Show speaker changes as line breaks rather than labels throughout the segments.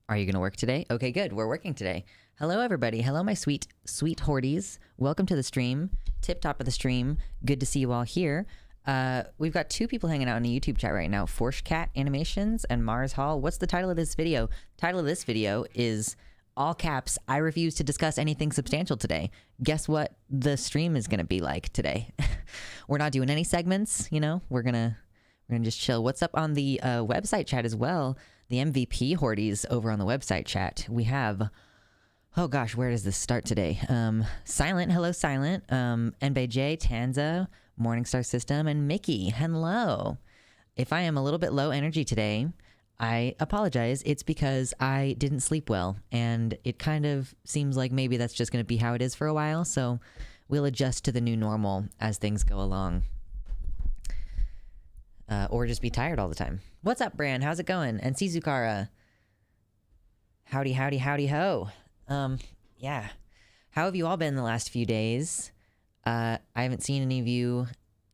Are you going to work today? Okay, good. We're working today. Hello, everybody. Hello, my sweet, sweet horties. Welcome to the stream. Tip top of the stream. Good to see you all here. We've got two people hanging out in the YouTube chat right now. Forsh Cat Animations and Mars Hall. What's the title of this video? Title of this video is all caps, I refuse to discuss anything substantial today. Guess what the stream is going to be like today? We're not doing any segments, you know. We're gonna just chill. What's up on the website chat as well? The MVP horties over on the website chat. We have, oh gosh, where does this start today? Silent, hello Silent. NBJ, Tanza, Morningstar System, and Mickey, hello. If I am a little bit low energy today, I apologize. It's because I didn't sleep well, and it kind of seems like maybe that's just going to be how it is for a while, so we'll adjust to the new normal as things go along. Or just be tired all the time. What's up, Bran? How's it going? And Sizukara. Howdy, howdy, howdy, ho. Yeah. How have you all been the last few days? I haven't seen any of you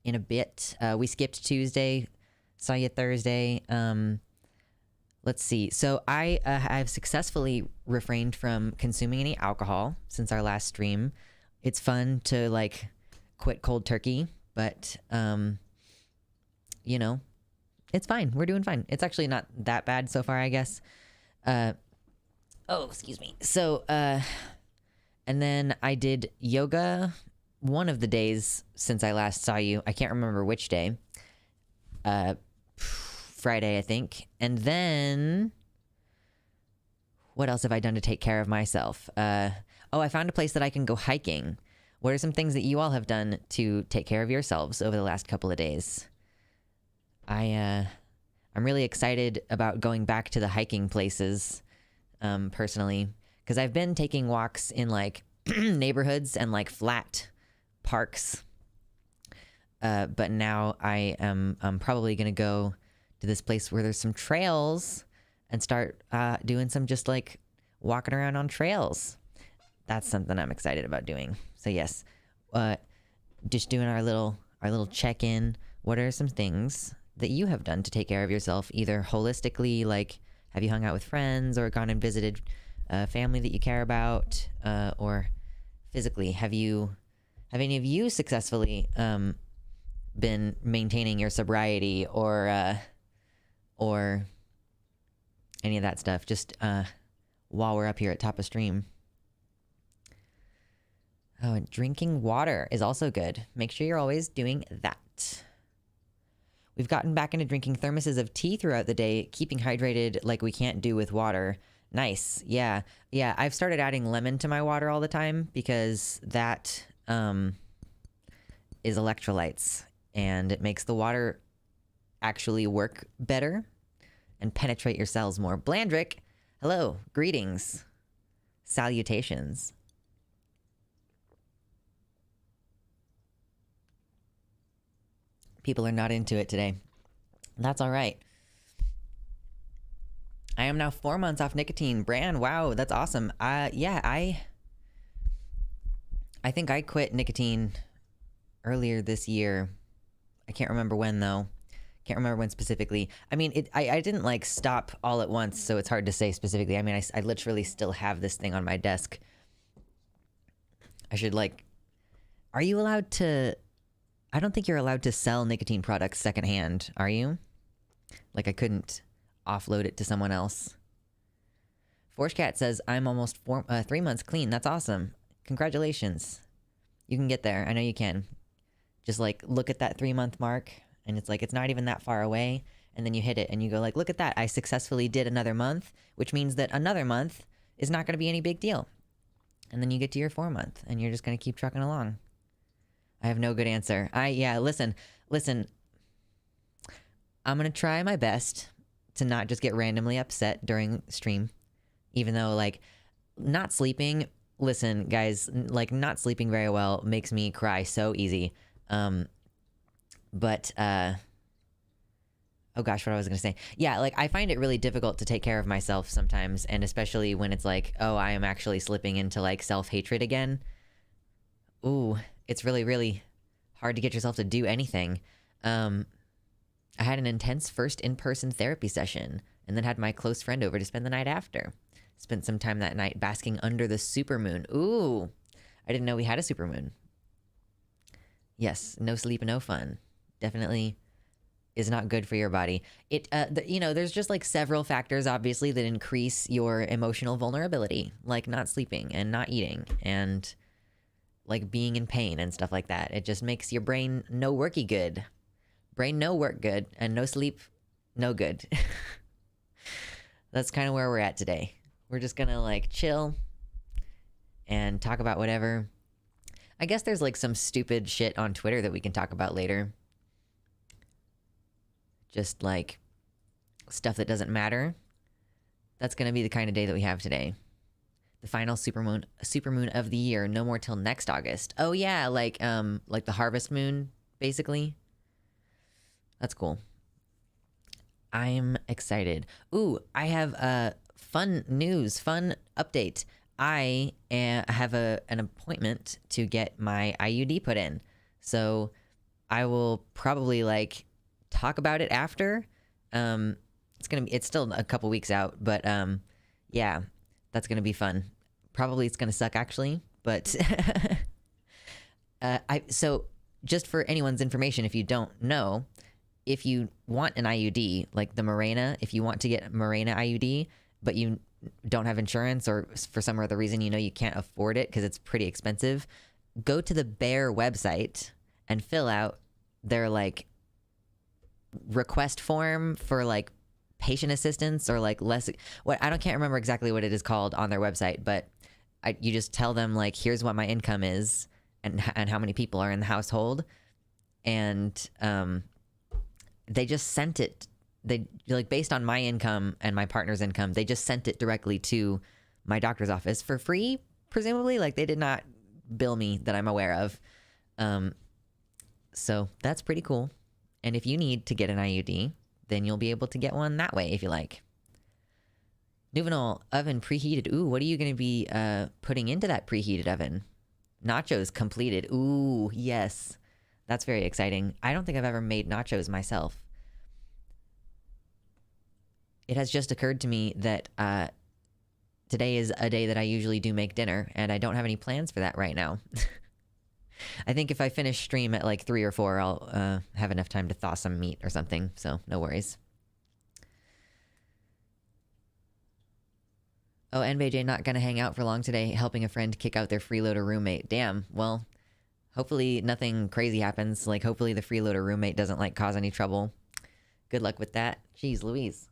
in a bit. We skipped Tuesday. Saw you Thursday. Let's see. So I've successfully refrained from consuming any alcohol since our last stream. It's fun to like quit cold turkey, but you know, it's fine. We're doing fine. It's actually not that bad so far, I guess. Oh, excuse me. So and then I did yoga one of the days since I last saw you. I can't remember which day. Friday, I think. And then what else have I done to take care of myself? Oh, I found a place that I can go hiking. What are some things that you all have done to take care of yourselves over the last couple of days? I'm really excited about going back to the hiking places, personally, because I've been taking walks in like neighborhoods and like flat parks. But now I'm probably gonna go to this place where there's some trails and start doing some just like walking around on trails. That's something I'm excited about doing. So yes, just doing our little check-in. What are some things that you have done to take care of yourself, either holistically, like have you hung out with friends or gone and visited family that you care about, or physically, have any of you successfully been maintaining your sobriety or any of that stuff, just while we're up here at top of stream? Oh, and drinking water is also good. Make sure you're always doing that. We've gotten back into drinking thermoses of tea throughout the day, keeping hydrated like we can't do with water. Nice. Yeah. Yeah, I've started adding lemon to my water all the time because that is electrolytes, and it makes the water actually work better and penetrate your cells more. Blandrick, hello, greetings, salutations. People are not into it today. That's all right. I am now 4 months off nicotine. Bran, wow, that's awesome. Yeah, I think I quit nicotine earlier this year. I can't remember when though. Can't remember when specifically. I mean, I didn't like stop all at once, so it's hard to say specifically. I mean, I literally still have this thing on my desk. I should like, are you allowed to, I don't think you're allowed to sell nicotine products secondhand, are you? Like I couldn't offload it to someone else. Forgecat says, I'm almost 3 months clean. That's awesome. Congratulations. You can get there. I know you can. Just like look at that 3-month mark, and it's like, it's not even that far away. And then you hit it and you go like, look at that. I successfully did another month, which means that another month is not going to be any big deal. And then you get to your 4 month and you're just going to keep trucking along. I have no good answer. Yeah, listen. I'm going to try my best to not just get randomly upset during stream, even though like not sleeping, listen guys, like not sleeping very well makes me cry so easy. But oh gosh, what I was going to say. Yeah, like I find it really difficult to take care of myself sometimes, and especially when it's like, oh, I am actually slipping into like self-hatred again. Ooh, it's really, really hard to get yourself to do anything. I had an intense first in-person therapy session, and then had my close friend over to spend the night after. Spent some time that night basking under the supermoon. Ooh, I didn't know we had a supermoon. Yes, no sleep, no fun. Definitely is not good for your body. There's just like several factors, obviously, that increase your emotional vulnerability, like not sleeping and not eating and like being in pain and stuff like that. It just makes your brain no worky good. Brain no work good, and no sleep no good. That's kind of where we're at today. We're just gonna like chill and talk about whatever. I guess there's like some stupid shit on Twitter that we can talk about later. Just like stuff that doesn't matter. That's gonna be the kind of day that we have today. The final supermoon of the year. No more till next August. Oh yeah, like the harvest moon, basically. That's cool. I'm excited. Ooh, I have fun news, fun update. I have an appointment to get my IUD put in. So I will probably like talk about it after. It's still a couple weeks out, but yeah, that's gonna be fun. Probably it's gonna suck actually, but so just for anyone's information, if you don't know, if you want an IUD, like the Mirena, if you want to get Mirena IUD, but you don't have insurance or for some other reason you can't afford it because it's pretty expensive, go to the Bayer website and fill out their like request form for like patient assistance or like can't remember exactly what it is called on their website, but you just tell them like, here's what my income is and how many people are in the household, and they just sent it. They like based on my income and my partner's income, they just sent it directly to my doctor's office for free, presumably. Like they did not bill me that I'm aware of. So that's pretty cool. And if you need to get an IUD, then you'll be able to get one that way if you like. Nuvenal oven preheated. Ooh, what are you going to be putting into that preheated oven? Nachos completed. Ooh, yes. That's very exciting. I don't think I've ever made nachos myself. It has just occurred to me that today is a day that I usually do make dinner, and I don't have any plans for that right now. I think if I finish stream at like 3 or 4, I'll have enough time to thaw some meat or something, so no worries. Oh, NBJ not gonna hang out for long today, helping a friend kick out their freeloader roommate. Damn, well, hopefully nothing crazy happens. Like, hopefully the freeloader roommate doesn't like cause any trouble. Good luck with that. Jeez Louise.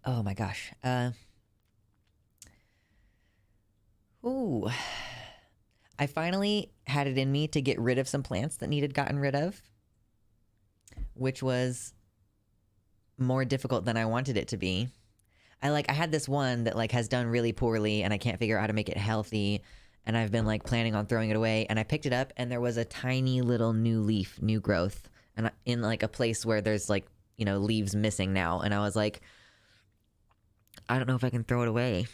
Oh my gosh. Ooh. I finally had it in me to get rid of some plants that needed gotten rid of, which was more difficult than I wanted it to be. I had this one that like has done really poorly and I can't figure out how to make it healthy, and I've been like planning on throwing it away, and I picked it up and there was a tiny little new leaf, new growth, and in like a place where there's like, leaves missing now, and I was like, I don't know if I can throw it away.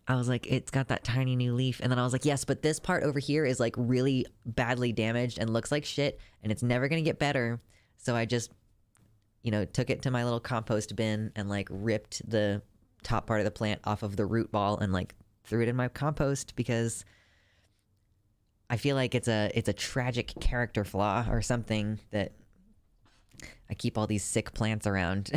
I was like, it's got that tiny new leaf. And then I was like, yes, but this part over here is like really badly damaged and looks like shit, and it's never going to get better. So I just, took it to my little compost bin and like ripped the top part of the plant off of the root ball and like threw it in my compost, because I feel like it's a tragic character flaw or something that I keep all these sick plants around.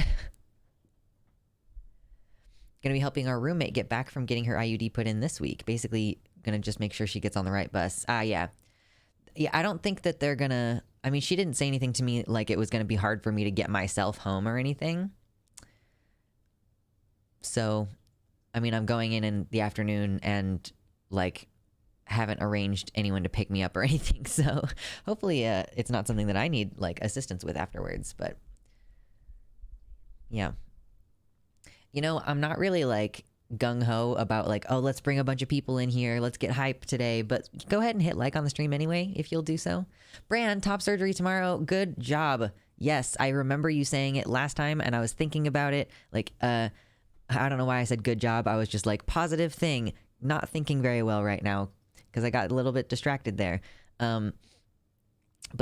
Gonna be helping our roommate get back from getting her IUD put in this week. Basically, gonna just make sure she gets on the right bus. Yeah. I don't think that they're gonna... I mean, she didn't say anything to me like it was gonna be hard for me to get myself home or anything. So, I mean, I'm going in the afternoon and, like, haven't arranged anyone to pick me up or anything. So, hopefully, it's not something that I need, like, assistance with afterwards. But, yeah. I'm not really like gung-ho about like, oh, let's bring a bunch of people in here, let's get hype today, but go ahead and hit like on the stream anyway if you'll do so. Bran, top surgery tomorrow. Good job. Yes, I remember you saying it last time and I was thinking about it. Like, I don't know why I said good job. I was just like, positive thing. Not thinking very well right now because I got a little bit distracted there. But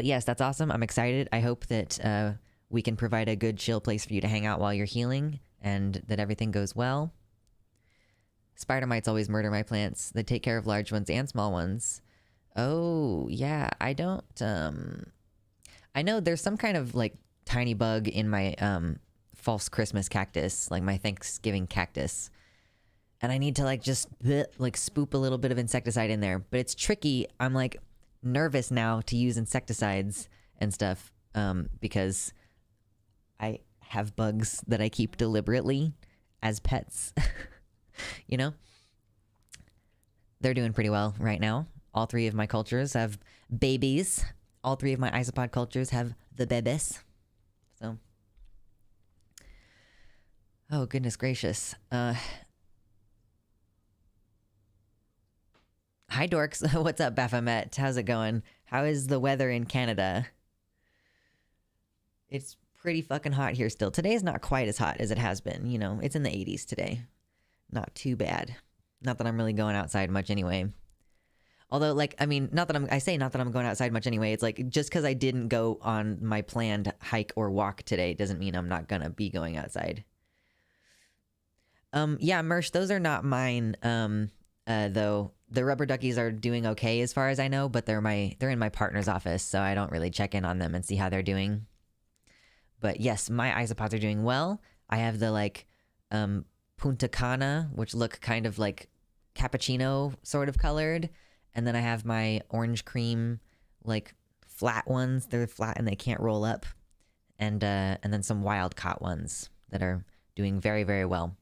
yes, that's awesome. I'm excited. I hope that we can provide a good chill place for you to hang out while you're healing and that everything goes well. Spider mites always murder my plants. They take care of large ones and small ones. Oh, yeah. I don't, I know there's some kind of like tiny bug in my, false Christmas cactus, like my Thanksgiving cactus. And I need to like just like spoop a little bit of insecticide in there, but it's tricky. I'm like nervous now to use insecticides and stuff, because I have bugs that I keep deliberately as pets. You know, they're doing pretty well right now. All 3 of my cultures have babies. All 3 of my isopod cultures have the babies. So, oh goodness gracious. Hi dorks. What's up, Baphomet? How's it going? How is the weather in Canada? It's pretty fucking hot here still. Today's not quite as hot as it has been. You know, it's in the 80s today. Not too bad. Not that I'm really going outside much anyway. Although, like, I mean, not that I'm going outside much anyway. It's like, just because I didn't go on my planned hike or walk today doesn't mean I'm not gonna be going outside. Yeah, Mersh, those are not mine, though. The rubber duckies are doing okay as far as I know, but they're in my partner's office, so I don't really check in on them and see how they're doing. But yes, my isopods are doing well. I have the, like, Punta Cana, which look kind of like cappuccino sort of colored. And then I have my orange cream, like flat ones. They're flat and they can't roll up. And then some wild caught ones that are doing very, very well.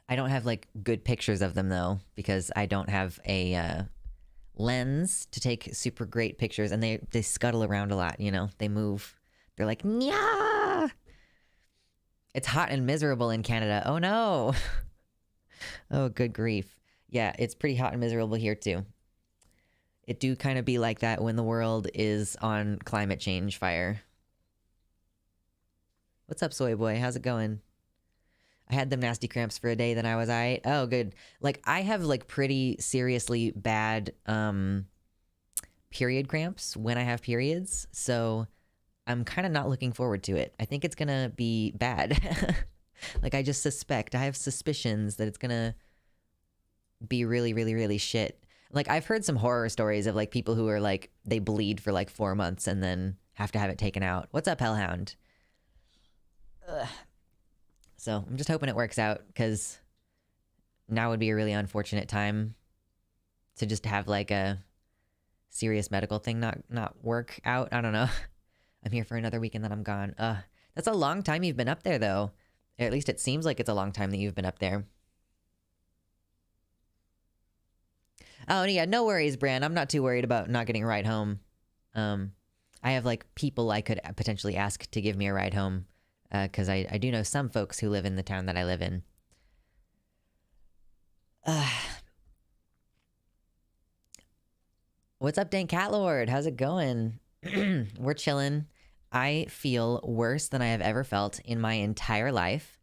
I don't have like good pictures of them though, because I don't have a lens to take super great pictures. And they scuttle around a lot, you know, they move. They're like, Nya! It's hot and miserable in Canada. Oh no. Oh, good grief. Yeah, it's pretty hot and miserable here too. It do kind of be like that when the world is on climate change fire. What's up, soy boy? How's it going? I had them nasty cramps for a day, then I was alright. Oh, good. Like, I have like pretty seriously bad period cramps when I have periods, so I'm kind of not looking forward to it. I think it's gonna be bad. Like, I just suspect, I have suspicions that it's gonna be really, really, really shit. Like, I've heard some horror stories of like people who are like, they bleed for like 4 months and then have to have it taken out. What's up, Hellhound? Ugh. So I'm just hoping it works out, because now would be a really unfortunate time to just have like a serious medical thing not work out. I don't know. I'm here for another week and then I'm gone. That's a long time you've been up there though. Or at least it seems like it's a long time that you've been up there. Oh yeah, no worries, Bran. I'm not too worried about not getting a ride home. I have like people I could potentially ask to give me a ride home, because I do know some folks who live in the town that I live in. What's up, Dank Catlord? How's it going? We're chilling. I feel worse than I have ever felt in my entire life,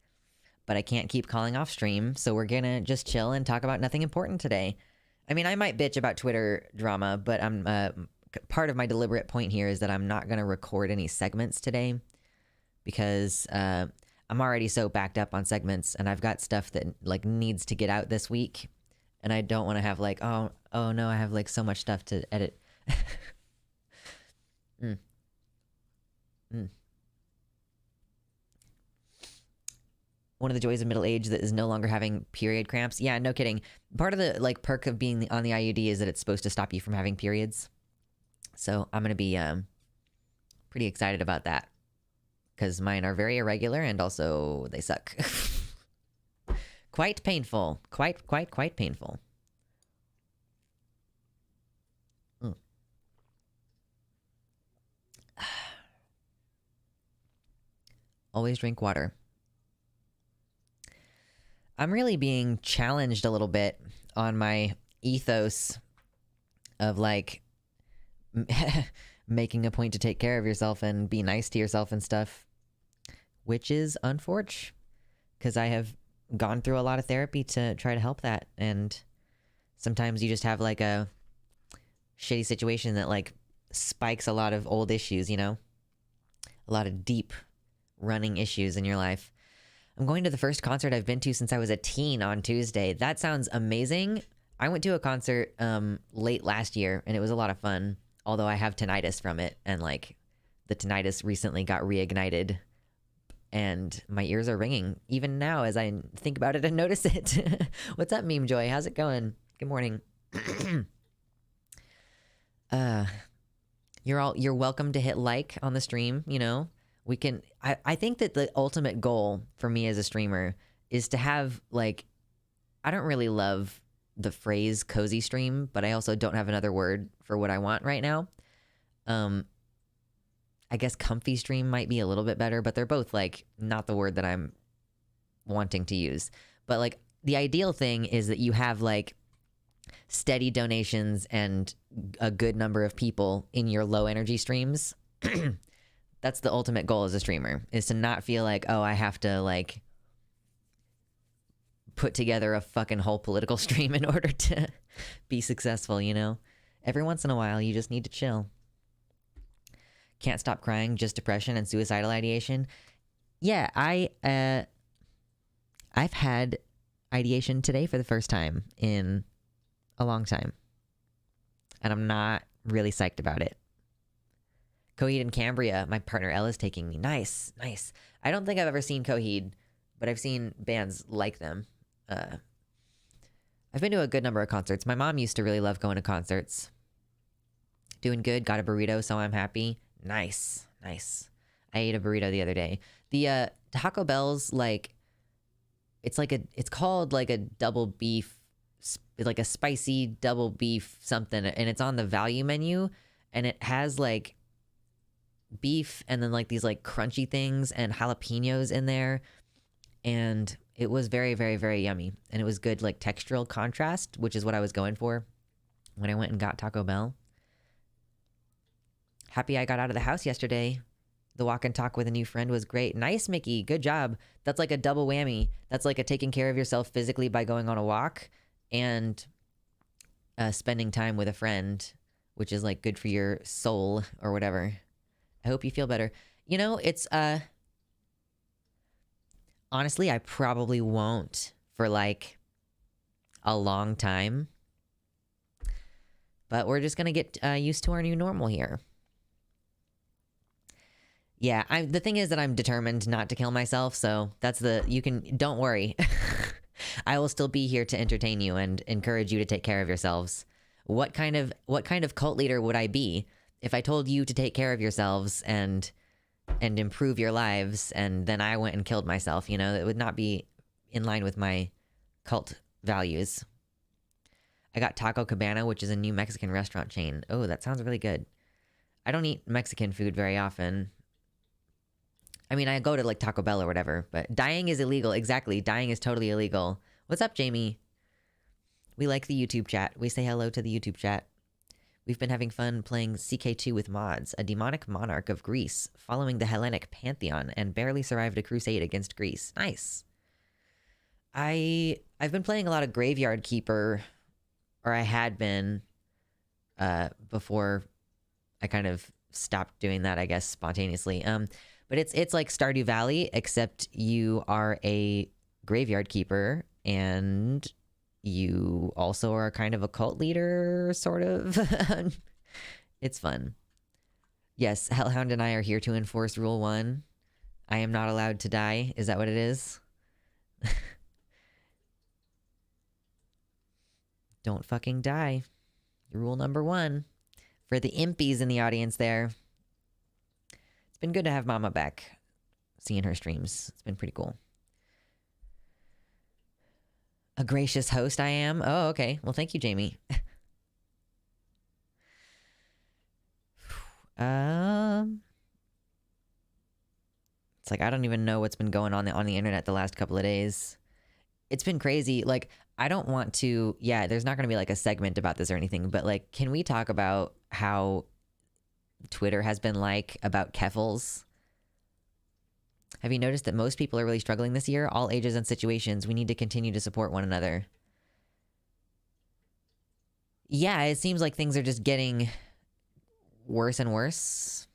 but I can't keep calling off stream, so we're gonna just chill and talk about nothing important today. I mean, I might bitch about Twitter drama, but I'm part of my deliberate point here is that I'm not gonna record any segments today, because I'm already so backed up on segments, and I've got stuff that like needs to get out this week, and I don't want to have like, oh no, I have like so much stuff to edit. One of the joys of middle age that is no longer having period cramps. Yeah, no kidding. Part of the like perk of being on the IUD is that it's supposed to stop you from having periods. So I'm gonna be pretty excited about that, because mine are very irregular and also they suck. Quite painful. Quite painful. Always drink water. I'm really being challenged a little bit on my ethos of like making a point to take care of yourself and be nice to yourself and stuff, which is unfortunate, because I have gone through a lot of therapy to try to help that, and sometimes you just have like a shitty situation that like spikes a lot of old issues, you know? A lot of deep running issues in your life. I'm going to the first concert I've been to since I was a teen on Tuesday. That sounds amazing. I went to a concert late last year, and it was a lot of fun, although I have tinnitus from it, and like the tinnitus recently got reignited, and my ears are ringing even now as I think about it and notice it. What's up, Meme Joy? How's it going? Good morning. You're welcome to hit like on the stream, you know. We can I think that the ultimate goal for me as a streamer is to have, like, I don't really love the phrase cozy stream, but I also don't have another word for what I want right now. I guess comfy stream might be a little bit better, but they're both like not the word that I'm wanting to use. But like the ideal thing is that you have like steady donations and a good number of people in your low energy streams. That's the ultimate goal as a streamer, is to not feel like, oh, I have to like put together a fucking whole political stream in order to be successful, you know? Every once in a while, you just need to chill. Can't stop crying, just depression and suicidal ideation. Yeah, I've had ideation today for the first time in a long time. And I'm not really psyched about it. Coheed and Cambria, my partner Ella's taking me. Nice, nice. I don't think I've ever seen Coheed, but I've seen bands like them. I've been to a good number of concerts. My mom used to really love going to concerts. Doing good, got a burrito, so I'm happy. Nice, nice. I ate a burrito the other day. The Taco Bell's, like, it's called like a double beef, like a spicy double beef something, and it's on the value menu, and it has like beef and then like these like crunchy things and jalapenos in there, and it was very, very, very yummy, and it was good like textural contrast, which is what I was going for when I went and got Taco Bell. Happy I got out of the house yesterday. The walk and talk with a new friend was great. Nice, Mickey. Good job. That's like a double whammy. That's like a taking care of yourself physically by going on a walk and spending time with a friend, which is like good for your soul or whatever. I hope you feel better. You know, it's honestly, I probably won't for like a long time, but we're just gonna get used to our new normal here. Yeah, the thing is that I'm determined not to kill myself, so that's don't worry. I will still be here to entertain you and encourage you to take care of yourselves. What kind of cult leader would I be if I told you to take care of yourselves and improve your lives, and then I went and killed myself? You know, it would not be in line with my cult values. I got Taco Cabana, which is a new Mexican restaurant chain. Oh, that sounds really good. I don't eat Mexican food very often. I mean, I go to like Taco Bell or whatever, but dying is illegal. Exactly. Dying is totally illegal. What's up, Jamie? We like the YouTube chat. We say hello to the YouTube chat. We've been having fun playing CK2 with mods, a demonic monarch of Greece, following the Hellenic pantheon, and barely survived a crusade against Greece. Nice. I've been playing a lot of Graveyard Keeper, or I had been, before I kind of stopped doing that, I guess, spontaneously. But it's like Stardew Valley, except you are a graveyard keeper, and you also are kind of a cult leader, sort of. It's fun. Yes, Hellhound and I are here to enforce Rule 1. I am not allowed to die. Is that what it is? Don't fucking die. Rule number 1. For the impies in the audience there. It's been good to have Mama back, seeing her streams. It's been pretty cool. A gracious host I am. Oh, okay. Well, thank you, Jamie. It's like I don't even know what's been going on the internet the last couple of days. It's been crazy. Like, I don't want to... Yeah, there's not going to be like a segment about this or anything, but like, can we talk about how Twitter has been like about Keffals? Have you noticed that most people are really struggling this year? All ages and situations. We need to continue to support one another. Yeah, it seems like things are just getting worse and worse.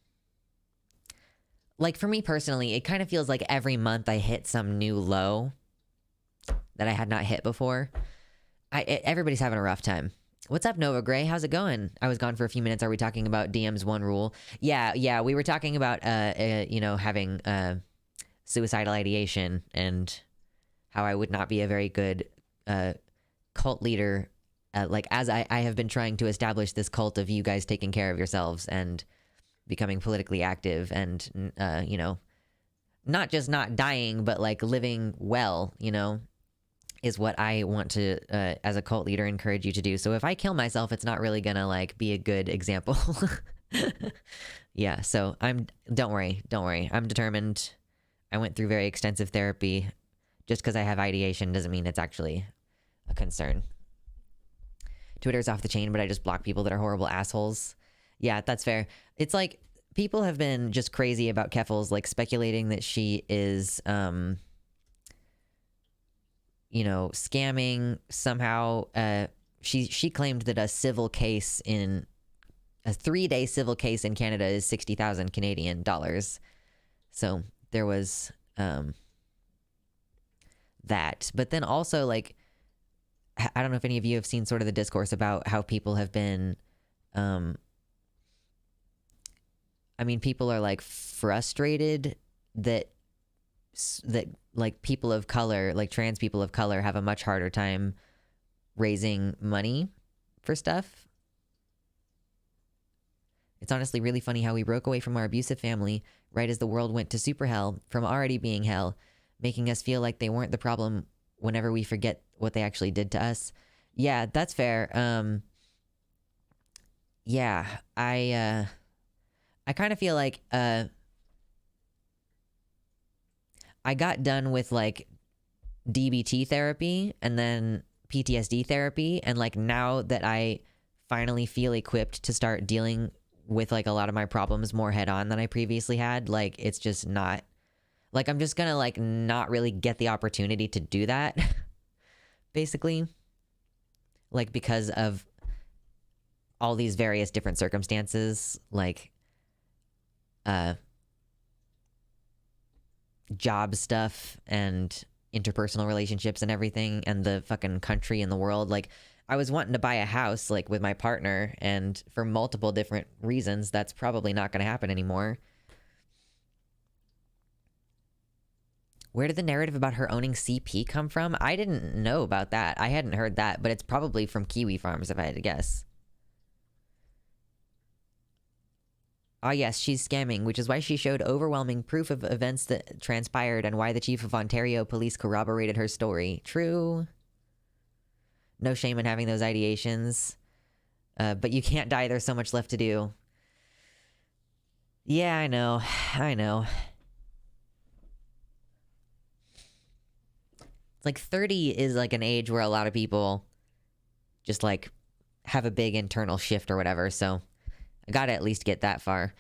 Like for me personally, it kind of feels like every month I hit some new low that I had not hit before. Everybody's having a rough time. What's up, Nova Gray? How's it going? I was gone for a few minutes. Are we talking about DM's one rule? Yeah. We were talking about, having suicidal ideation and how I would not be a very good cult leader. As I have been trying to establish this cult of you guys taking care of yourselves and becoming politically active and, not just not dying, but like living well, is what I want to, as a cult leader, encourage you to do. So if I kill myself, it's not really gonna like be a good example. Yeah, so don't worry. I'm determined. I went through very extensive therapy. Just because I have ideation doesn't mean it's actually a concern. Twitter's off the chain, but I just block people that are horrible assholes. Yeah, that's fair. It's like people have been just crazy about Keffels, like speculating that she is, scamming somehow. She claimed that a 3-day civil case in Canada is 60,000 Canadian dollars. So there was that. But then also, like, I don't know if any of you have seen sort of the discourse about how people have been, people are like frustrated that like people of color, like trans people of color, have a much harder time raising money for stuff. It's honestly really funny how we broke away from our abusive family right as the world went to super hell from already being hell, making us feel like they weren't the problem whenever we forget what they actually did to us. Yeah, that's fair. I kind of feel like I got done with like DBT therapy and then PTSD therapy, and like now that I finally feel equipped to start dealing with like a lot of my problems more head on than I previously had, like it's just not, like I'm just gonna like not really get the opportunity to do that basically, like because of all these various different circumstances, like job stuff and interpersonal relationships and everything, and the fucking country and the world. Like I was wanting to buy a house like with my partner, and for multiple different reasons that's probably not going to happen anymore. Where did the narrative about her owning CP come from? I didn't know about that. I hadn't heard that, but it's probably from Kiwi Farms if I had to guess. Ah, yes, she's scamming, which is why she showed overwhelming proof of events that transpired and why the Chief of Ontario Police corroborated her story. True. No shame in having those ideations. But you can't die, there's so much left to do. Yeah, I know. It's like 30 is like an age where a lot of people just like have a big internal shift or whatever, so I gotta at least get that far.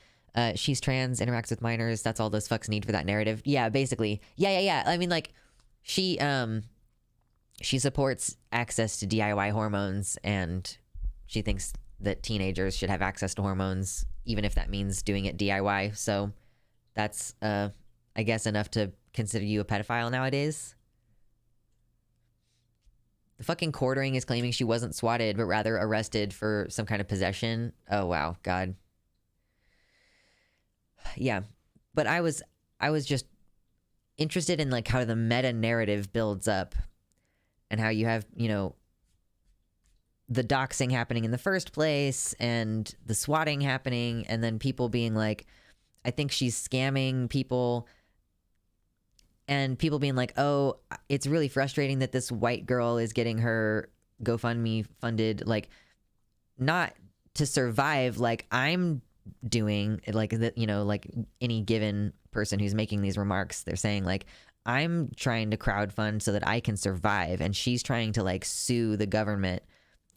She's trans, interacts with minors. That's all those fucks need for that narrative. Yeah, basically. Yeah. I mean, like, she supports access to DIY hormones, and she thinks that teenagers should have access to hormones, even if that means doing it DIY. So that's, I guess, enough to consider you a pedophile nowadays. The fucking quartering is claiming she wasn't swatted, but rather arrested for some kind of possession. Oh, wow. God. Yeah. But I was just interested in like how the meta narrative builds up and how you have, the doxing happening in the first place and the swatting happening, and then people being like, I think she's scamming people. And people being like, oh, it's really frustrating that this white girl is getting her GoFundMe funded, like, not to survive like I'm doing, like, that, like any given person who's making these remarks, they're saying, like, I'm trying to crowdfund so that I can survive. And she's trying to, like, sue the government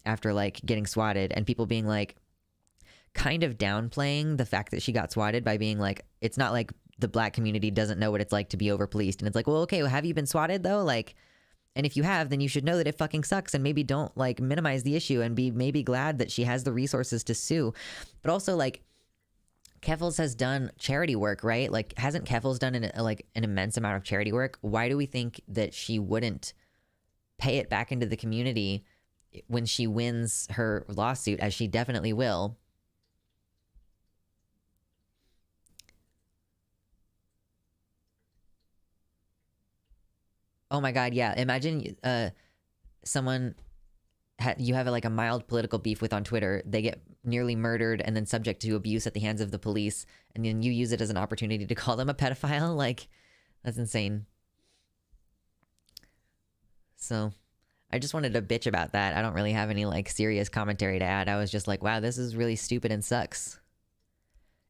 after, like, getting swatted. And people being, like, kind of downplaying the fact that she got swatted by being like, it's not like the black community doesn't know what it's like to be over policed. And it's like, well, okay, well, have you been swatted though? Like, and if you have, then you should know that it fucking sucks, and maybe don't like minimize the issue, and be maybe glad that she has the resources to sue. But also, like, Keffels has done charity work, right? Like, hasn't Keffels done an immense amount of charity work? Why do we think that she wouldn't pay it back into the community when she wins her lawsuit, as she definitely will? Oh my God, yeah. Imagine someone you have like a mild political beef with on Twitter. They get nearly murdered and then subject to abuse at the hands of the police, and then you use it as an opportunity to call them a pedophile. Like, that's insane. So I just wanted to bitch about that. I don't really have any like serious commentary to add. I was just like, wow, this is really stupid and sucks.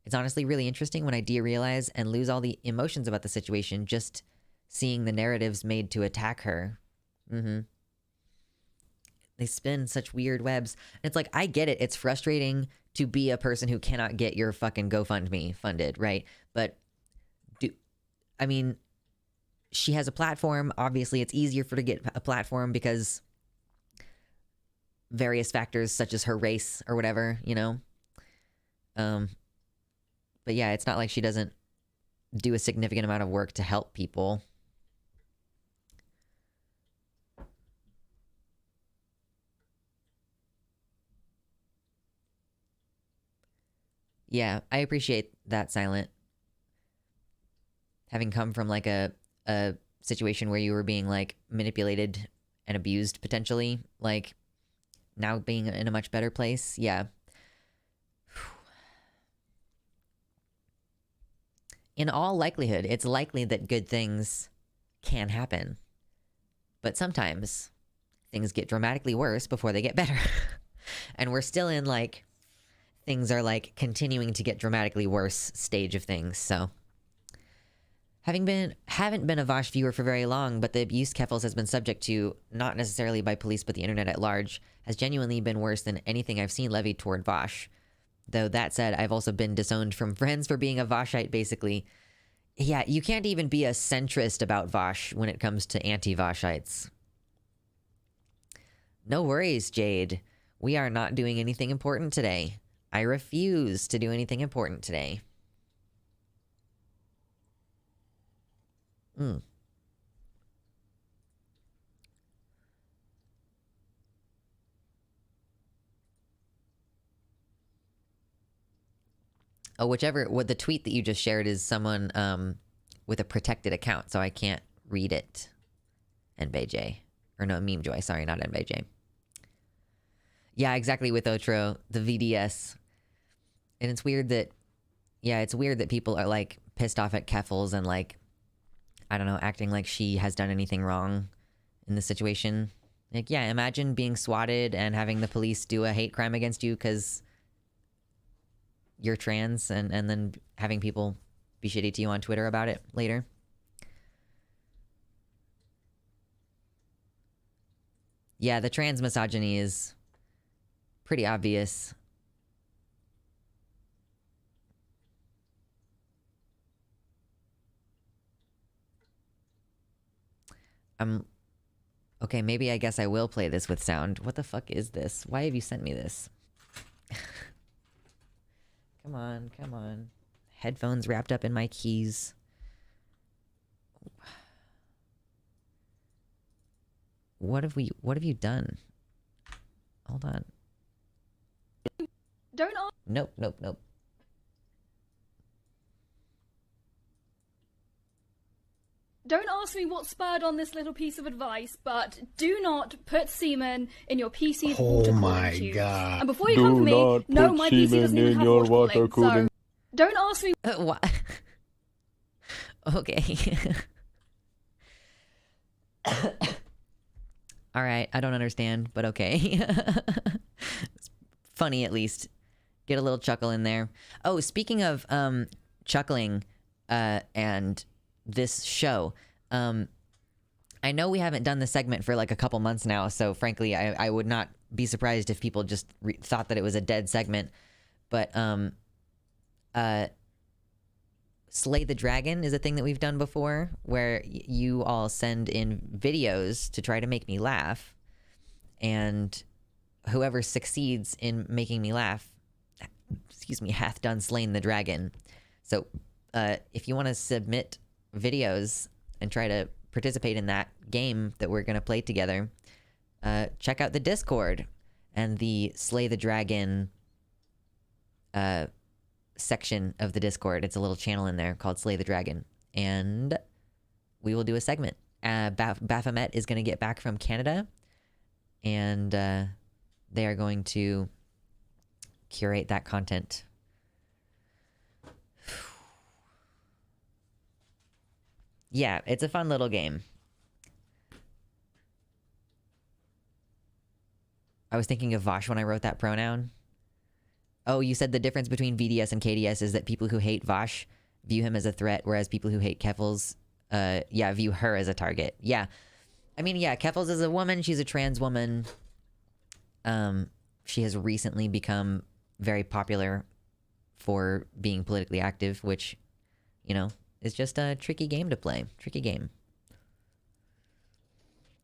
It's honestly really interesting when I derealize and lose all the emotions about the situation, just seeing the narratives made to attack her. They spin such weird webs. And it's like, I get it. It's frustrating to be a person who cannot get your fucking GoFundMe funded, right? But I mean, she has a platform. Obviously, it's easier for her to get a platform because various factors such as her race or whatever, you know? But yeah, it's not like she doesn't do a significant amount of work to help people. Yeah, I appreciate that, Silent. Having come from like a situation where you were being like manipulated and abused potentially, like now being in a much better place. Yeah. In all likelihood, it's likely that good things can happen. But sometimes things get dramatically worse before they get better. And we're still in like, things are like continuing to get dramatically worse stage of things, so. Haven't been a Vosh viewer for very long, but the abuse Keffels has been subject to, not necessarily by police but the internet at large, has genuinely been worse than anything I've seen levied toward Vosh. Though that said, I've also been disowned from friends for being a Voshite, basically. Yeah, you can't even be a centrist about Vosh when it comes to anti-Voshites. No worries, Jade. We are not doing anything important today. I refuse to do anything important today. Oh, what the tweet that you just shared is someone with a protected account, so I can't read it. NBJ. Or no, Meme Joy, sorry, not NBJ. Yeah, exactly, with Otro, the VDS. And it's weird that, yeah, it's weird that people are like pissed off at Keffels and like, I don't know, acting like she has done anything wrong in this situation. Like, yeah, imagine being swatted and having the police do a hate crime against you because you're trans, and then having people be shitty to you on Twitter about it later. Yeah, the trans misogyny is pretty obvious. Okay, maybe I guess I will play this with sound. What the fuck is this? Why have you sent me this? Come on, come on. Headphones wrapped up in my keys. What have you done? Hold on.
Don't ask.
Nope.
Don't ask me what spurred on this little piece of advice, but do not put semen in your PC's water cooling tubes.
God.
And before you come for me, no, my PC doesn't even have water cooling. So don't ask me.
What? Okay. All right, I don't understand, but okay. It's funny, at least. Get a little chuckle in there. Oh, speaking of chuckling and this show, I know we haven't done the segment for like a couple months now, so frankly, I would not be surprised if people just thought that it was a dead segment. But Slay the Dragon is a thing that we've done before, where you all send in videos to try to make me laugh, and whoever succeeds in making me laugh hath done slain the dragon. So if you want to submit videos and try to participate in that game that we're going to play together, check out the Discord and the Slay the Dragon section of the Discord. It's a little channel in there called Slay the Dragon, and we will do a segment. Baphomet is going to get back from Canada, and they are going to curate that content. Yeah, it's a fun little game. I was thinking of Vosh when I wrote that pronoun. Oh, you said the difference between VDS and KDS is that people who hate Vosh view him as a threat, whereas people who hate Keffels, view her as a target. Yeah. I mean, yeah, Keffels is a woman. She's a trans woman. She has recently become very popular for being politically active, which, you know, is just a tricky game to play. Tricky game.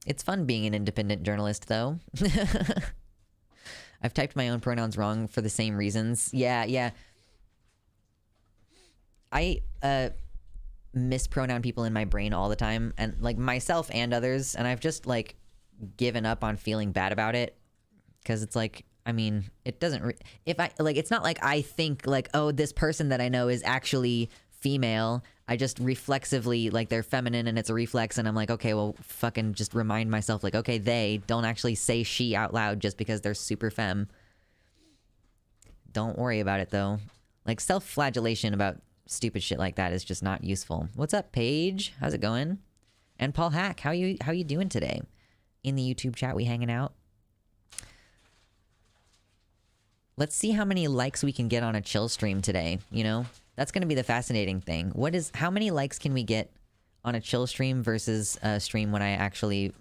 It's fun being an independent journalist, though. I've typed my own pronouns wrong for the same reasons. Yeah. I mispronoun people in my brain all the time, and like myself and others, and I've just like given up on feeling bad about it, because it's like, I mean, it doesn't it's not like I think like, oh, this person that I know is actually female. I just reflexively, like, they're feminine and it's a reflex, and I'm like, okay, well, fucking just remind myself, like, okay, they don't actually say she out loud just because they're super femme. Don't worry about it, though. Like, self-flagellation about stupid shit like that is just not useful. What's up, Paige? How's it going? And Paul Hack, how you doing today? In the YouTube chat, we hanging out? Let's see how many likes we can get on a chill stream today, you know? That's going to be the fascinating thing. How many likes can we get on a chill stream versus a stream when I actually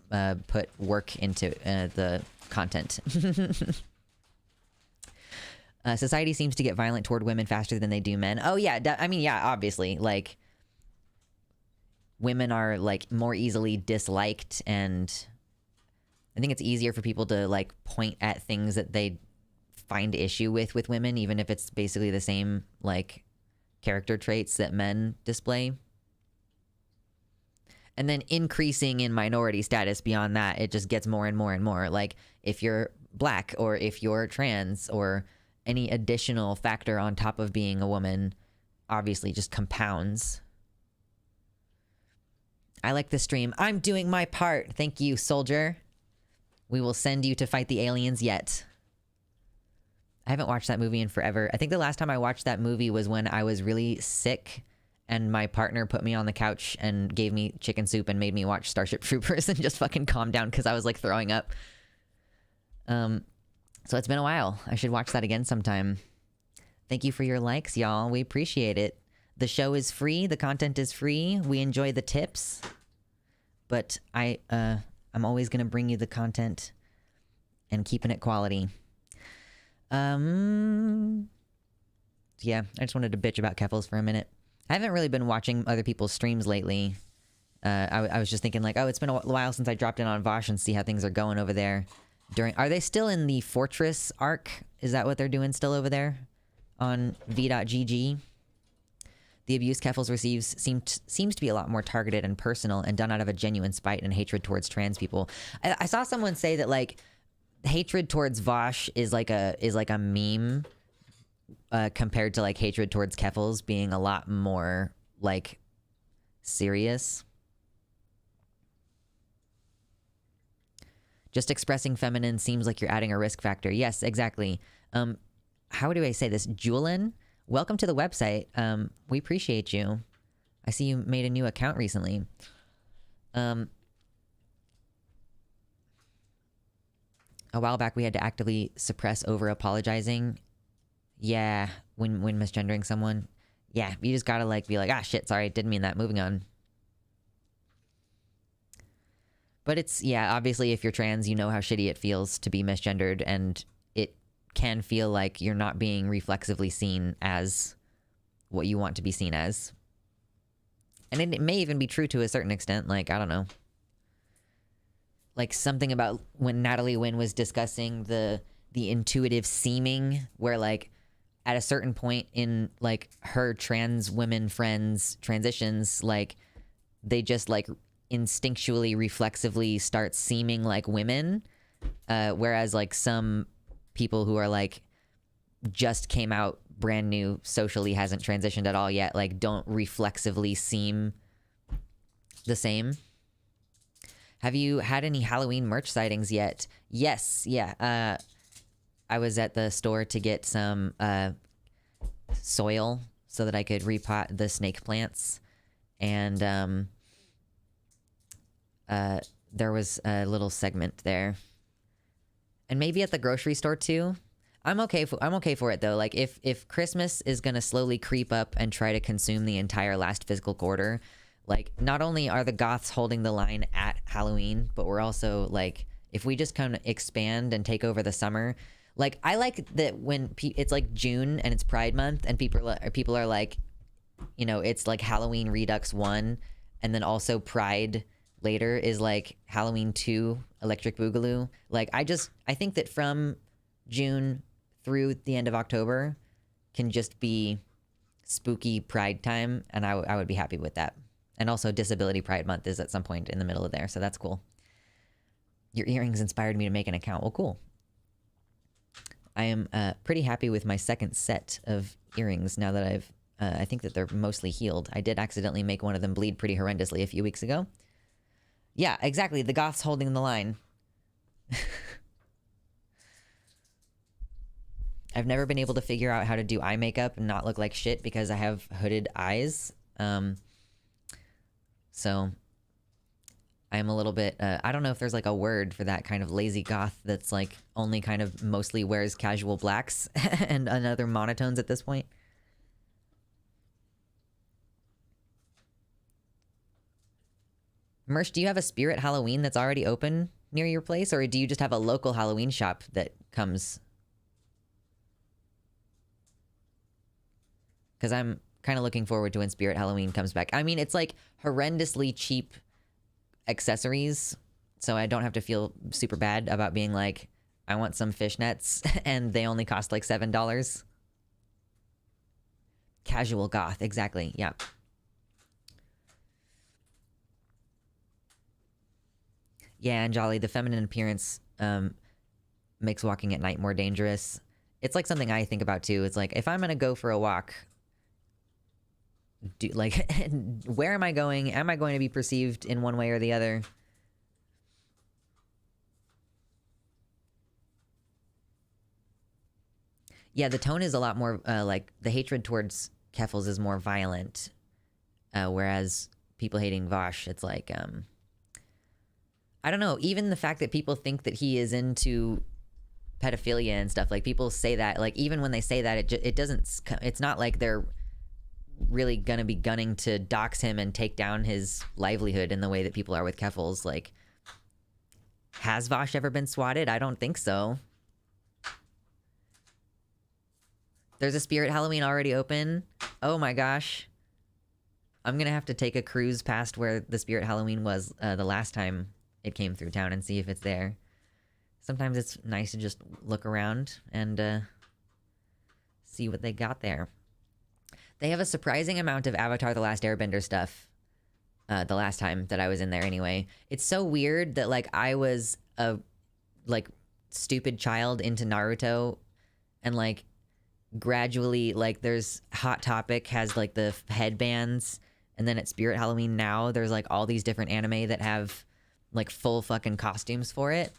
put work into the content? Society seems to get violent toward women faster than they do men. Oh yeah, I mean, yeah, obviously, like, women are like more easily disliked, and I think it's easier for people to like point at things that they find issue with women, even if it's basically the same like character traits that men display. And then increasing in minority status beyond that, it just gets more and more and more. Like, if you're black or if you're trans or any additional factor on top of being a woman, obviously just compounds. I like the stream. I'm doing my part. Thank you, soldier. We will send you to fight the aliens yet. I haven't watched that movie in forever. I think the last time I watched that movie was when I was really sick and my partner put me on the couch and gave me chicken soup and made me watch Starship Troopers and just fucking calm down because I was like throwing up. So it's been a while. I should watch that again sometime. Thank you for your likes, y'all. We appreciate it. The show is free. The content is free. We enjoy the tips. But I'm always going to bring you the content and keeping it quality. Yeah, I just wanted to bitch about Keffels for a minute. I haven't really been watching other people's streams lately. I was just thinking like, oh, it's been a while since I dropped in on Vosh and see how things are going over there. Are they still in the Fortress arc? Is that what they're doing still over there on v.gg? The abuse Keffels receives seems to be a lot more targeted and personal and done out of a genuine spite and hatred towards trans people. I saw someone say that like hatred towards Vosh is like a meme compared to like hatred towards Keffels being a lot more like serious. Just expressing feminine seems like you're adding a risk factor. Yes, exactly. How do I say this? Julian, welcome to the website. We appreciate you. I see you made a new account recently. A while back, we had to actively suppress over apologizing. Yeah, when misgendering someone. Yeah, you just gotta like be like, ah, shit, sorry, didn't mean that. Moving on. But it's, yeah, obviously if you're trans, you know how shitty it feels to be misgendered, and it can feel like you're not being reflexively seen as what you want to be seen as. And it may even be true to a certain extent, like, I don't know. Like something about when Natalie Wynn was discussing the intuitive seeming, where like at a certain point in like her trans women friends transitions, like they just like instinctually reflexively start seeming like women, whereas like some people who are like just came out brand new socially, hasn't transitioned at all yet, like don't reflexively seem the same. Have you had any Halloween merch sightings yet? Yes. Yeah. I was at the store to get some soil so that I could repot the snake plants. And there was a little segment there. And maybe at the grocery store too. I'm okay for it though. Like if Christmas is gonna slowly creep up and try to consume the entire last fiscal quarter, like not only are the goths holding the line at Halloween, but we're also like, if we just kind of expand and take over the summer, like I like that when it's like June and it's Pride Month and people are like, you know, it's like Halloween Redux 1 and then also Pride later is like Halloween 2 Electric Boogaloo. Like I think that from June through the end of October can just be spooky Pride time, and I would be happy with that. And also Disability Pride Month is at some point in the middle of there, so that's cool. Your earrings inspired me to make an account. Well, cool. I am pretty happy with my second set of earrings now that I think that they're mostly healed. I did accidentally make one of them bleed pretty horrendously a few weeks ago. Yeah, exactly. The goths holding the line. I've never been able to figure out how to do eye makeup and not look like shit because I have hooded eyes. So I'm a little bit, I don't know if there's like a word for that kind of lazy goth that's like only kind of mostly wears casual blacks and other monotones at this point. Mersh, do you have a Spirit Halloween that's already open near your place, or do you just have a local Halloween shop that comes? Because I'm kind of looking forward to when Spirit Halloween comes back. I mean, it's like horrendously cheap accessories, so I don't have to feel super bad about being like, I want some fishnets, and they only cost like $7. Casual goth, exactly, yeah. Yeah, and Jolly, the feminine appearance makes walking at night more dangerous. It's like something I think about too. It's like, if I'm gonna go for a walk, where am I going? Am I going to be perceived in one way or the other? Yeah, the tone is a lot more, like, the hatred towards Keffels is more violent, whereas people hating Vosh, it's like, I don't know, even the fact that people think that he is into pedophilia and stuff, like, people say that, like, even when they say that, it doesn't, it's not like they're really gonna be gunning to dox him and take down his livelihood in the way that people are with Keffels. Like, has Vosh ever been swatted? I don't think so. There's a Spirit Halloween already open. Oh my gosh. I'm gonna have to take a cruise past where the Spirit Halloween was the last time it came through town and see if it's there. Sometimes it's nice to just look around and see what they got there. They have a surprising amount of Avatar The Last Airbender stuff the last time that I was in there anyway. It's so weird that, like, I was a, like, stupid child into Naruto and, like, gradually, like, there's Hot Topic has, like, the headbands, and then at Spirit Halloween now, there's, like, all these different anime that have, like, full fucking costumes for it.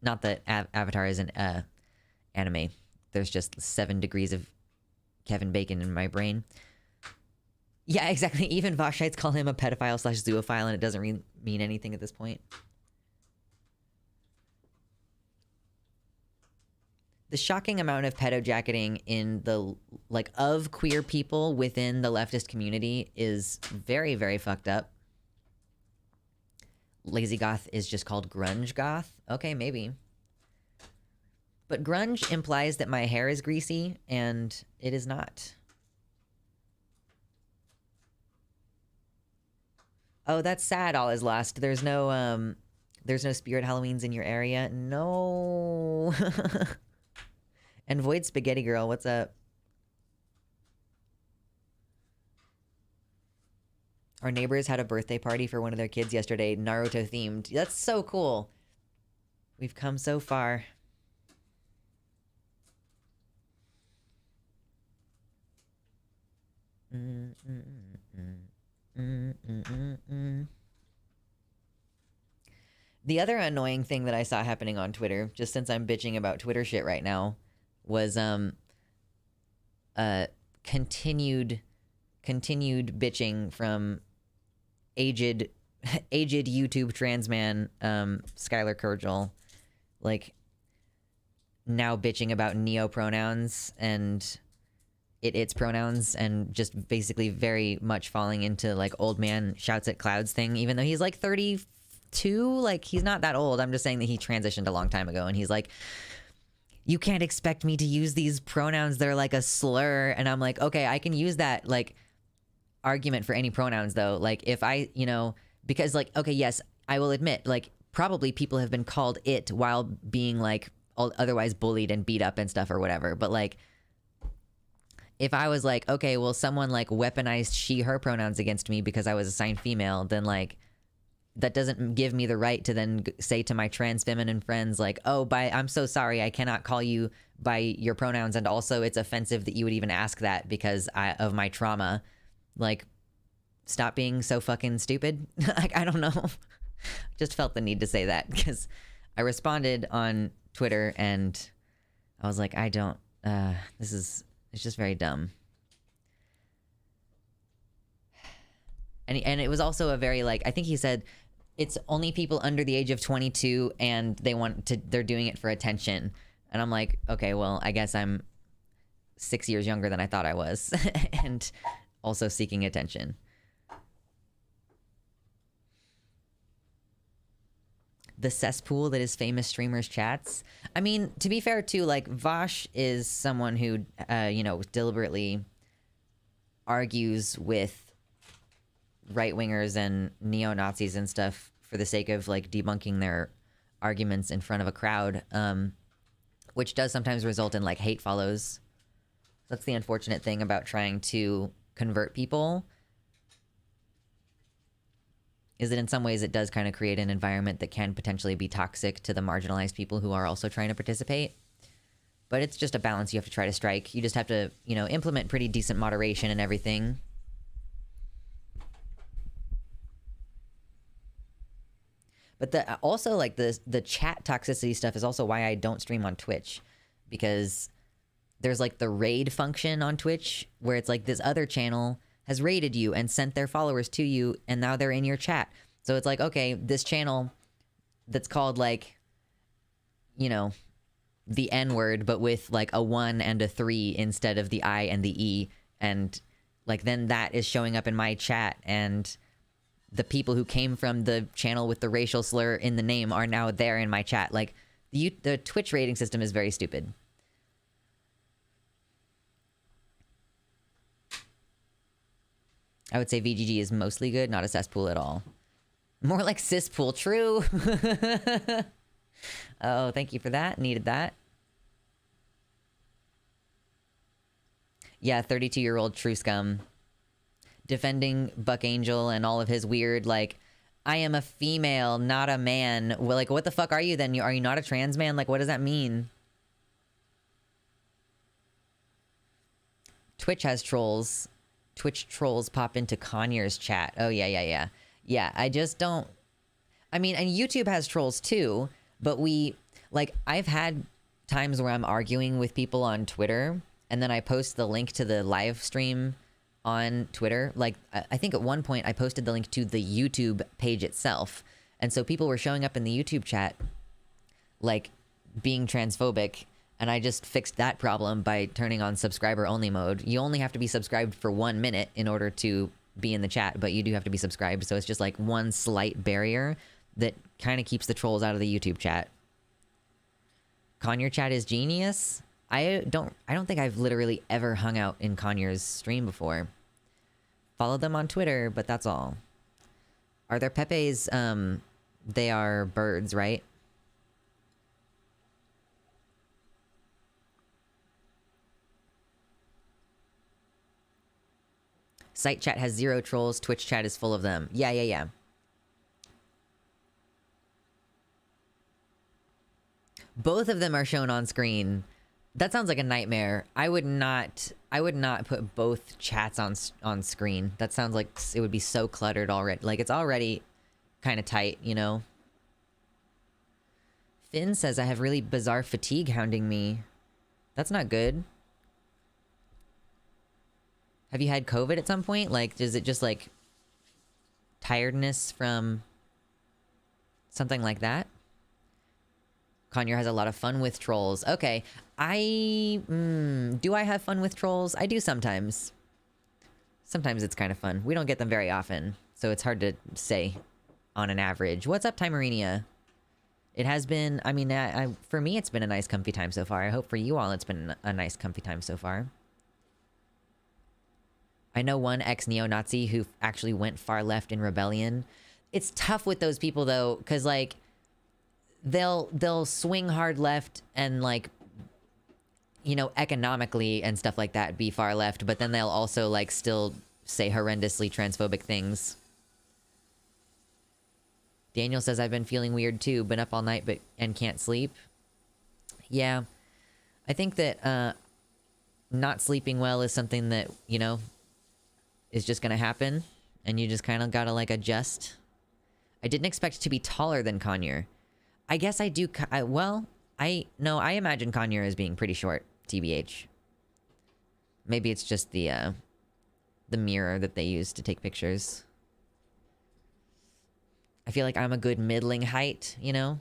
Not that Avatar isn't anime. There's just 7 degrees of Kevin Bacon in my brain. Yeah, exactly. Even Voshites call him a pedophile/zoophile, and it doesn't mean anything at this point. The shocking amount of pedojacketing in the, like, of queer people within the leftist community is very, very fucked up. Lazy goth is just called grunge goth? Okay, maybe. But grunge implies that my hair is greasy, and it is not. Oh, that's sad. All is lost. There's no Spirit Halloweens in your area. No. And Void Spaghetti Girl, what's up? Our neighbors had a birthday party for one of their kids yesterday, Naruto themed. That's so cool. We've come so far. The other annoying thing that I saw happening on Twitter, just since I'm bitching about Twitter shit right now, was continued bitching from aged YouTube trans man Skylar Kurgel, like now bitching about neo pronouns and its pronouns, and just basically very much falling into like old man shouts at clouds thing, even though he's like 32. Like, he's not that old. I'm just saying that he transitioned a long time ago, and he's like, you can't expect me to use these pronouns, they're like a slur. And I'm like, okay, I can use that like argument for any pronouns though. Like, if I, you know, because like, okay, yes, I will admit, like, probably people have been called it while being like otherwise bullied and beat up and stuff or whatever, but like, if I was like, okay, well, someone like weaponized she, her pronouns against me because I was assigned female, then like, that doesn't give me the right to then say to my trans feminine friends like, oh, I'm so sorry, I cannot call you by your pronouns, and also it's offensive that you would even ask that because of my trauma. Like, stop being so fucking stupid. Like, I don't know. Just felt the need to say that because I responded on Twitter and I was like, it's just very dumb. And it was also a very, like, I think he said it's only people under the age of 22 and they're doing it for attention. And I'm like, okay, well, I guess I'm 6 years younger than I thought I was and also seeking attention. The cesspool that is famous streamers chats. I mean, to be fair too, like, Vosh is someone who, deliberately argues with right-wingers and neo-Nazis and stuff for the sake of like debunking their arguments in front of a crowd, which does sometimes result in like hate follows. That's the unfortunate thing about trying to convert people, is that in some ways it does kind of create an environment that can potentially be toxic to the marginalized people who are also trying to participate. But it's just a balance you have to try to strike. You just have to, implement pretty decent moderation and everything. But also like the chat toxicity stuff is also why I don't stream on Twitch, because there's like the raid function on Twitch where it's like this other channel has raided you and sent their followers to you and now they're in your chat. So it's like, okay, this channel that's called like, the N-word, but with like a 1 and a 3 instead of the I and the E. And like, then that is showing up in my chat, and the people who came from the channel with the racial slur in the name are now there in my chat. Like, the Twitch rating system is very stupid. I would say VGG is mostly good, not a cesspool at all. More like cesspool, true. Oh, thank you for that. Needed that. Yeah, 32-year-old true scum. Defending Buck Angel and all of his weird, like, I am a female, not a man. Well, like, what the fuck are you then? Are you not a trans man? Like, what does that mean? Twitch has trolls. Twitch trolls pop into Conyers chat. Oh, yeah. Yeah, I just don't... I mean, and YouTube has trolls too, but I've had times where I'm arguing with people on Twitter, and then I post the link to the live stream on Twitter. Like, I think at one point I posted the link to the YouTube page itself, and so people were showing up in the YouTube chat like being transphobic, and I just fixed that problem by turning on subscriber only mode. You only have to be subscribed for 1 minute in order to be in the chat, but you do have to be subscribed, so it's just like one slight barrier that kind of keeps the trolls out of the YouTube chat. Conyer chat is genius. I don't think I've literally ever hung out in Conyers' stream before. Follow them on Twitter, but that's all. Are there Pepes? They are birds, right? Site chat has 0 trolls. Twitch chat is full of them. Yeah. Both of them are shown on screen. That sounds like a nightmare. I would not put both chats on screen. That sounds like it would be so cluttered already. Like, it's already kind of tight, you know? Finn says I have really bizarre fatigue hounding me. That's not good. Have you had COVID at some point? Like, is it just like tiredness from something like that? Conyer has a lot of fun with trolls. Okay. Do I have fun with trolls? I do sometimes. Sometimes it's kind of fun. We don't get them very often, so it's hard to say on an average. What's up, Timerinia? It has been, I mean, for me, it's been a nice, comfy time so far. I hope for you all it's been a nice, comfy time so far. I know one ex-neo-Nazi who actually went far left in rebellion. It's tough with those people, though, because, like, they'll swing hard left and, like, you know, economically and stuff like that be far left, but then they'll also, like, still say horrendously transphobic things. Daniel says, I've been feeling weird too, been up all night and can't sleep. Yeah. I think that not sleeping well is something that, you know, is just gonna happen, and you just kind of gotta, like, adjust. I didn't expect to be taller than Conyer. I guess I do, I imagine Conyer as being pretty short, TBH. Maybe it's just the mirror that they use to take pictures. I feel like I'm a good middling height, you know?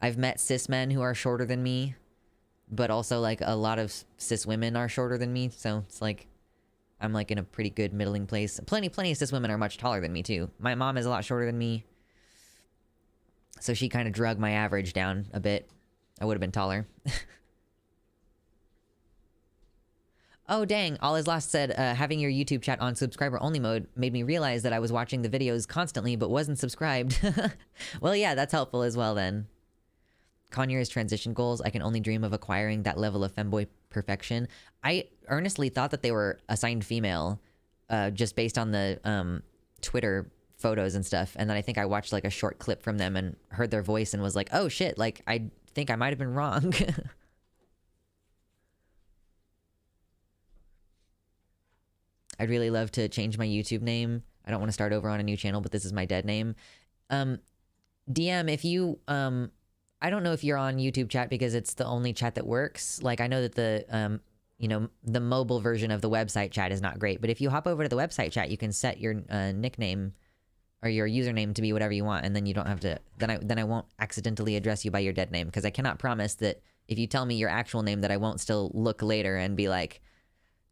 I've met cis men who are shorter than me, but also, like, a lot of cis women are shorter than me, so it's like, I'm, like, in a pretty good middling place. Plenty of cis women are much taller than me, too. My mom is a lot shorter than me, so she kind of drug my average down a bit. I would have been taller. Oh, dang. All Is Lost said, having your YouTube chat on subscriber-only mode made me realize that I was watching the videos constantly but wasn't subscribed. Well, yeah, that's helpful as well, then. Conyer's transition goals. I can only dream of acquiring that level of femboy perfection. I earnestly thought that they were assigned female, just based on the Twitter photos and stuff. And then I think I watched, like, a short clip from them and heard their voice and was like, oh, shit, like, I think I might have been wrong. I'd really love to change my YouTube name. I don't want to start over on a new channel, but this is my dead name. DM, if you, I don't know if you're on YouTube chat because it's the only chat that works. Like, I know that the, you know, the mobile version of the website chat is not great, but if you hop over to the website chat, you can set your nickname or your username to be whatever you want, and then you don't have to, then I won't accidentally address you by your dead name, because I cannot promise that if you tell me your actual name that I won't still look later and be like,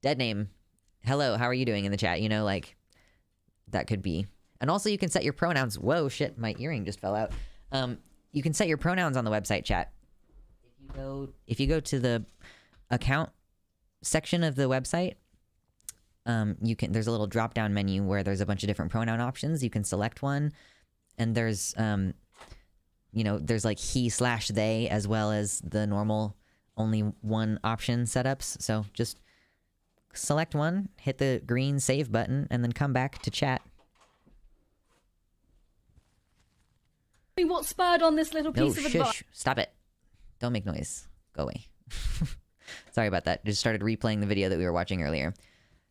dead name, hello, how are you doing in the chat? You know, like, that could be. And also you can set your pronouns. Whoa, shit, my earring just fell out. You can set your pronouns on the website chat. If you go to the account section of the website, there's a little drop down menu where there's a bunch of different pronoun options. You can select one, and there's you know, there's like he/they as well as the normal only one option setups. So just select one, hit the green save button, and then come back to chat.
What spurred on this little piece of advice?
Stop it. Don't make noise. Go away. Sorry about that. Just started replaying the video that we were watching earlier.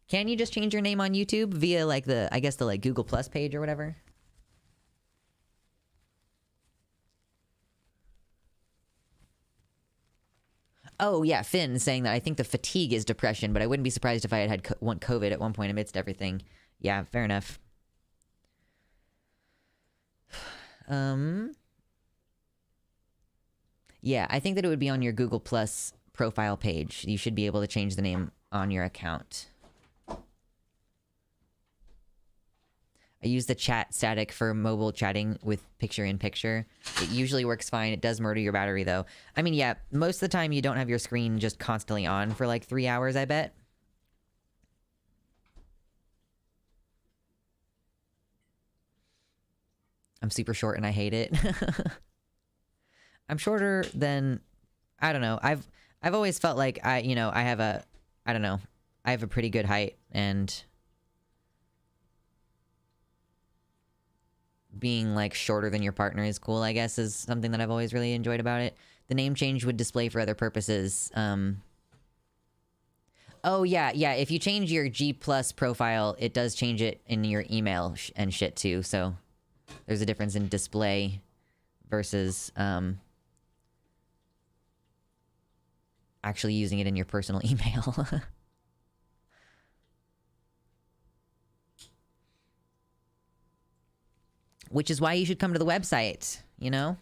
Can you just change your name on YouTube via, like, I guess the, like, Google Plus page or whatever? Oh, yeah, Finn saying that I think the fatigue is depression, but I wouldn't be surprised if I had COVID at one point amidst everything. Yeah, fair enough. Yeah, I think that it would be on your Google Plus profile page. You should be able to change the name on your account. I use the chat static for mobile chatting with picture-in-picture. It usually works fine. It does murder your battery, though. I mean, yeah, most of the time you don't have your screen just constantly on for like 3 hours, I bet. I'm super short and I hate it. I'm shorter than, I don't know. I've always felt like I have a pretty good height, and being like shorter than your partner is cool, I guess, is something that I've always really enjoyed about it. The name change would display for other purposes. Oh yeah, if you change your G+ profile, it does change it in your email and shit too, so there's a difference in display versus actually using it in your personal email. Which is why you should come to the website, you know?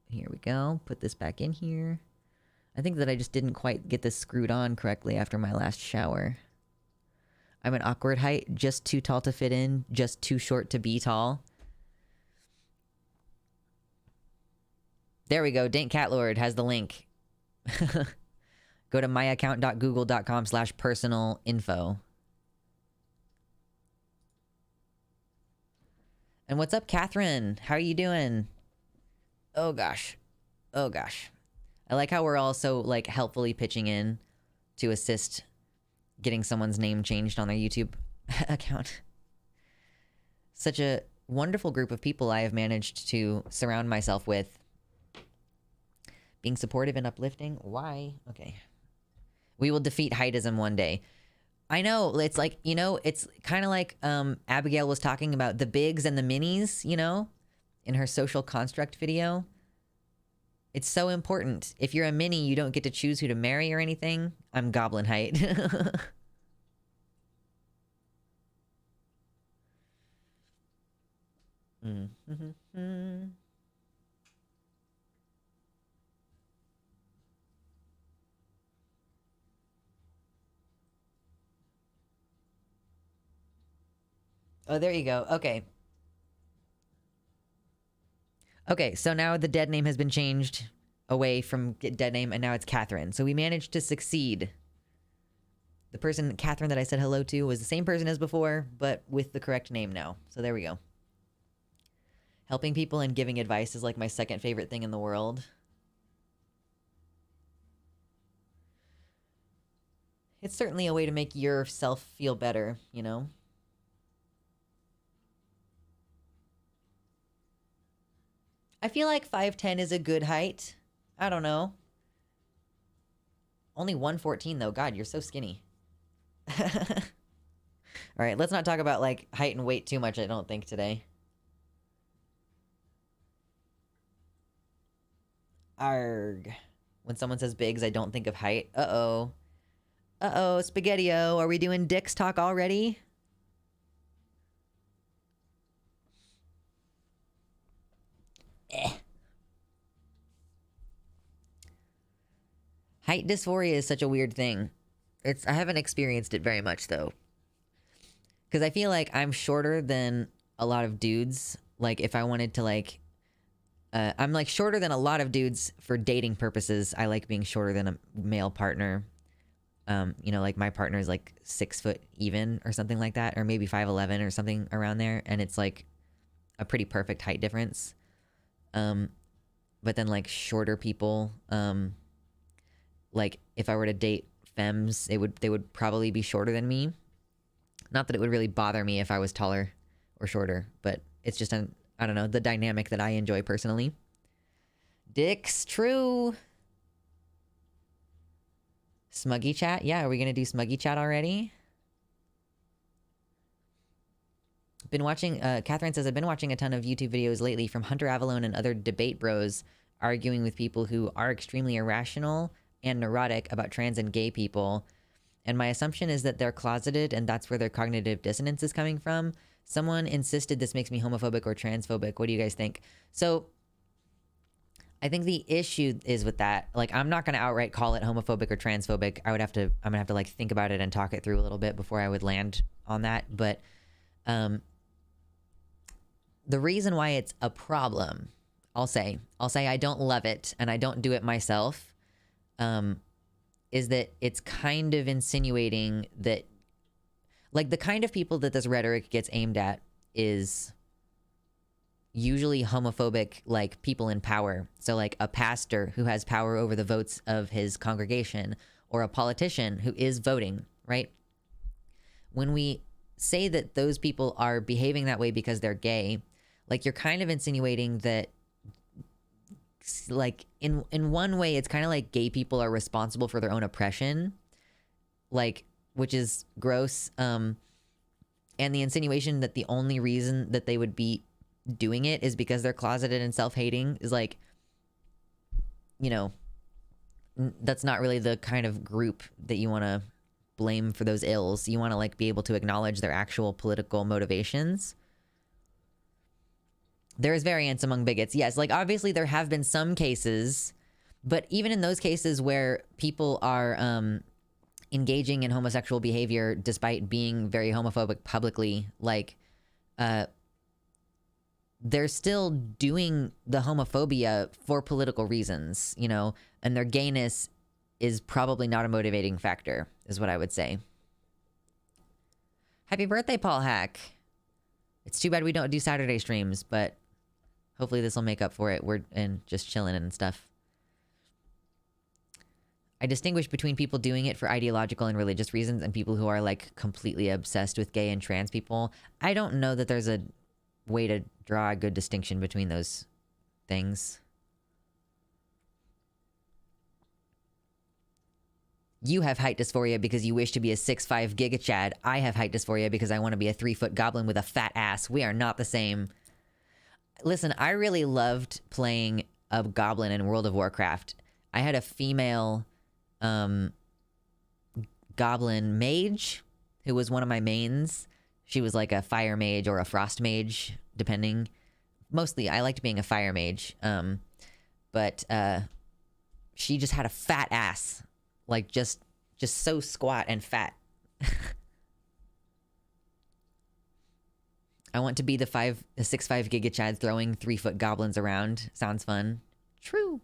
Here we go. Put this back in here. I think that I just didn't quite get this screwed on correctly after my last shower. I'm an awkward height, just too tall to fit in, just too short to be tall. There we go. Dink Catlord has the link. Go to myaccount.google.com/personal info. And what's up, Catherine? How are you doing? Oh gosh. Oh gosh. I like how we're all so like helpfully pitching in to assist getting someone's name changed on their YouTube account. Such a wonderful group of people I have managed to surround myself with. Being supportive and uplifting. Why? Okay. We will defeat heightism one day. I know, it's like, you know, it's kind of like Abigail was talking about the bigs and the minis, you know, in her social construct video. It's so important. If you're a mini, you don't get to choose who to marry or anything. I'm goblin height. Oh, there you go. Okay. Okay, so now the dead name has been changed away from dead name, and now it's Catherine. So we managed to succeed. The person, Catherine, that I said hello to was the same person as before, but with the correct name now. So there we go. Helping people and giving advice is like my second favorite thing in the world. It's certainly a way to make yourself feel better, you know? I feel like 5'10" is a good height. I don't know. Only 114 though. God, you're so skinny. All right, let's not talk about like height and weight too much, I don't think, today. Arg. When someone says bigs, I don't think of height. Uh-oh. Uh-oh, Spaghetti-O. Are we doing dicks talk already? Height dysphoria is such a weird thing. I haven't experienced it very much though. Because I feel like I'm shorter than a lot of dudes. Like if I wanted to like... I'm like shorter than a lot of dudes for dating purposes. I like being shorter than a male partner. You know, like my partner is like 6 foot even or something like that. Or maybe 5'11" or something around there. And it's like a pretty perfect height difference. But then like shorter people, like if I were to date femmes, they would probably be shorter than me. Not that it would really bother me if I was taller or shorter, but it's just I don't know, the dynamic that I enjoy personally. Dicks, true. Smuggy chat? Yeah, are we gonna do smuggy chat already? Been watching, Catherine says, I've been watching a ton of YouTube videos lately from Hunter Avalone and other debate bros arguing with people who are extremely irrational and neurotic about trans and gay people. And my assumption is that they're closeted and that's where their cognitive dissonance is coming from. Someone insisted this makes me homophobic or transphobic. What do you guys think? So I think the issue is with that. Like, I'm not going to outright call it homophobic or transphobic. I'm going to have to like think about it and talk it through a little bit before I would land on that. But, the reason why it's a problem, I'll say I don't love it and I don't do it myself, is that it's kind of insinuating that, like, the kind of people that this rhetoric gets aimed at is usually homophobic, like, people in power. So, like, a pastor who has power over the votes of his congregation, or a politician who is voting, right? When we say that those people are behaving that way because they're gay, like, you're kind of insinuating that, like, in one way, it's kind of like gay people are responsible for their own oppression, like, which is gross. And the insinuation that the only reason that they would be doing it is because they're closeted and self-hating is like, you know, that's not really the kind of group that you want to blame for those ills. You want to, like, be able to acknowledge their actual political motivations. There is variance among bigots. Yes, like, obviously there have been some cases, but even in those cases where people are engaging in homosexual behavior despite being very homophobic publicly, like, they're still doing the homophobia for political reasons, you know, and their gayness is probably not a motivating factor, is what I would say. Happy birthday, Paul Hack. It's too bad we don't do Saturday streams, but hopefully this will make up for it. We're just chilling and stuff. I distinguish between people doing it for ideological and religious reasons and people who are, like, completely obsessed with gay and trans people. I don't know that there's a way to draw a good distinction between those things. You have height dysphoria because you wish to be a 6'5" Giga Chad. I have height dysphoria because I want to be a 3-foot goblin with a fat ass. We are not the same. Listen, I really loved playing a goblin in World of Warcraft. I had a female goblin mage who was one of my mains. She was like a fire mage or a frost mage, depending. Mostly, I liked being a fire mage. But she just had a fat ass. Like, just so squat and fat. I want to be the 6'5" Giga Chad throwing 3-foot goblins around. Sounds fun. True.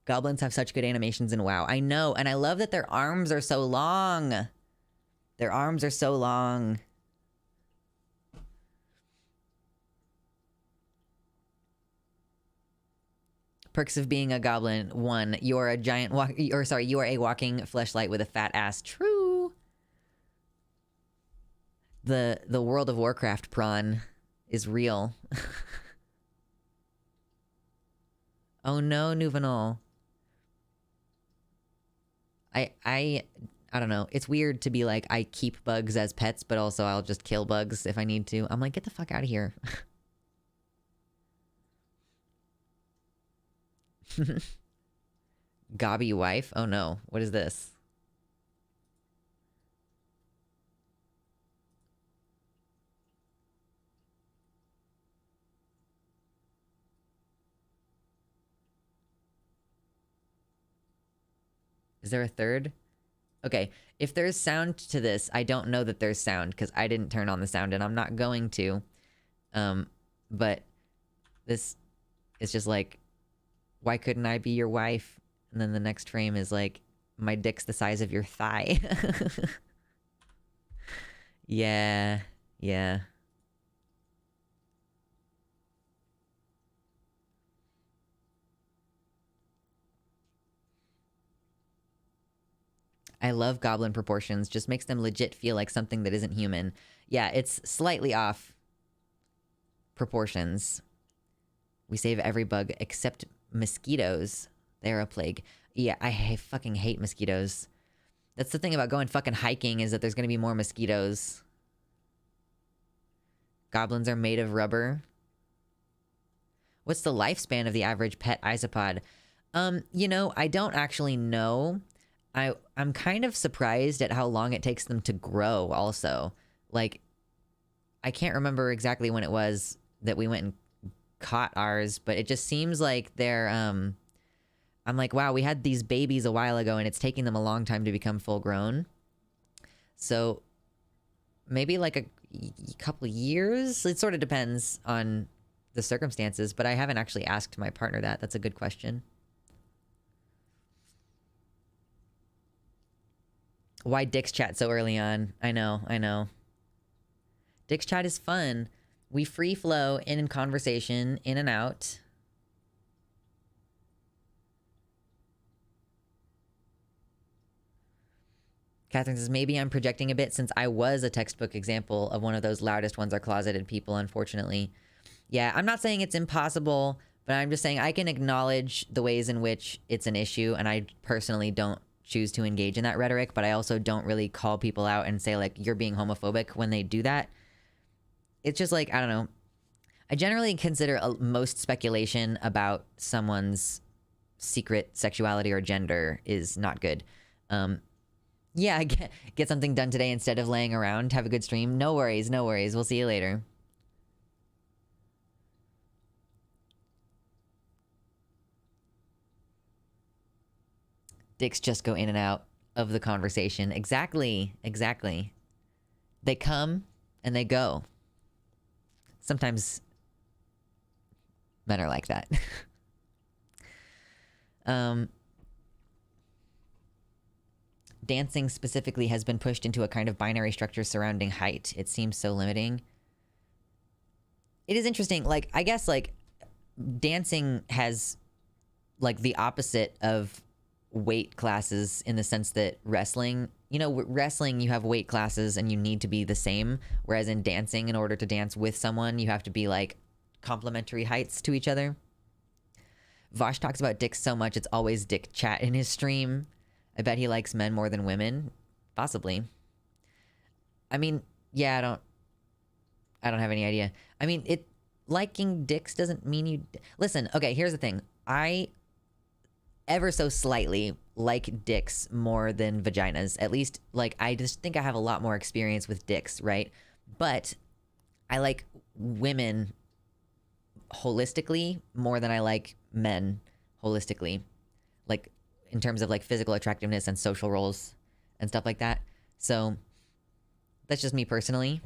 Goblins have such good animations in WoW. I know, and I love that their arms are so long. Their arms are so long. Perks of being a goblin. 1, you're a giant you are a walking fleshlight with a fat ass. True. The World of Warcraft prawn is real. Oh no, Nuvenal. I don't know. It's weird to be like, I keep bugs as pets, but also I'll just kill bugs if I need to. I'm like, get the fuck out of here. Gobby wife? Oh no. What is this? Is there a third? Okay, if there's sound to this, I don't know that there's sound because I didn't turn on the sound and I'm not going to. But this is just like, why couldn't I be your wife? And then the next frame is like, my dick's the size of your thigh. Yeah, yeah. I love goblin proportions. Just makes them legit feel like something that isn't human. Yeah, it's slightly off proportions. We save every bug except mosquitoes. They're a plague. Yeah, I fucking hate mosquitoes. That's the thing about going fucking hiking, is that there's gonna be more mosquitoes. Goblins are made of rubber. What's the lifespan of the average pet isopod? You know, I don't actually know. I'm kind of surprised at how long it takes them to grow also. Like, I can't remember exactly when it was that we went and caught ours, but it just seems like they're, I'm like, wow, we had these babies a while ago and it's taking them a long time to become full grown. So maybe like a couple of years? It sort of depends on the circumstances, but I haven't actually asked my partner that. That's a good question. Why Dick's chat so early on? I know. Dick's chat is fun. We free flow in conversation, in and out. Catherine says, maybe I'm projecting a bit since I was a textbook example of one of those loudest ones are closeted people, unfortunately. Yeah, I'm not saying it's impossible, but I'm just saying I can acknowledge the ways in which it's an issue, and I personally don't choose to engage in that rhetoric, but I also don't really call people out and say, like, you're being homophobic when they do that. It's just like, I don't know. I generally consider most speculation about someone's secret sexuality or gender is not good. Yeah, get something done today instead of laying around. Have a good stream. No worries, no worries. We'll see you later. Dicks just go in and out of the conversation. Exactly, exactly. They come and they go. Sometimes men are like that. Dancing specifically has been pushed into a kind of binary structure surrounding height. It seems so limiting. It is interesting. Like, I guess, like, dancing has, like, the opposite of weight classes in the sense that wrestling, you know, wrestling, you have weight classes and you need to be the same. Whereas in dancing, in order to dance with someone, you have to be, like, complementary heights to each other. Vosh talks about dicks so much, it's always dick chat in his stream. I bet he likes men more than women. Possibly. I mean, yeah, I don't have any idea. I mean, liking dicks doesn't mean you... Listen, okay, here's the thing. I ever so slightly like dicks more than vaginas. At least, like, I just think I have a lot more experience with dicks, right? But I like women holistically more than I like men holistically. Like, in terms of, like, physical attractiveness and social roles and stuff like that. So that's just me personally.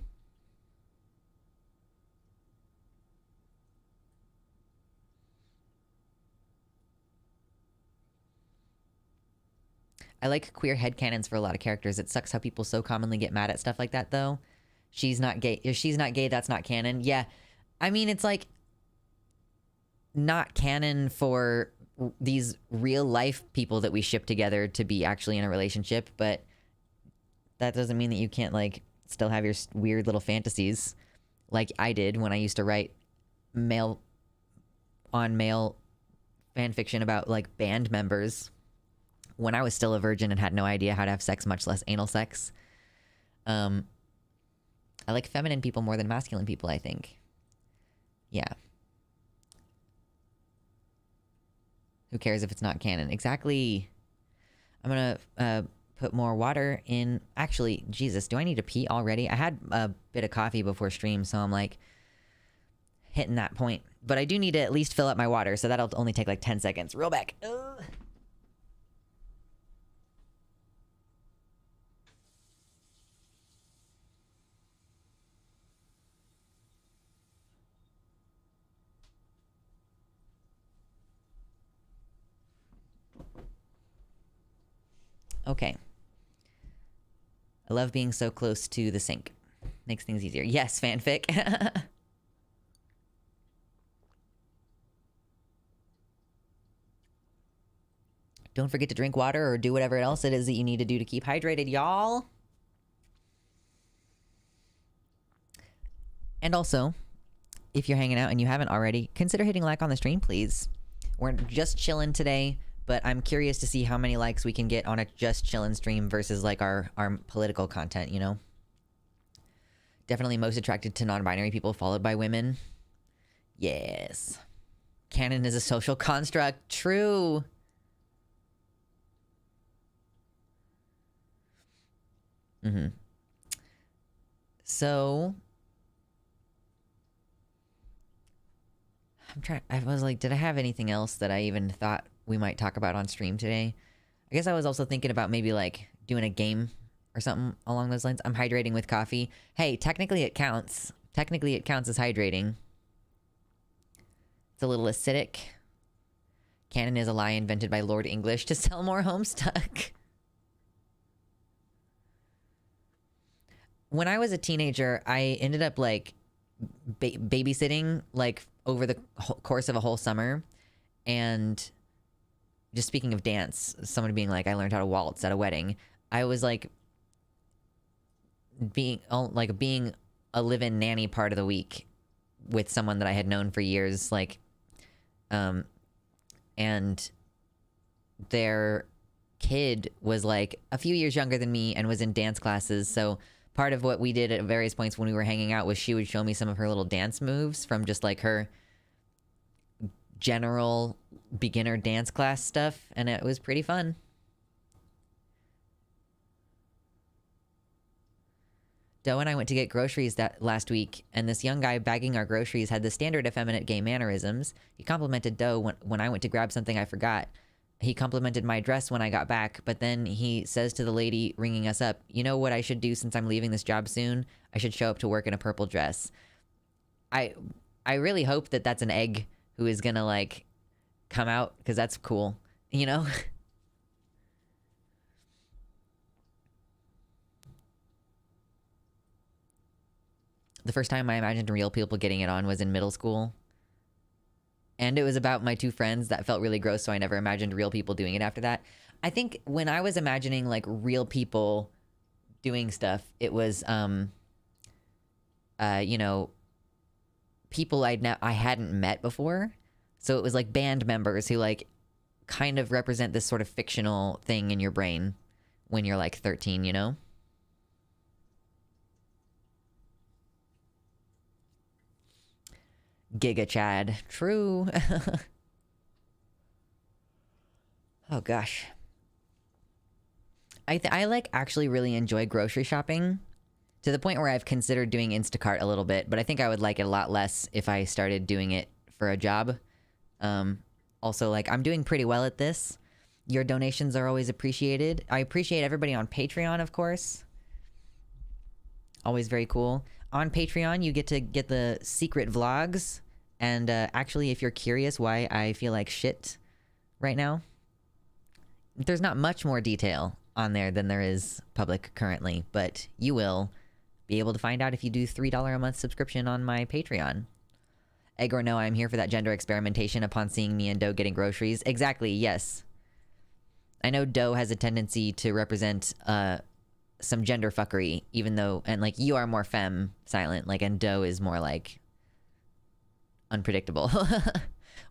I like queer headcanons for a lot of characters. It sucks how people so commonly get mad at stuff like that, though. She's not gay. If she's not gay, that's not canon. Yeah. I mean, it's, like, not canon for these real life people that we ship together to be actually in a relationship, but that doesn't mean that you can't, like, still have your weird little fantasies like I did when I used to write male on male fan fiction about, like, band members when I was still a virgin and had no idea how to have sex, much less anal sex. I like feminine people more than masculine people, I think. Yeah. Who cares if it's not canon? Exactly. I'm gonna put more water in. Actually, Jesus, do I need to pee already? I had a bit of coffee before stream, so I'm, like, hitting that point. But I do need to at least fill up my water, so that'll only take, like, 10 seconds. Real back. Ugh. Okay. I love being so close to the sink. Makes things easier. Yes, fanfic. Don't forget to drink water or do whatever else it is that you need to do to keep hydrated, y'all. And also, if you're hanging out and you haven't already, consider hitting like on the stream, please. We're just chilling today. But I'm curious to see how many likes we can get on a just chillin' stream versus, like, our political content, you know? Definitely most attracted to non-binary people, followed by women. Yes. Canon is a social construct. True. Mm-hmm. So... I was like, did I have anything else that I even thought we might talk about on stream today? I guess I was also thinking about maybe, like, doing a game or something along those lines. I'm hydrating with coffee. Hey, technically it counts. Technically it counts as hydrating. It's a little acidic. Canon is a lie invented by Lord English to sell more Homestuck. When I was a teenager, I ended up, like, babysitting, like, over the course of a whole summer. And just speaking of dance, someone being like, I learned how to waltz at a wedding. I was, like, being a live-in nanny part of the week with someone that I had known for years, like, and their kid was like a few years younger than me and was in dance classes. So part of what we did at various points when we were hanging out was she would show me some of her little dance moves from just like her general beginner dance class stuff, and it was pretty fun. Doe and I went to get groceries that last week, and this young guy bagging our groceries had the standard effeminate gay mannerisms. He complimented Doe when I went to grab something I forgot. He complimented my dress when I got back, but then he says to the lady ringing us up, "You know what I should do since I'm leaving this job soon? I should show up to work in a purple dress." I really hope that that's an egg who is gonna, like, come out, because that's cool, you know? The first time I imagined real people getting it on was in middle school. And it was about my two friends that felt really gross, so I never imagined real people doing it after that. I think when I was imagining, like, real people doing stuff, it was, you know, people I hadn't met before. So it was, like, band members who, like, kind of represent this sort of fictional thing in your brain when you're, like, 13, you know? Giga Chad. True. Oh gosh. I like actually really enjoy grocery shopping to the point where I've considered doing Instacart a little bit, but I think I would like it a lot less if I started doing it for a job. Also, like, I'm doing pretty well at this. Your donations are always appreciated. I appreciate everybody on Patreon, of course. Always very cool. On Patreon, you get to get the secret vlogs. And actually, if you're curious why I feel like shit right now, there's not much more detail on there than there is public currently. But you will be able to find out if you do $3 a month subscription on my Patreon. Egg or no, I'm here for that gender experimentation upon seeing me and Doe getting groceries. Exactly, yes. I know Doe has a tendency to represent some gender fuckery, even though, and like, you are more femme silent, like, and Doe is more like unpredictable.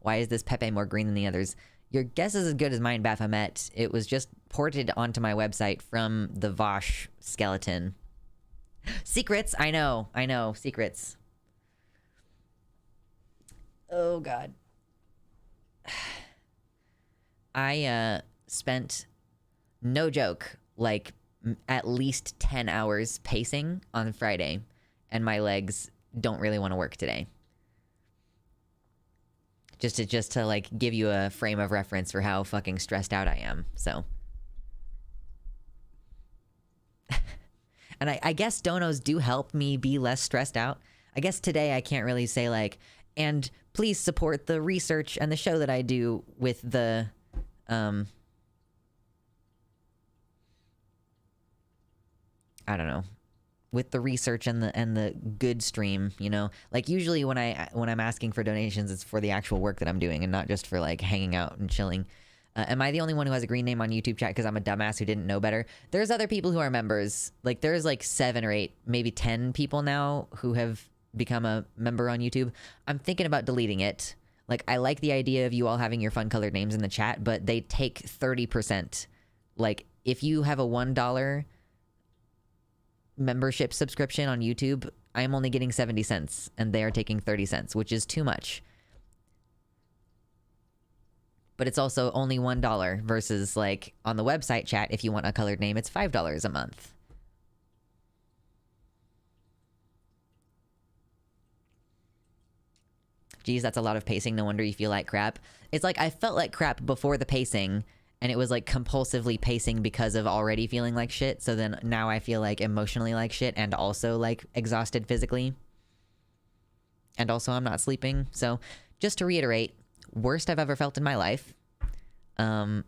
Why is this Pepe more green than the others? Your guess is as good as mine, Baphomet. It was just ported onto my website from the Vosh skeleton. Secrets, I know, secrets. Oh god. I spent, no joke, like at least 10 hours pacing on Friday, and my legs don't really want to work today. Just to like give you a frame of reference for how fucking stressed out I am. So, and I guess donos do help me be less stressed out. I guess today I can't really say like, and please support the research and the show that I do with the I don't know, with the research and the good stream, you know? Like, usually when I'm asking for donations, it's for the actual work that I'm doing and not just for like hanging out and chilling. Am I the only one who has a green name on YouTube chat because I'm a dumbass who didn't know better? There's other people who are members. Like, there's like 7 or 8, maybe 10 people now who have become a member on YouTube. I'm thinking about deleting it. Like, I like the idea of you all having your fun colored names in the chat, but they take 30%. Like, if you have a $1 membership subscription on YouTube, I'm only getting 70 cents and they are taking 30 cents, which is too much. But it's also only $1 versus, like, on the website chat, if you want a colored name, it's $5 a month. Geez, that's a lot of pacing. No wonder you feel like crap. It's like I felt like crap before the pacing, and it was like compulsively pacing because of already feeling like shit. So then now I feel like emotionally like shit and also like exhausted physically. And also I'm not sleeping. So just to reiterate, worst I've ever felt in my life. Yeah,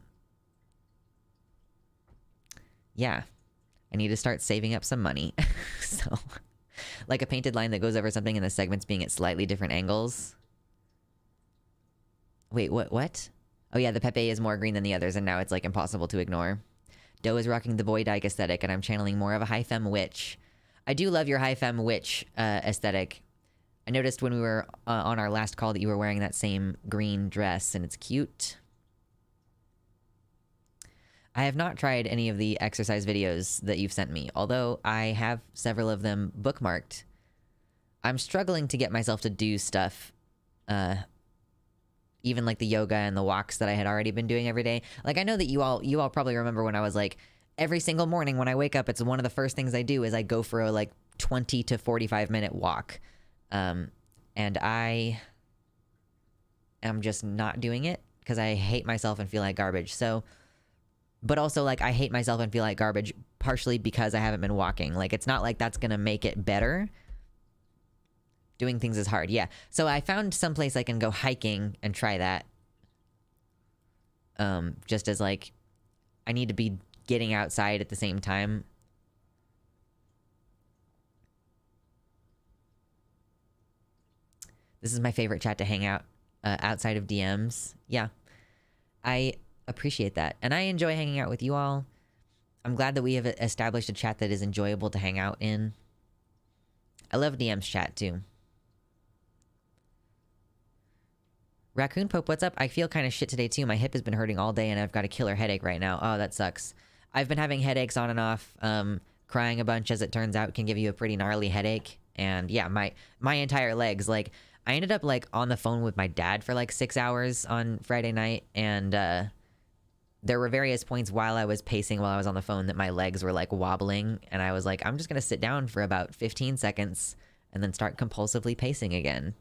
I need to start saving up some money. So like a painted line that goes over something in the segments being at slightly different angles. Wait, what? Oh yeah, the Pepe is more green than the others, and now it's like impossible to ignore. Doe is rocking the boy dyke aesthetic, and I'm channeling more of a high femme witch. I do love your high femme witch aesthetic. I noticed when we were on our last call that you were wearing that same green dress, and it's cute. I have not tried any of the exercise videos that you've sent me, although I have several of them bookmarked. I'm struggling to get myself to do stuff, even like the yoga and the walks that I had already been doing every day. Like, I know that you all probably remember when I was like, every single morning when I wake up, it's one of the first things I do is I go for a like 20 to 45 minute walk. And I am just not doing it because I hate myself and feel like garbage. So, but also like I hate myself and feel like garbage partially because I haven't been walking. Like, it's not like that's going to make it better. Doing things is hard. Yeah. So I found someplace I can go hiking and try that. Just as like, I need to be getting outside at the same time. This is my favorite chat to hang out outside of DMs. Yeah, I appreciate that. And I enjoy hanging out with you all. I'm glad that we have established a chat that is enjoyable to hang out in. I love DMs chat too. Raccoon Pope, what's up? I feel kind of shit today too. My hip has been hurting all day and I've got a killer headache right now. Oh, that sucks. I've been having headaches on and off. Crying a bunch, as it turns out, can give you a pretty gnarly headache. And yeah, my entire legs, like, I ended up like on the phone with my dad for like 6 hours on Friday night, and there were various points while I was pacing while I was on the phone that my legs were like wobbling, and I was like, I'm just gonna sit down for about 15 seconds and then start compulsively pacing again.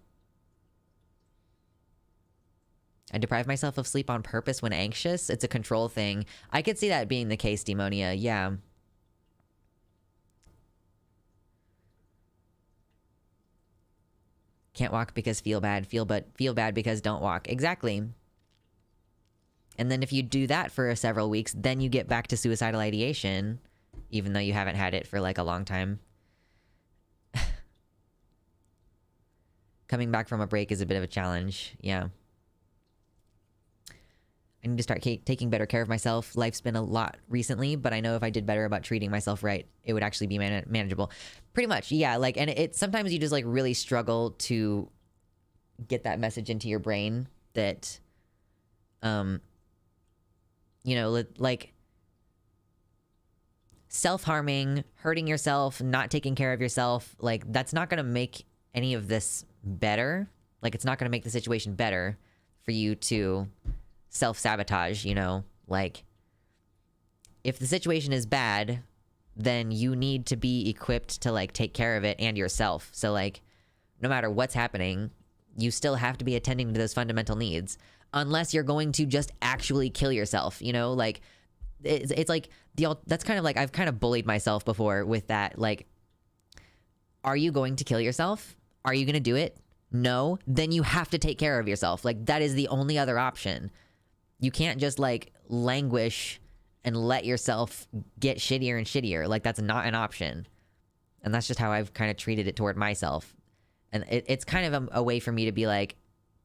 I deprive myself of sleep on purpose when anxious. It's a control thing. I could see that being the case, Demonia. Yeah. Can't walk because feel bad. Feel bad because don't walk. Exactly. And then if you do that for several weeks, then you get back to suicidal ideation, even though you haven't had it for like a long time. Coming back from a break is a bit of a challenge. Yeah. I need to start taking better care of myself. Life's been a lot recently, but I know if I did better about treating myself right, it would actually be manageable. Pretty much, yeah. Like, and it sometimes you just like really struggle to get that message into your brain that, you know, like self-harming, hurting yourself, not taking care of yourself, like that's not going to make any of this better. Like, it's not going to make the situation better for you to self-sabotage, you know? Like, if the situation is bad, then you need to be equipped to like take care of it and yourself. So like, no matter what's happening, you still have to be attending to those fundamental needs, unless you're going to just actually kill yourself, you know? Like, it's like that's kind of like, I've kind of bullied myself before with that. Like, are you going to kill yourself? Are you going to do it? No, then you have to take care of yourself. Like, that is the only other option. You can't just like languish and let yourself get shittier and shittier. Like, that's not an option. And that's just how I've kind of treated it toward myself. And it's kind of a way for me to be like,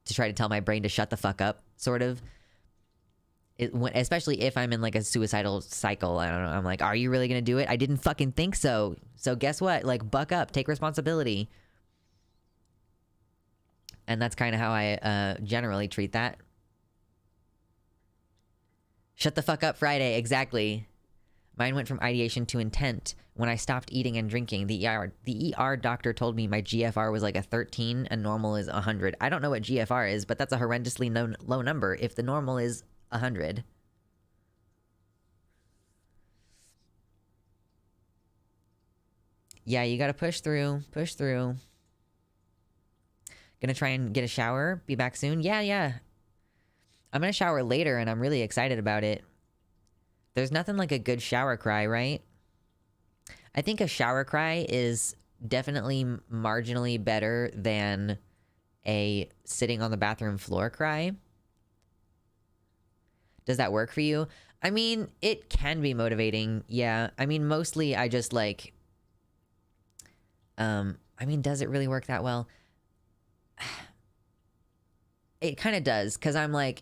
to try to tell my brain to shut the fuck up, sort of. Especially if I'm in like a suicidal cycle. I don't know. I'm like, are you really going to do it? I didn't fucking think so. So guess what? Like, buck up, take responsibility. And that's kind of how I generally treat that. Shut the fuck up Friday, exactly. Mine went from ideation to intent when I stopped eating and drinking. The ER doctor told me my GFR was like a 13 and normal is 100. I don't know what GFR is, but that's a horrendously low number if the normal is 100. Yeah, you gotta push through. Push through. Gonna try and get a shower. Be back soon. Yeah. I'm gonna shower later, and I'm really excited about it. There's nothing like a good shower cry, right? I think a shower cry is definitely marginally better than a sitting on the bathroom floor cry. Does that work for you? I mean, it can be motivating, yeah. I mean, mostly I just like... I mean, does it really work that well? It kind of does, because I'm like...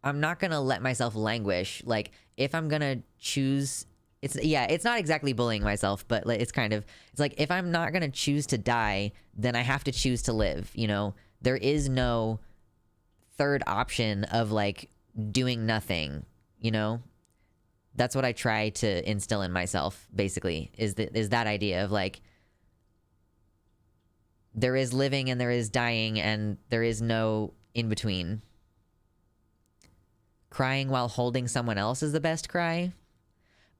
I'm not gonna let myself languish. Like, if I'm gonna choose it's not exactly bullying myself, but like, it's like if I'm not gonna choose to die, then I have to choose to live. You know, there is no third option of like doing nothing. You know, that's what I try to instill in myself. Basically, is that idea of like there is living and there is dying and there is no in between. Crying while holding someone else is the best cry.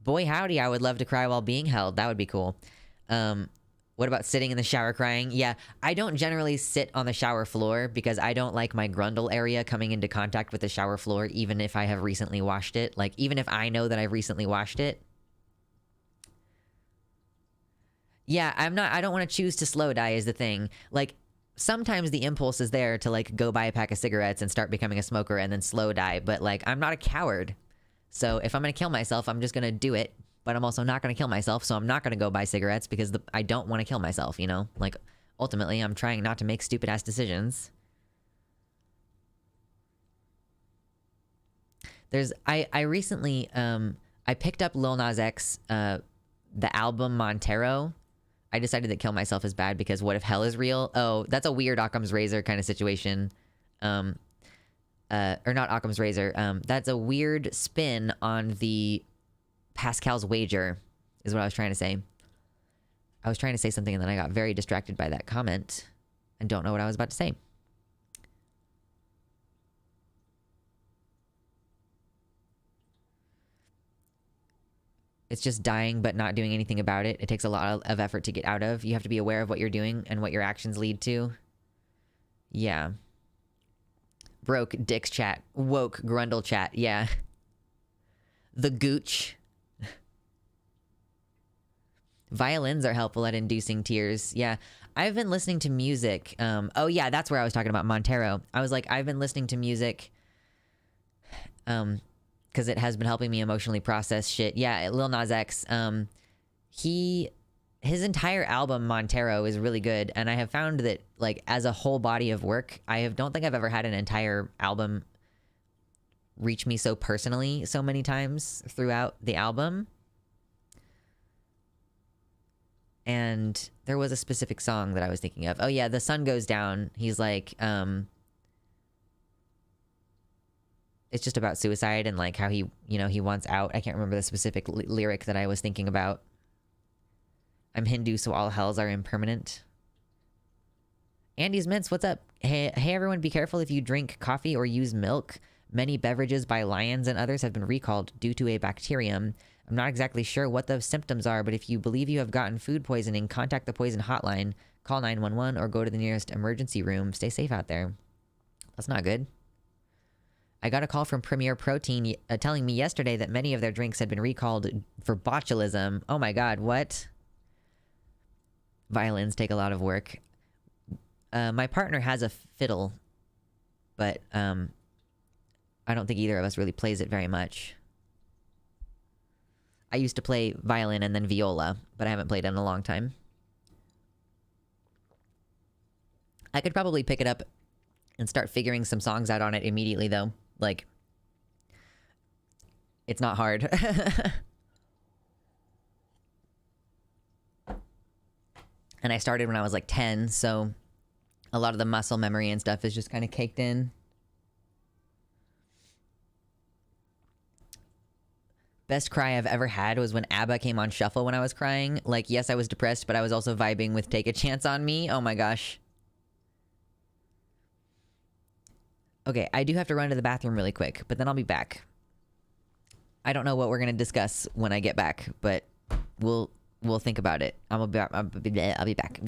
Boy, howdy, I would love to cry while being held. That would be cool. What about sitting in the shower crying? Yeah, I don't generally sit on the shower floor because I don't like my grundle area coming into contact with the shower floor, even if I have recently washed it. Like, even if I know that I've recently washed it. Yeah, I don't want to choose to slow die is the thing. Like, sometimes the impulse is there to, like, go buy a pack of cigarettes and start becoming a smoker and then slow die. But, like, I'm not a coward. So if I'm going to kill myself, I'm just going to do it. But I'm also not going to kill myself, so I'm not going to go buy cigarettes because I don't want to kill myself, you know? Like, ultimately, I'm trying not to make stupid-ass decisions. I recently, I picked up Lil Nas X, the album Montero. I decided that kill myself is bad because what if hell is real? Oh, that's a weird Occam's razor kind of situation. Or not Occam's razor. That's a weird spin on the Pascal's wager, is what I was trying to say. I was trying to say something and then I got very distracted by that comment and don't know what I was about to say. It's just dying but not doing anything about it. It takes a lot of effort to get out of. You have to be aware of what you're doing and what your actions lead to. Yeah. Broke Dick's chat. Woke Grundle chat. Yeah. The gooch. Violins are helpful at inducing tears. Yeah. I've been listening to music. Oh, yeah, that's where I was talking about Montero. I was like, I've been listening to music because it has been helping me emotionally process shit. Yeah, Lil Nas X. His entire album, Montero, is really good. And I have found that, like, as a whole body of work, don't think I've ever had an entire album reach me so personally so many times throughout the album. And there was a specific song that I was thinking of. Oh yeah, The Sun Goes Down. He's like, it's just about suicide and like how he wants out. I can't remember the specific lyric that I was thinking about. I'm Hindu, so all hells are impermanent. Andy's Mints, what's up? Hey everyone, be careful if you drink coffee or use milk. Many beverages by lions and others have been recalled due to a bacterium. I'm not exactly sure what the symptoms are, but if you believe you have gotten food poisoning, contact the poison hotline, call 911, or go to the nearest emergency room. Stay safe out there. That's not good. I got a call from Premier Protein telling me yesterday that many of their drinks had been recalled for botulism. Oh my god, what? Violins take a lot of work. My partner has a fiddle, but I don't think either of us really plays it very much. I used to play violin and then viola, but I haven't played it in a long time. I could probably pick it up and start figuring some songs out on it immediately, though. Like, it's not hard. And I started when I was like 10, so a lot of the muscle memory and stuff is just kind of caked in. Best cry I've ever had was when ABBA came on shuffle when I was crying. Like, yes, I was depressed, but I was also vibing with Take a Chance on Me. Oh my gosh. Okay, I do have to run to the bathroom really quick, but then I'll be back. I don't know what we're going to discuss when I get back, but we'll think about it. I'll be back.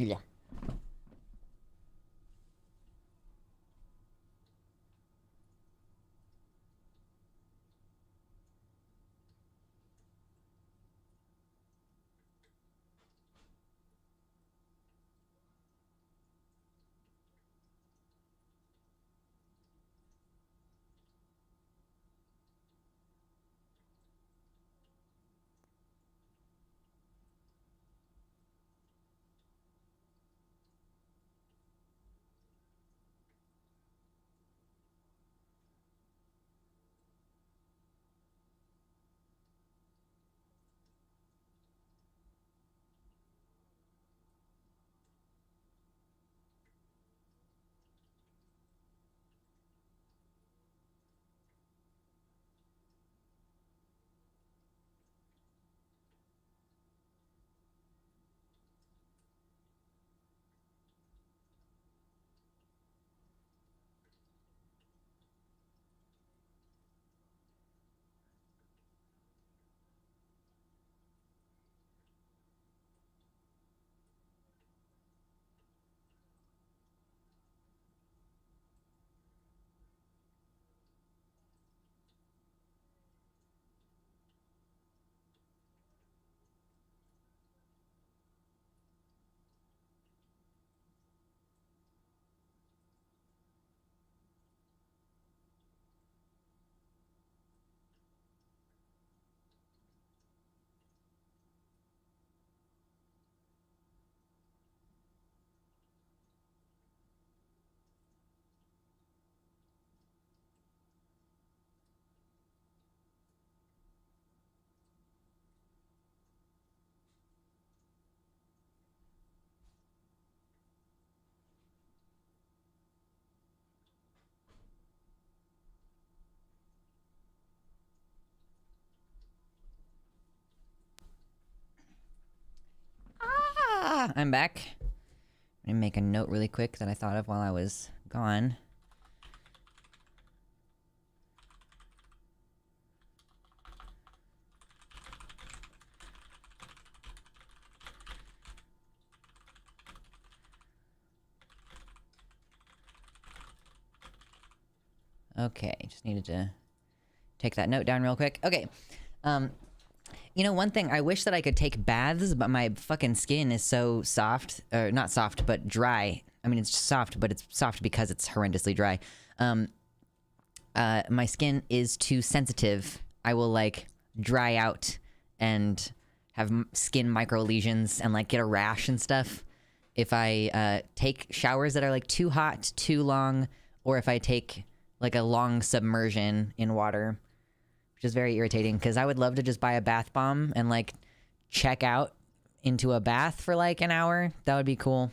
I'm back. I'm gonna make a note really quick that I thought of while I was gone. Okay, just needed to take that note down real quick. Okay, you know, one thing, I wish that I could take baths, but my fucking skin is so soft, or not soft, but dry. I mean, it's soft, but it's soft because it's horrendously dry. My skin is too sensitive. I will, like, dry out and have skin micro lesions and, like, get a rash and stuff if I take showers that are, like, too hot, too long, or if I take, like, a long submersion in water, which is very irritating because I would love to just buy a bath bomb and, like, check out into a bath for, like, an hour. That would be cool.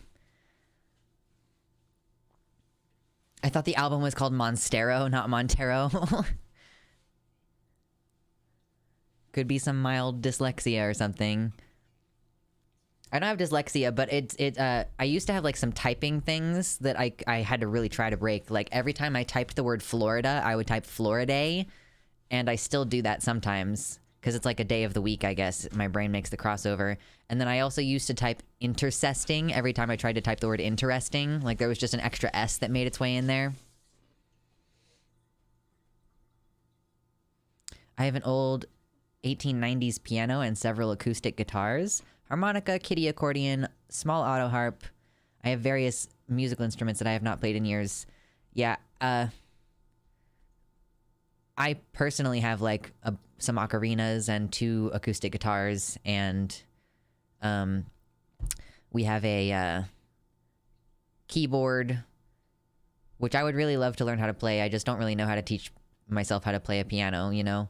I thought the album was called Monstero, not Montero. Could be some mild dyslexia or something. I don't have dyslexia, but I used to have, like, some typing things that I had to really try to break. Like, every time I typed the word Florida, I would type Floriday, and I still do that sometimes, because it's like a day of the week, I guess. My brain makes the crossover. And then I also used to type intercesting every time I tried to type the word interesting. Like, there was just an extra S that made its way in there. I have an old 1890s piano and several acoustic guitars. Harmonica, kitty accordion, small auto harp. I have various musical instruments that I have not played in years. Yeah, I personally have, like, some ocarinas and 2 acoustic guitars, and we have a keyboard, which I would really love to learn how to play. I just don't really know how to teach myself how to play a piano, you know?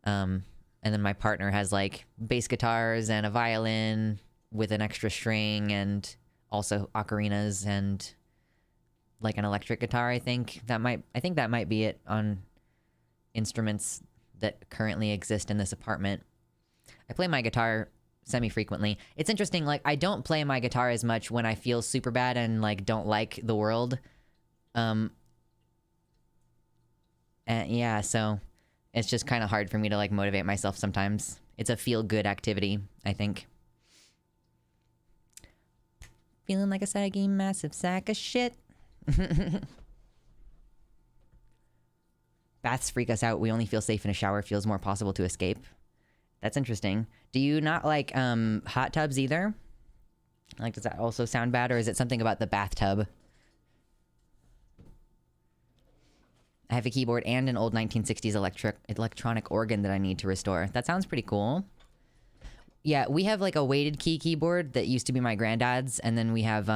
And then my partner has, like, bass guitars and a violin with an extra string and also ocarinas and, like, an electric guitar, I think. that might be it on instruments that currently exist in this apartment. I play my guitar semi-frequently. It's interesting, like, I don't play my guitar as much when I feel super bad and, like, don't like the world. And yeah, so it's just kind of hard for me to, like, motivate myself sometimes. It's a feel-good activity, I think. Feeling like a saggy, massive sack of shit. Baths freak us out. We only feel safe in a shower. Feels more possible to escape. That's interesting. Do you not like hot tubs either? Like, does that also sound bad, or is it something about the bathtub? I have a keyboard and an old 1960s electronic organ that I need to restore. That sounds pretty cool. Yeah, we have, like, a weighted key keyboard that used to be my granddad's, and then we have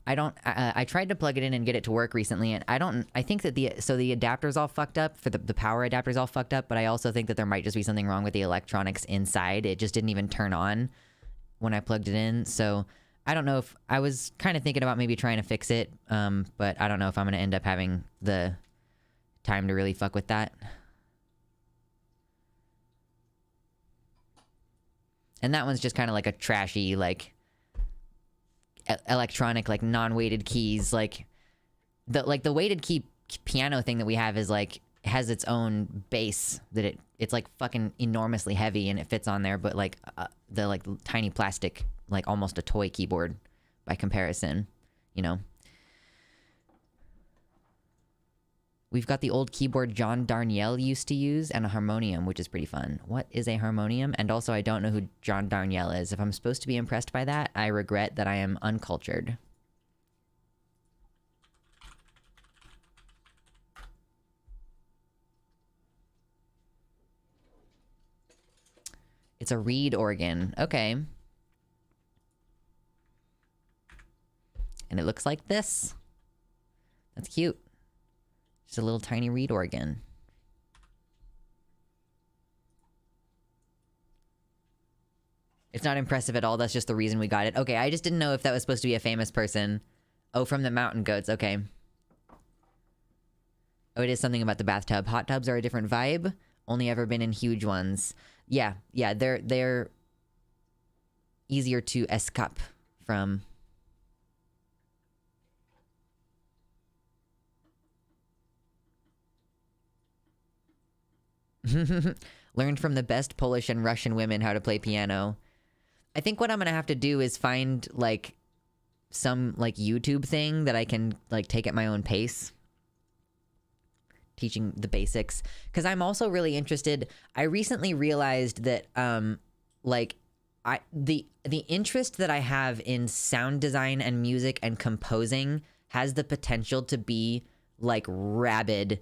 I tried to plug it in and get it to work recently, and I think that the adapter's all fucked up, for the power adapter's all fucked up, but I also think that there might just be something wrong with the electronics inside. It just didn't even turn on when I plugged it in, so I don't know if... I was kind of thinking about maybe trying to fix it, but I don't know if I'm going to end up having the time to really fuck with that. And that one's just kind of like a trashy, like, electronic, like, non-weighted keys. Like the weighted key piano thing that we have is, like, has its own bass that it's like fucking enormously heavy, and it fits on there, but, like, the, like, tiny plastic, like, almost a toy keyboard by comparison, you know. We've got the old keyboard John Darnielle used to use, and a harmonium, which is pretty fun. What is a harmonium? And also, I don't know who John Darnielle is. If I'm supposed to be impressed by that, I regret that I am uncultured. It's a reed organ. Okay. And it looks like this. That's cute. Just a little tiny reed organ. It's not impressive at all. That's just the reason we got it. Okay, I just didn't know if that was supposed to be a famous person. Oh, from the Mountain Goats. Okay. Oh, it is something about the bathtub. Hot tubs are a different vibe. Only ever been in huge ones. Yeah, they're easier to escape from? Learned from the best Polish and Russian women how to play piano. I think what I'm gonna have to do is find like some like YouTube thing that I can like take at my own pace, teaching the basics, because I'm also really interested. I recently realized that like the interest that I have in sound design and music and composing has the potential to be like rabid.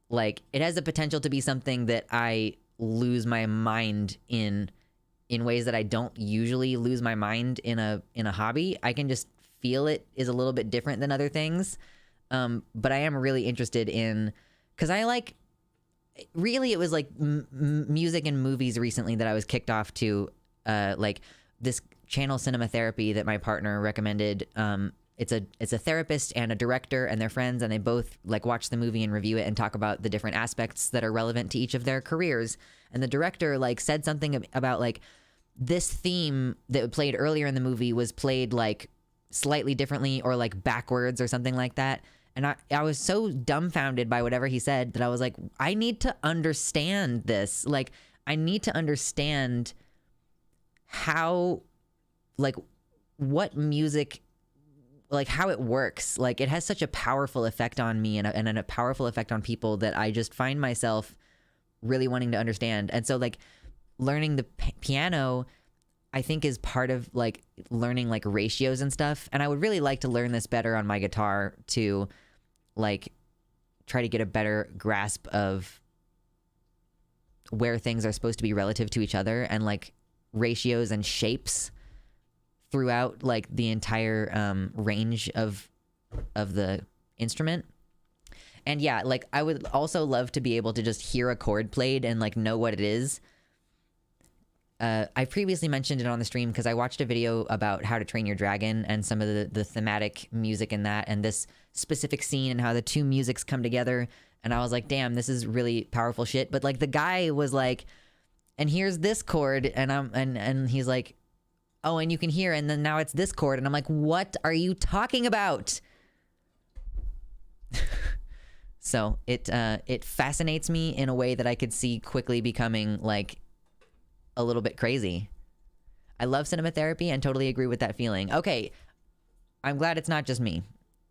Like it has the potential to be something that I lose my mind in ways that I don't usually lose my mind in a hobby. I can just feel it is a little bit different than other things. But I am really interested in, because I like, really it was like music and movies recently that I was kicked off to, like this channel Cinema Therapy that my partner recommended. It's a therapist and a director and they're friends, and they both like watch the movie and review it and talk about the different aspects that are relevant to each of their careers. And the director like said something about like this theme that played earlier in the movie was played like slightly differently or like backwards or something like that. And I was so dumbfounded by whatever he said that I was like, I need to understand this. Like I need to understand how, like what music, like how it works. Like it has such a powerful effect on me and a powerful effect on people that I just find myself really wanting to understand. And so like learning the piano, I think is part of like learning like ratios and stuff. And I would really like to learn this better on my guitar to like try to get a better grasp of where things are supposed to be relative to each other and like ratios and shapes throughout like the entire range of the instrument. And yeah, like I would also love to be able to just hear a chord played and like know what it is. I previously mentioned it on the stream because I watched a video about How to Train Your Dragon and some of the thematic music in that and this specific scene and how the two musics come together. And I was like, damn, this is really powerful shit. But like the guy was like, and here's this chord, and he's like, oh, and you can hear, and then now it's this chord, and I'm like, what are you talking about? So it fascinates me in a way that I could see quickly becoming like a little bit crazy. I love cinema therapy and totally agree with that feeling. Okay, I'm glad it's not just me.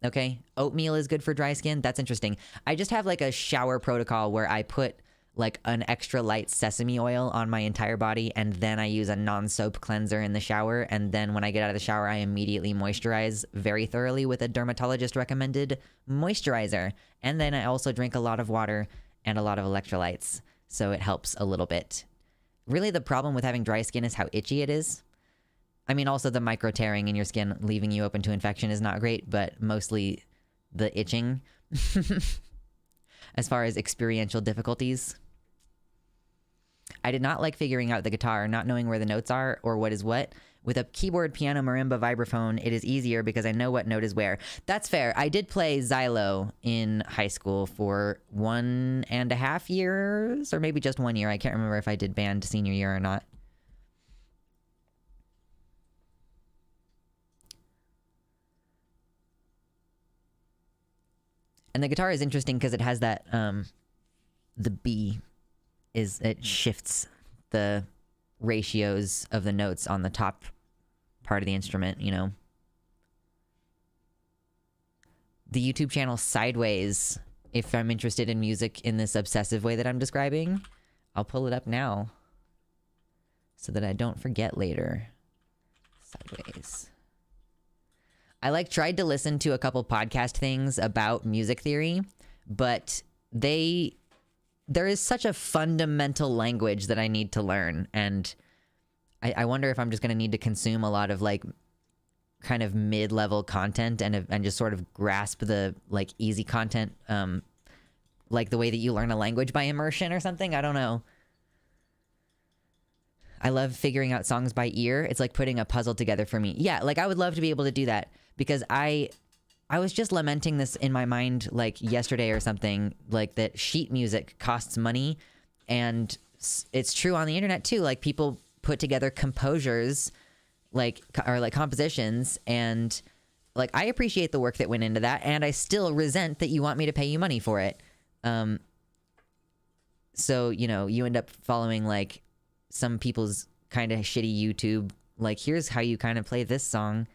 Okay, oatmeal is good for dry skin. That's interesting. I just have like a shower protocol where I put like an extra light sesame oil on my entire body, and then I use a non-soap cleanser in the shower, and then when I get out of the shower I immediately moisturize very thoroughly with a dermatologist recommended moisturizer, and then I also drink a lot of water and a lot of electrolytes, so it helps a little bit. Really the problem with having dry skin is how itchy it is. I mean, also the micro tearing in your skin leaving you open to infection is not great, but mostly the itching as far as experiential difficulties. I did not like figuring out the guitar, not knowing where the notes are or what is what. With a keyboard, piano, marimba, vibraphone, it is easier because I know what note is where. That's fair. I did play Xylo in high school for 1.5 years, or maybe just 1 year. I can't remember if I did band senior year or not. And the guitar is interesting because it has that, the B is, it shifts the ratios of the notes on the top part of the instrument, you know. The YouTube channel Sideways, if I'm interested in music in this obsessive way that I'm describing, I'll pull it up now so that I don't forget later. Sideways. I like tried to listen to a couple podcast things about music theory, but there is such a fundamental language that I need to learn, and I wonder if I'm just going to need to consume a lot of like kind of mid-level content and just sort of grasp the like easy content, like the way that you learn a language by immersion or something. I don't know. I love figuring out songs by ear. It's like putting a puzzle together for me. Yeah, like I would love to be able to do that, because I was just lamenting this in my mind like yesterday or something, like that sheet music costs money, and it's true on the internet too. Like people put together composers like compositions, and like I appreciate the work that went into that, and I still resent that you want me to pay you money for it. So, you know, you end up following like some people's kind of shitty YouTube, like, here's how you kind of play this song.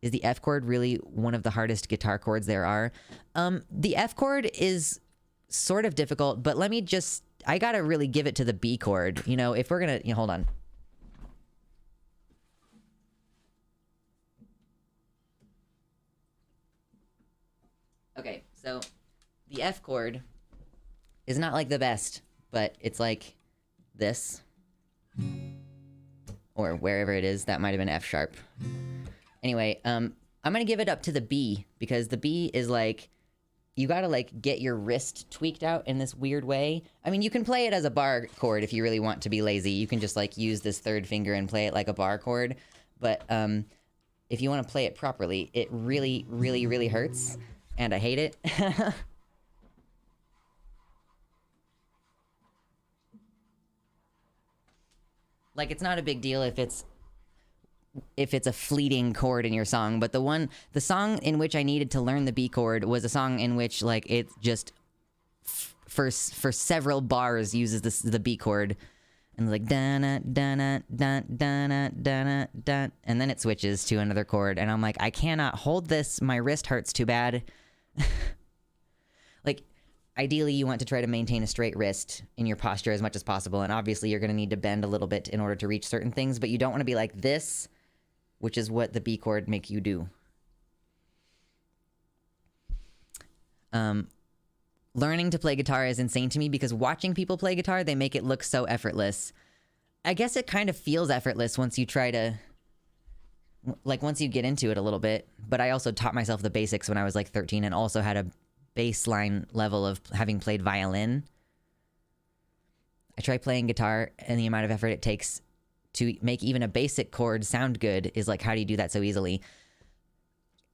Is the F chord really one of the hardest guitar chords there are? The F chord is sort of difficult, but I gotta really give it to the B chord. You know, if we're gonna, hold on. Okay, so the F chord is not like the best, but it's like this, or wherever it is. That might have been F sharp. Anyway, I'm gonna give it up to the B, because the B is like, you gotta like get your wrist tweaked out in this weird way. I mean, you can play it as a bar chord if you really want to be lazy. You can just like use this third finger and play it like a bar chord. But if you want to play it properly, it really, really, really hurts, and I hate it. Like, it's not a big deal if it's a fleeting chord in your song, but the song in which I needed to learn the B chord was a song in which like it just for several bars uses the B chord, and like dana dana dana dana dana dana, and then it switches to another chord, and I'm like, I cannot hold this. My wrist hurts too bad. Like, ideally, you want to try to maintain a straight wrist in your posture as much as possible, and obviously you're going to need to bend a little bit in order to reach certain things, but you don't want to be like this, which is what the B chord make you do. Learning to play guitar is insane to me, because watching people play guitar, they make it look so effortless. I guess it kind of feels effortless once you try to, like, once you get into it a little bit, but I also taught myself the basics when I was like 13, and also had a baseline level of having played violin. I try playing guitar, and the amount of effort it takes to make even a basic chord sound good is like, how do you do that so easily?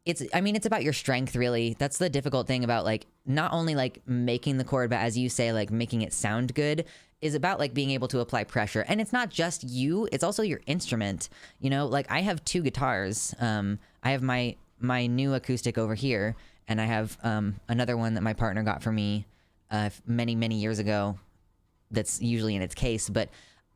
It's about your strength, really. That's the difficult thing about, like, not only like making the chord, but as you say, like making it sound good is about like being able to apply pressure. And it's not just you, it's also your instrument. You know, like I have two guitars. I have my new acoustic over here, and I have another one that my partner got for me many, many years ago that's usually in its case. But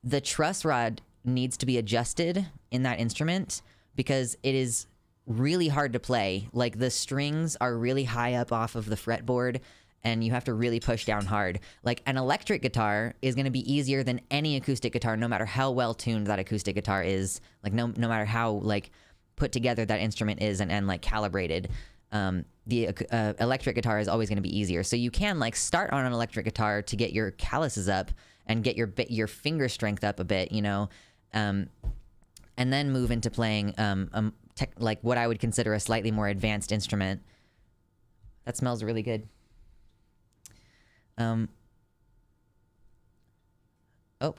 the truss rod needs to be adjusted in that instrument because it is really hard to play. Like, the strings are really high up off of the fretboard, and you have to really push down hard. Like, an electric guitar is going to be easier than any acoustic guitar, no matter how well tuned that acoustic guitar is. Like, no matter how like put together that instrument is and like calibrated. The electric guitar is always going to be easier. So you can like start on an electric guitar to get your calluses up and get your finger strength up a bit, you know, and then move into playing like what I would consider a slightly more advanced instrument. That smells really good. Oh,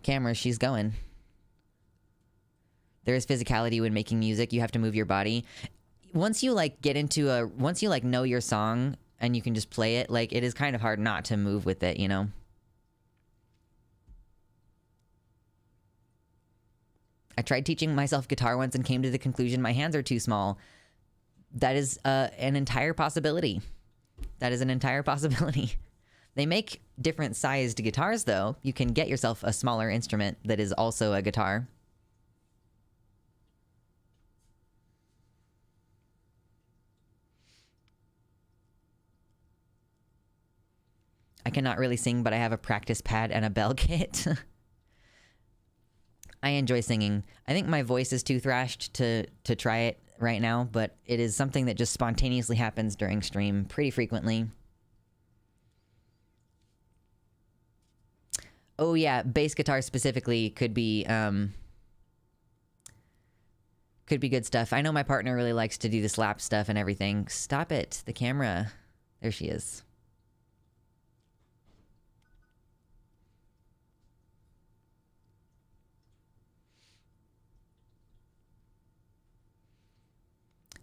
camera, she's going. There is physicality when making music. You have to move your body. Once you like once you like know your song and you can just play it, like, it is kind of hard not to move with it, you know? I tried teaching myself guitar once and came to the conclusion my hands are too small. That is an entire possibility. That is an entire possibility. They make different sized guitars, though. You can get yourself a smaller instrument that is also a guitar. I cannot really sing, but I have a practice pad and a bell kit. I enjoy singing. I think my voice is too thrashed to try it right now, but it is something that just spontaneously happens during stream pretty frequently. Oh yeah, bass guitar specifically could be good stuff. I know my partner really likes to do the slap stuff and everything. Stop it, the camera. There she is.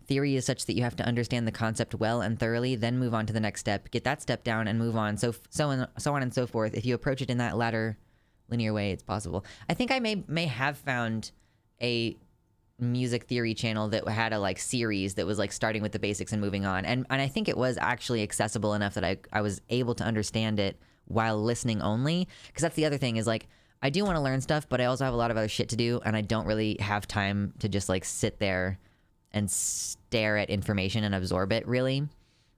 Theory is such that you have to understand the concept well and thoroughly, then move on to the next step, get that step down, and move on. So on and so forth. If you approach it in that latter linear way, it's possible. I think I may have found music theory channel that had a like series that was like starting with the basics and moving on, and I think it was actually accessible enough that I was able to understand it while listening only, because that's the other thing is like I do want to learn stuff, but I also have a lot of other shit to do, and I don't really have time to just like sit there and stare at information and absorb it, really.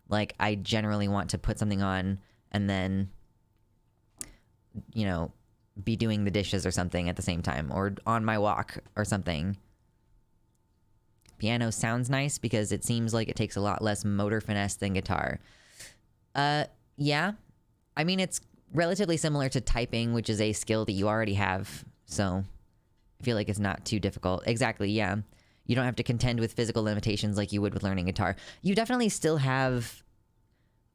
Like, I generally want to put something on and then, you know, be doing the dishes or something at the same time, or on my walk or something. Piano sounds nice because it seems like it takes a lot less motor finesse than guitar. Yeah. I mean, it's relatively similar to typing, which is a skill that you already have, so I feel like it's not too difficult. Exactly, yeah. You don't have to contend with physical limitations like you would with learning guitar. You definitely still have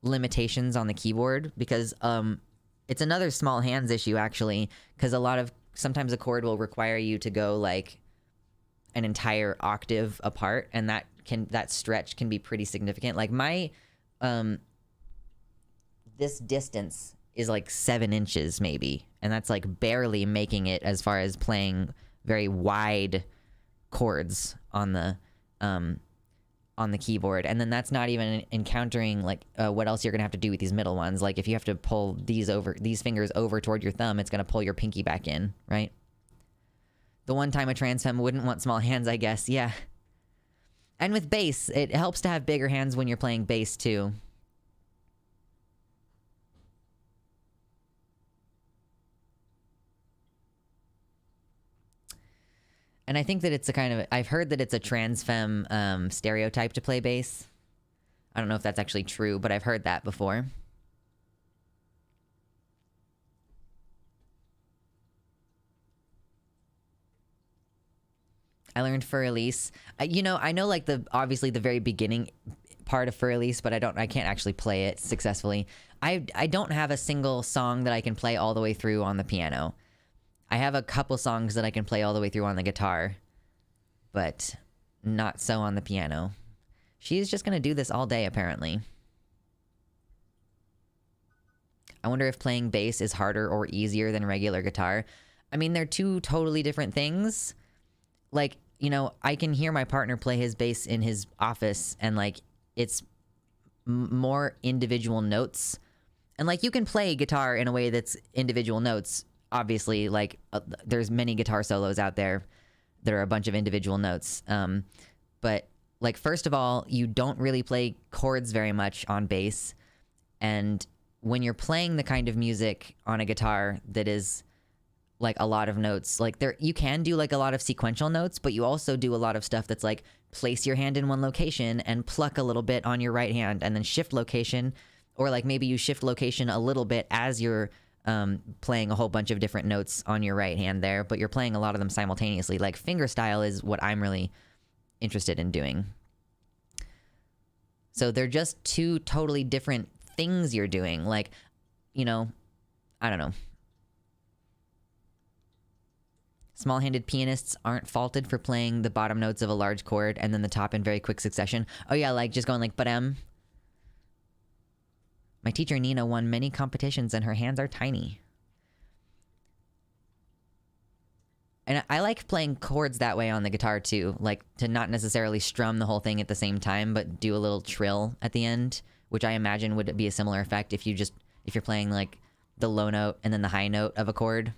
limitations on the keyboard because it's another small hands issue, actually, because sometimes a chord will require you to go like an entire octave apart, and that stretch can be pretty significant. Like my this distance is like 7 inches maybe, and that's like barely making it as far as playing very wide chords on the keyboard. And then that's not even encountering like what else you're gonna have to do with these middle ones. Like if you have to pull these fingers over toward your thumb, it's gonna pull your pinky back in, right? The one time a trans femme wouldn't want small hands, I guess. Yeah. And with bass, it helps to have bigger hands when you're playing bass too. And I think that it's I've heard that it's a trans femme stereotype to play bass. I don't know if that's actually true, but I've heard that before. I learned Fur Elise. I know like obviously the very beginning part of Fur Elise, but I can't actually play it successfully. I don't have a single song that I can play all the way through on the piano. I have a couple songs that I can play all the way through on the guitar, but not so on the piano. She's just gonna do this all day, apparently. I wonder if playing bass is harder or easier than regular guitar. I mean, they're two totally different things. Like, I can hear my partner play his bass in his office, and like, it's more individual notes. And like, you can play guitar in a way that's individual notes. Obviously, like there's many guitar solos out there that are a bunch of individual notes. But like, first of all, you don't really play chords very much on bass. And when you're playing the kind of music on a guitar that is like a lot of notes, like you can do like a lot of sequential notes, but you also do a lot of stuff that's like place your hand in one location and pluck a little bit on your right hand and then shift location, or like maybe you shift location a little bit as you're playing a whole bunch of different notes on your right hand there, but you're playing a lot of them simultaneously. Like fingerstyle is what I'm really interested in doing. So they're just two totally different things you're doing. Like, I don't know. Small-handed pianists aren't faulted for playing the bottom notes of a large chord and then the top in very quick succession. Oh yeah, like just going like ba-dum. My teacher Nina won many competitions and her hands are tiny. And I like playing chords that way on the guitar too, like to not necessarily strum the whole thing at the same time, but do a little trill at the end, which I imagine would be a similar effect if you're playing like the low note and then the high note of a chord.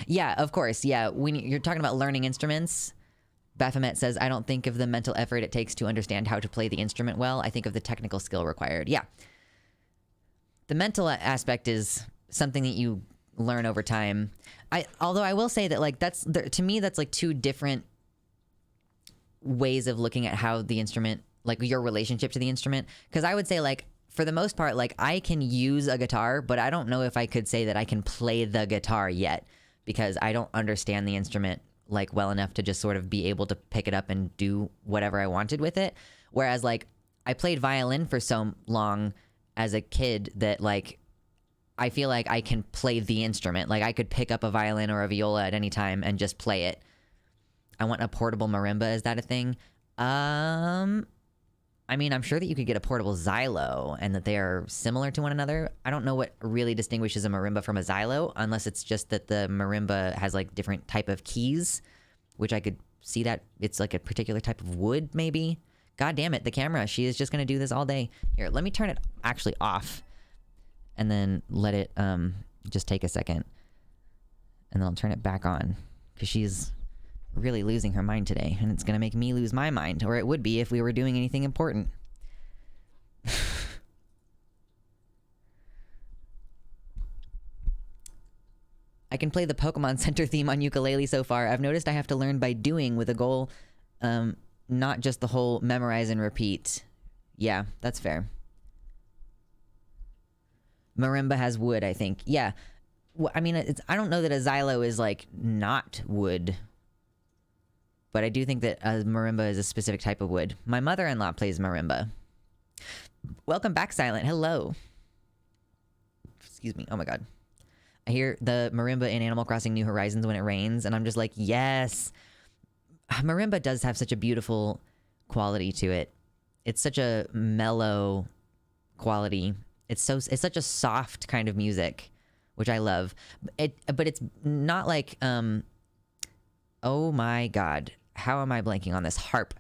Yeah, of course. Yeah, when you're talking about learning instruments, Baphomet says, I don't think of the mental effort it takes to understand how to play the instrument well. I think of the technical skill required. Yeah. The mental aspect is something that you learn over time. Although I will say that like to me that's like two different ways of looking at how the instrument, like your relationship to the instrument. Because I would say like for the most part, like I can use a guitar, but I don't know if I could say that I can play the guitar yet, because I don't understand the instrument like well enough to just sort of be able to pick it up and do whatever I wanted with it. Whereas like I played violin for so long as a kid that like I feel like I can play the instrument. Like I could pick up a violin or a viola at any time and just play it. I want a portable marimba. Is that a thing? I I mean, I'm sure that you could get a portable xylo and that they are similar to one another. I don't know what really distinguishes a marimba from a xylo, unless it's just that the marimba has like different type of keys, which I could see that it's like a particular type of wood, maybe. God damn it, the camera. She is just going to do this all day. Here, let me turn it actually off and then let it just take a second. And then I'll turn it back on because she's really losing her mind today, and it's gonna make me lose my mind, or it would be if we were doing anything important. I can play the Pokemon Center theme on ukulele so far. I've noticed I have to learn by doing with a goal, not just the whole memorize and repeat. Yeah, that's fair. Marimba has wood, I think. Yeah. Well, I mean, I don't know that a xylo is like not wood. But I do think that a marimba is a specific type of wood. My mother-in-law plays marimba. Welcome back, Silent. Hello. Excuse me. Oh my god. I hear the marimba in Animal Crossing New Horizons when it rains, and I'm just like, yes. Marimba does have such a beautiful quality to it. It's such a mellow quality. It's such a soft kind of music, which I love. But it's not like oh my god. How am I blanking on this? Harp.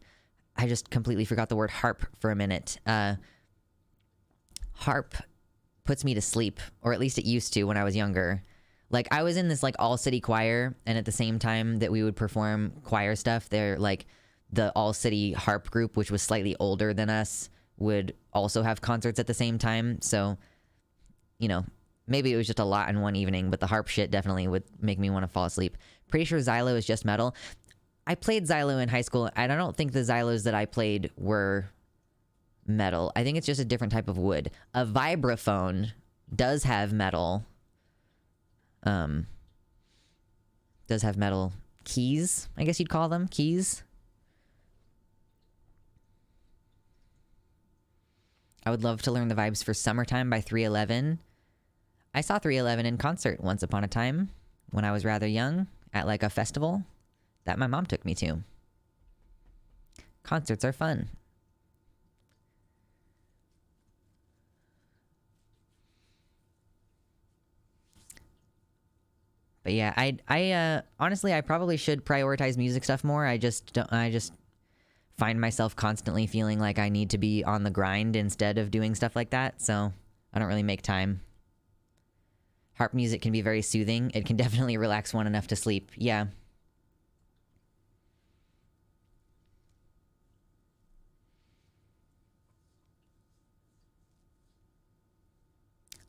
I just completely forgot the word harp for a minute. Harp puts me to sleep, or at least it used to when I was younger. Like, I was in this like all-city choir, and at the same time that we would perform choir stuff, they're like the all-city harp group, which was slightly older than us, would also have concerts at the same time. So, you know, maybe it was just a lot in one evening, but the harp shit definitely would make me want to fall asleep. Pretty sure xylo is just metal. I played xylo in high school, and I don't think the xylos that I played were metal. I think it's just a different type of wood. A vibraphone does have metal. Does have metal keys, I guess you'd call them. Keys. I would love to learn the vibes for Summertime by 311. I saw 311 in concert once upon a time when I was rather young at like a festival that my mom took me to. Concerts are fun. But yeah, I honestly, I probably should prioritize music stuff more. I just find myself constantly feeling like I need to be on the grind instead of doing stuff like that, so I don't really make time. Harp music can be very soothing. It can definitely relax one enough to sleep. Yeah.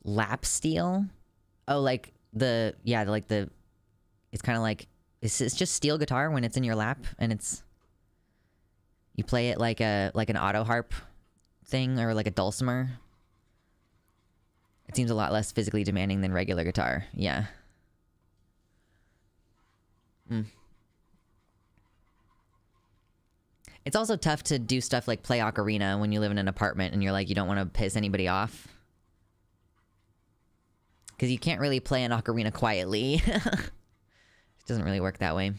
Lap steel? Oh, like the, yeah, like the, it's kind of like, it's just steel guitar when it's in your lap, and it's, you play it like an auto harp thing, or like a dulcimer. It seems a lot less physically demanding than regular guitar. Yeah. It's also tough to do stuff like play ocarina when you live in an apartment and you're like, you don't want to piss anybody off. Because you can't really play an ocarina quietly. It doesn't really work that way.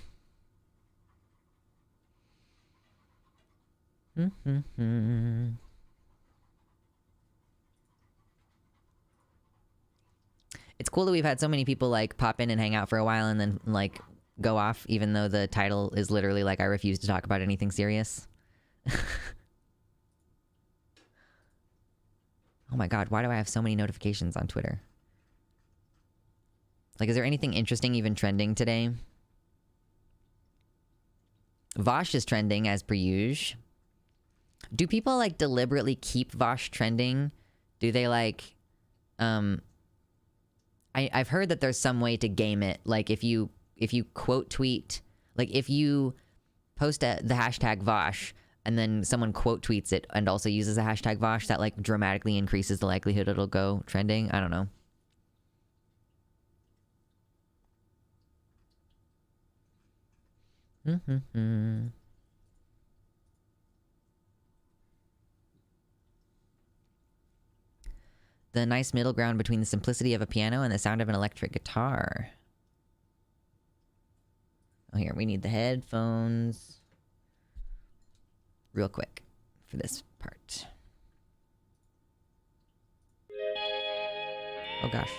It's cool that we've had so many people like pop in and hang out for a while and then like go off, even though the title is literally like, I refuse to talk about anything serious. Oh my god, why do I have so many notifications on Twitter? Like, is there anything interesting even trending today? Vosh is trending as per usual. Do people like deliberately keep Vosh trending? Do they like, I've heard that there's some way to game it. Like if you quote tweet, like if you post the hashtag Vosh and then someone quote tweets it and also uses the hashtag Vosh, that like dramatically increases the likelihood it'll go trending. I don't know. The nice middle ground between the simplicity of a piano and the sound of an electric guitar. Oh, here, we need the headphones real quick for this part. Oh gosh.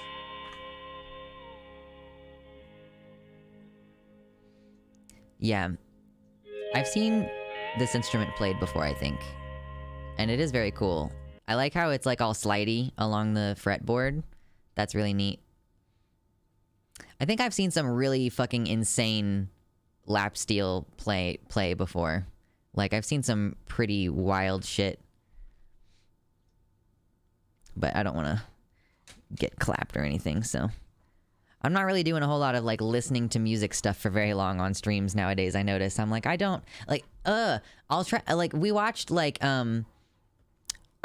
Yeah. I've seen this instrument played before, I think. And it is very cool. I like how it's like all slidey along the fretboard. That's really neat. I think I've seen some really fucking insane lap steel play before. Like, I've seen some pretty wild shit. But I don't want to get clapped or anything, so... I'm not really doing a whole lot of, like, listening to music stuff for very long on streams nowadays, I notice. I'm like, I don't... Like, I'll try... Like, we watched, like, I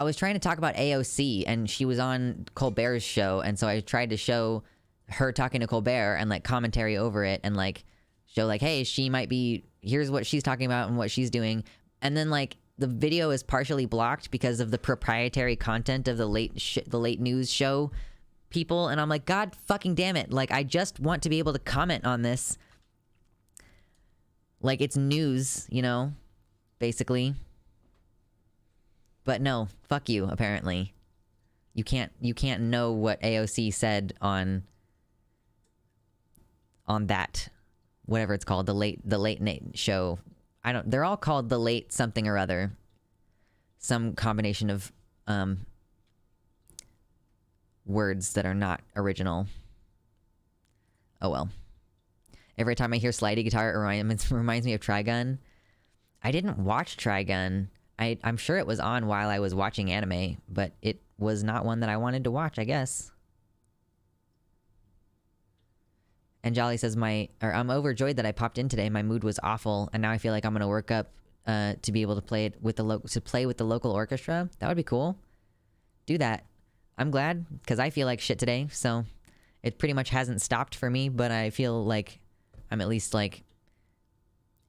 was trying to talk about AOC, and she was on Colbert's show, and so I tried to show her talking to Colbert and, like, commentary over it, and, like, show, like, hey, she might be... Here's what she's talking about and what she's doing. And then, like, the video is partially blocked because of the proprietary content of the late news show people, and I'm like, God fucking damn it. Like, I just want to be able to comment on this. Like, it's news, you know, basically. But no, fuck you, apparently. You can't know what AOC said on that, whatever it's called, the late night show. They're all called the late something or other. Some combination of, words that are not original. Oh well. Every time I hear slidey guitar, it reminds me of Trigun. I didn't watch Trigun. I'm sure it was on while I was watching anime, but it was not one that I wanted to watch, I guess. And Jolly says, I'm overjoyed that I popped in today. My mood was awful, and now I feel like I'm gonna work up to be able to play it with the local orchestra. That would be cool. Do that. I'm glad, because I feel like shit today, so it pretty much hasn't stopped for me, but I feel like I'm at least, like,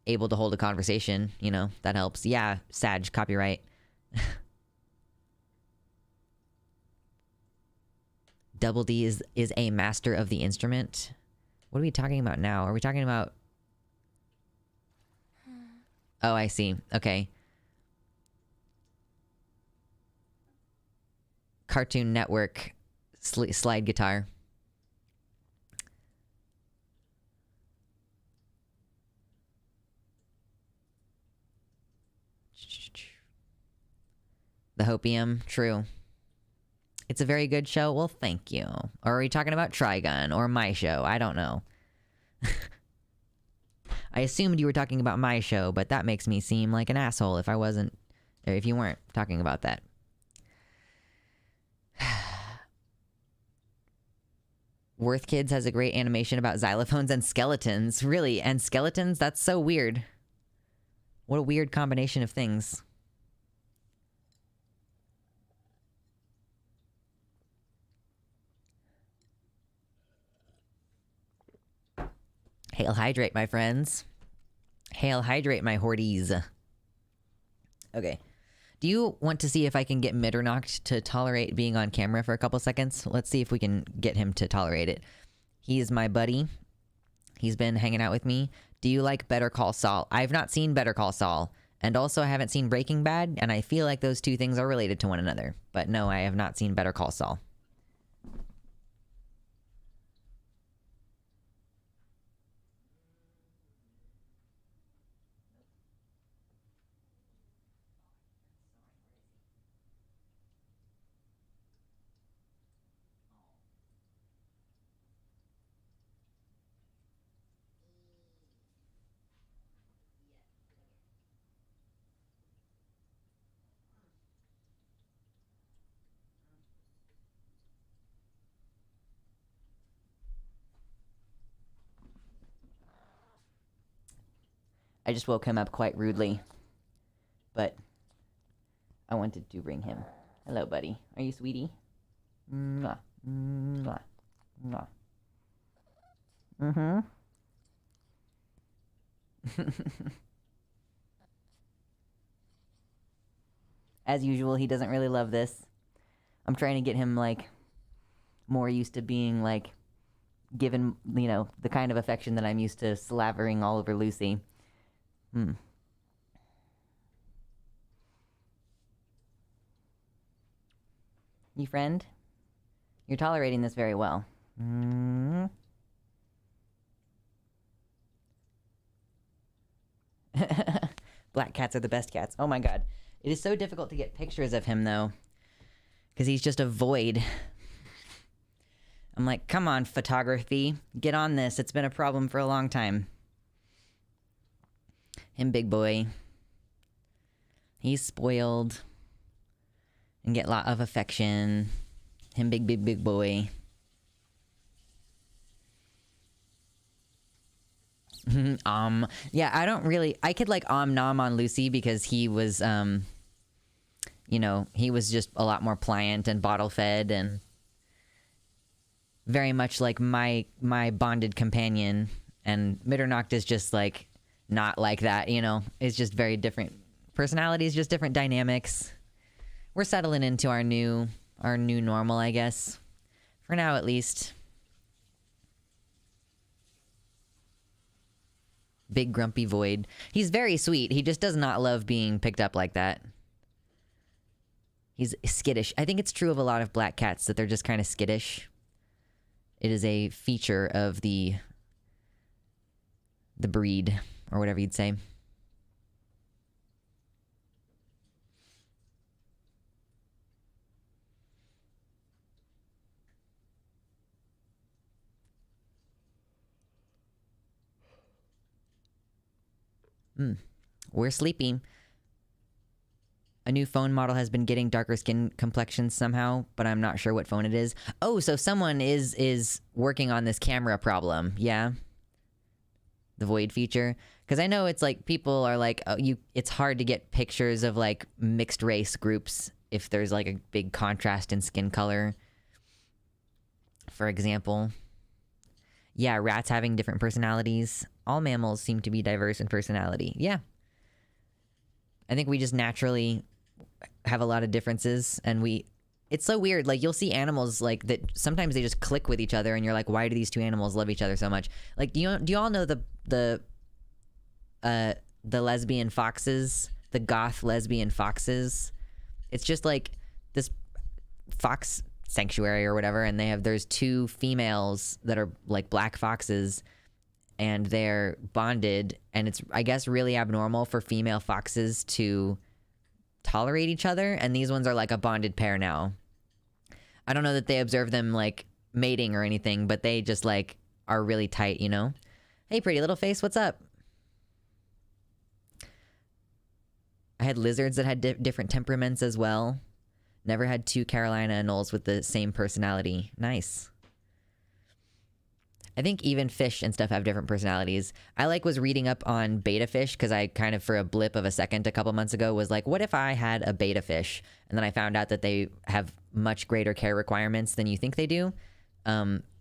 able to hold a conversation, you know? That helps. Yeah, Sag, copyright. Double D is a master of the instrument. What are we talking about now? Are we talking about... Oh, I see. Okay. Cartoon Network slide guitar. The Hopium, true. It's a very good show. Well, thank you. Or are we talking about Trigun or my show? I don't know. I assumed you were talking about my show, but that makes me seem like an asshole if you weren't talking about that. Worth Kids has a great animation about xylophones and skeletons. Really? And skeletons? That's so weird. What a weird combination of things. Hail hydrate, my friends. Hail hydrate, my horties. Okay. Do you want to see if I can get Mitternacht to tolerate being on camera for a couple seconds? Let's see if we can get him to tolerate it. He is my buddy. He's been hanging out with me. Do you like Better Call Saul? I've not seen Better Call Saul. And also I haven't seen Breaking Bad, and I feel like those two things are related to one another. But no, I have not seen Better Call Saul. I just woke him up quite rudely, but I wanted to bring him. Hello, buddy. Are you sweetie? Mwah. Mwah. Mwah. Mm-hmm. As usual, he doesn't really love this. I'm trying to get him, like, more used to being, like, given, you know, the kind of affection that I'm used to slavering all over Lucy. You friend? You're tolerating this very well. Black cats are the best cats. Oh my god. It is so difficult to get pictures of him, though. Because he's just a void. I'm like, come on, photography. Get on this. It's been a problem for a long time. Him, big boy. He's spoiled. And get a lot of affection. Him, big boy. Yeah, I don't really... I could, like, nom on Lucy because he was, you know, he was just a lot more pliant and bottle-fed and very much like my bonded companion. And Mitternacht is just, like, not like that, you know? It's just very different personalities, just different dynamics. We're settling into our new normal, I guess. For now, at least. Big grumpy void. He's very sweet. He just does not love being picked up like that. He's skittish. I think it's true of a lot of black cats that they're just kind of skittish. It is a feature of the breed, or whatever you'd say. We're sleeping. A new phone model has been getting darker skin complexions somehow, but I'm not sure what phone it is. Oh, so someone is working on this camera problem. Yeah. The void feature. Because I know it's like people are like, oh, it's hard to get pictures of like mixed race groups if there's like a big contrast in skin color. For example. Yeah, rats having different personalities. All mammals seem to be diverse in personality. Yeah. I think we just naturally have a lot of differences, and it's so weird. Like, you'll see animals like that sometimes they just click with each other, and you're like, why do these two animals love each other so much? Like, do you all know the lesbian foxes, the goth lesbian foxes? It's just like this fox sanctuary or whatever, and there's two females that are like black foxes, and they're bonded, and it's, I guess, really abnormal for female foxes to tolerate each other, and these ones are like a bonded pair now. I don't know that they observe them like mating or anything, but they just like are really tight, you know? Hey, pretty little face, what's up? I had lizards that had different temperaments as well. Never had two Carolina anoles with the same personality. Nice. I think even fish and stuff have different personalities. I was reading up on beta fish because I kind of, for a blip of a second a couple months ago, was like, what if I had a beta fish? And then I found out that they have much greater care requirements than you think they do,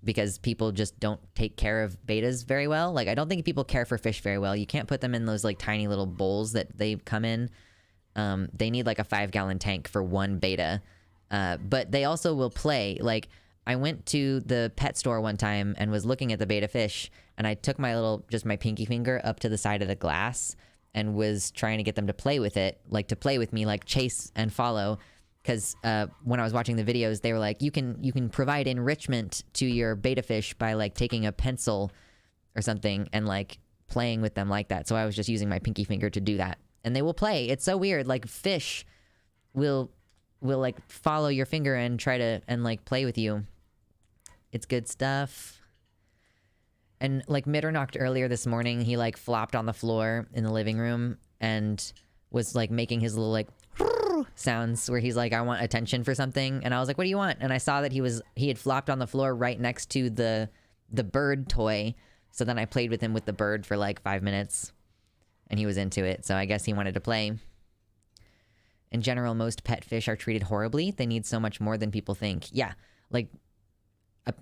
because people just don't take care of betas very well. Like, I don't think people care for fish very well. You can't put them in those like tiny little bowls that they come in. They need like a 5-gallon tank for one beta. But they also will play. Like, I went to the pet store one time and was looking at the beta fish, and I took my pinky finger up to the side of the glass and was trying to get them to play with it, like to play with me, like chase and follow. Because when I was watching the videos, they were like, you can provide enrichment to your beta fish by like taking a pencil or something and like playing with them like that. So I was just using my pinky finger to do that, and they will play. It's so weird. Like, fish will like follow your finger and try to like play with you. It's good stuff. And like Mitternacht earlier this morning, he like flopped on the floor in the living room and was like making his little like sounds where he's like, I want attention for something. And I was like, what do you want? And I saw that he had flopped on the floor right next to the bird toy. So then I played with him with the bird for like 5 minutes, and he was into it. So I guess he wanted to play. In general, most pet fish are treated horribly. They need so much more than people think. Yeah, like,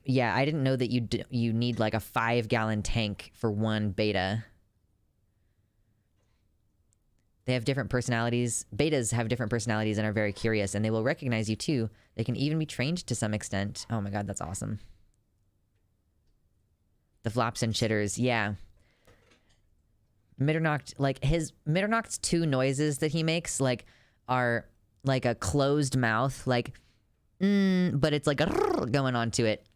yeah, I didn't know that you need like a 5-gallon tank for one beta. They have different personalities. Betas have different personalities and are very curious, and they will recognize you too. They can even be trained to some extent. Oh my god, that's awesome. The flops and chitters, yeah. Mitternacht, like Mitternacht's two noises that he makes, like, are like a closed mouth, like but it's like going onto it.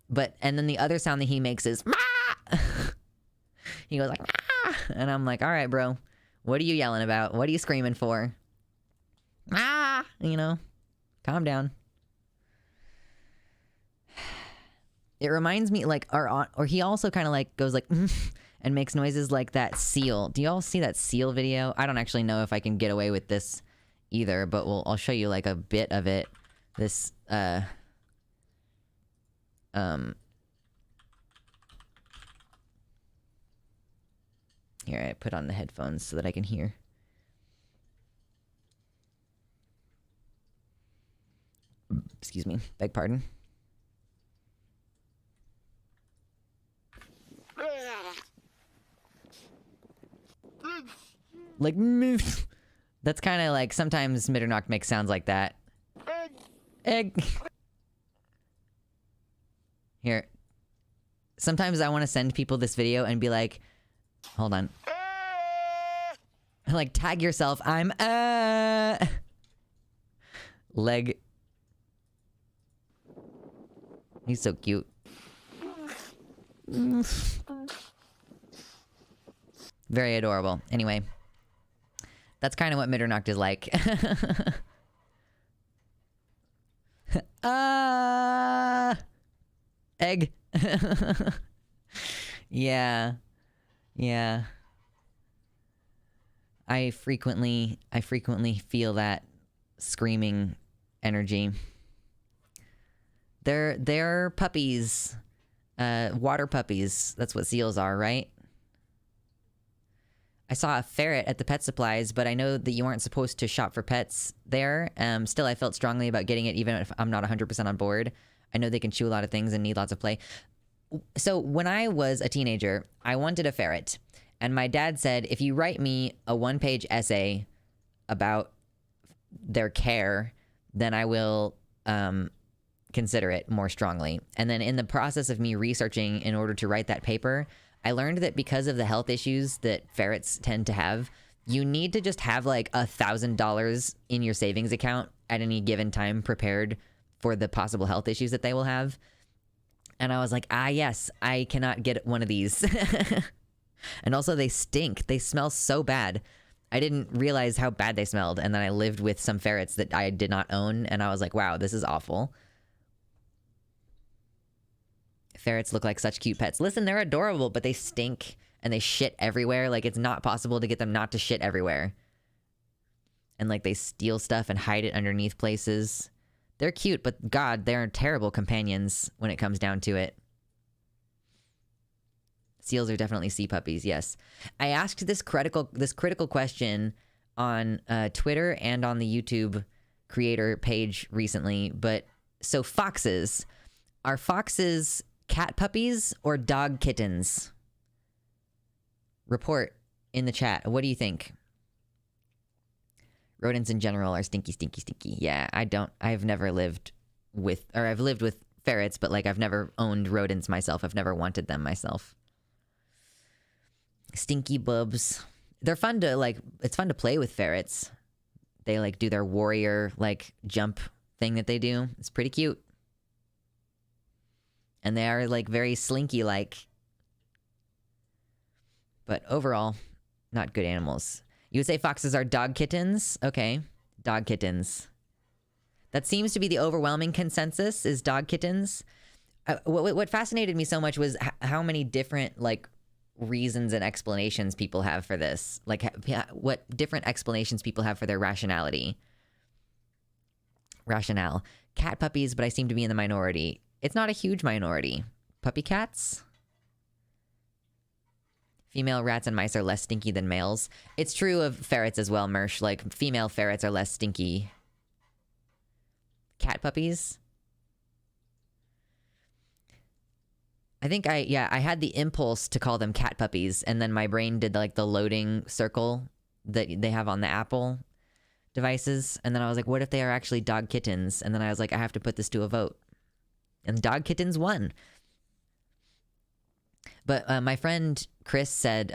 And then the other sound that he makes is "Mah!" He goes like "Mah!" And I'm like, all right, bro, what are you yelling about? What are you screaming for? Ah, you know, calm down. It reminds me like, or he also kind of like goes like and makes noises like that seal. Do you all see that seal video? I don't actually know if I can get away with this either, but I'll show you like a bit of it. This here, I put on the headphones so that I can hear. Excuse me, beg pardon. Like, that's kind of like, sometimes Mitternacht makes sounds like that. Egg. Here. Sometimes I want to send people this video and be like, hold on. Like, tag yourself. I'm, leg. He's so cute. Very adorable. Anyway. That's kind of what Mitternacht is like. Egg. Yeah. Yeah. I frequently feel that screaming energy. They're puppies. Water puppies. That's what seals are, right? I saw a ferret at the pet supplies, but I know that you aren't supposed to shop for pets there. Still, I felt strongly about getting it, even if I'm not 100% on board. I know they can chew a lot of things and need lots of play. So when I was a teenager, I wanted a ferret. And my dad said, if you write me a 1-page essay about their care, then I will consider it more strongly. And then in the process of me researching in order to write that paper, I learned that because of the health issues that ferrets tend to have, you need to just have like $1,000 in your savings account at any given time prepared for the possible health issues that they will have. And I was like, yes, I cannot get one of these. And also they stink. They smell so bad. I didn't realize how bad they smelled. And then I lived with some ferrets that I did not own. And I was like, wow, this is awful. Ferrets look like such cute pets. Listen, they're adorable, but they stink and they shit everywhere. Like, it's not possible to get them not to shit everywhere. And like, they steal stuff and hide it underneath places. They're cute, but God, they're terrible companions when it comes down to it. Seals are definitely sea puppies, yes. I asked this critical question on Twitter and on the YouTube creator page recently, but so foxes. Are foxes cat puppies or dog kittens? Report in the chat. What do you think? Rodents in general are stinky, stinky, stinky. Yeah, I've never lived with, or I've lived with ferrets, but like I've never owned rodents myself. I've never wanted them myself. Stinky bubs. They're fun to like, it's fun to play with ferrets. They like do their warrior like jump thing that they do. It's pretty cute. And they are like very slinky like. But overall, not good animals. You would say foxes are dog kittens? Okay, dog kittens. That seems to be the overwhelming consensus, is dog kittens. What fascinated me so much was how many different like reasons and explanations people have for this. Like what different explanations people have for their rationality. Rationale. Cat puppies, but I seem to be in the minority. It's not a huge minority. Puppy cats? Female rats and mice are less stinky than males. It's true of ferrets as well, Mersh. Like, female ferrets are less stinky. Cat puppies? I think I had the impulse to call them cat puppies, and then my brain did like the loading circle that they have on the Apple devices, and then I was like, what if they are actually dog kittens? And then I was like, I have to put this to a vote. And dog kittens won. But my friend Chris said,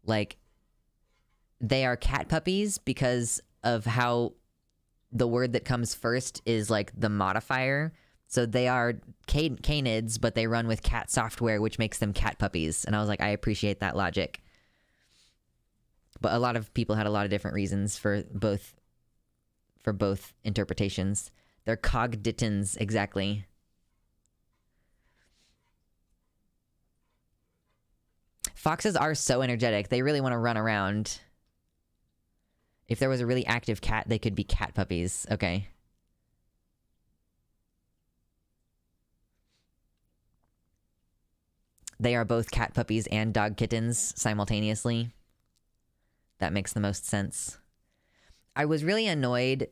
like, they are cat puppies because of how the word that comes first is like the modifier. So they are canids, but they run with cat software, which makes them cat puppies. And I was like, I appreciate that logic. But a lot of people had a lot of different reasons for both interpretations. They're cogditans, exactly. Foxes are so energetic. They really want to run around. If there was a really active cat, they could be cat puppies. Okay. They are both cat puppies and dog kittens simultaneously. That makes the most sense. I was really annoyed.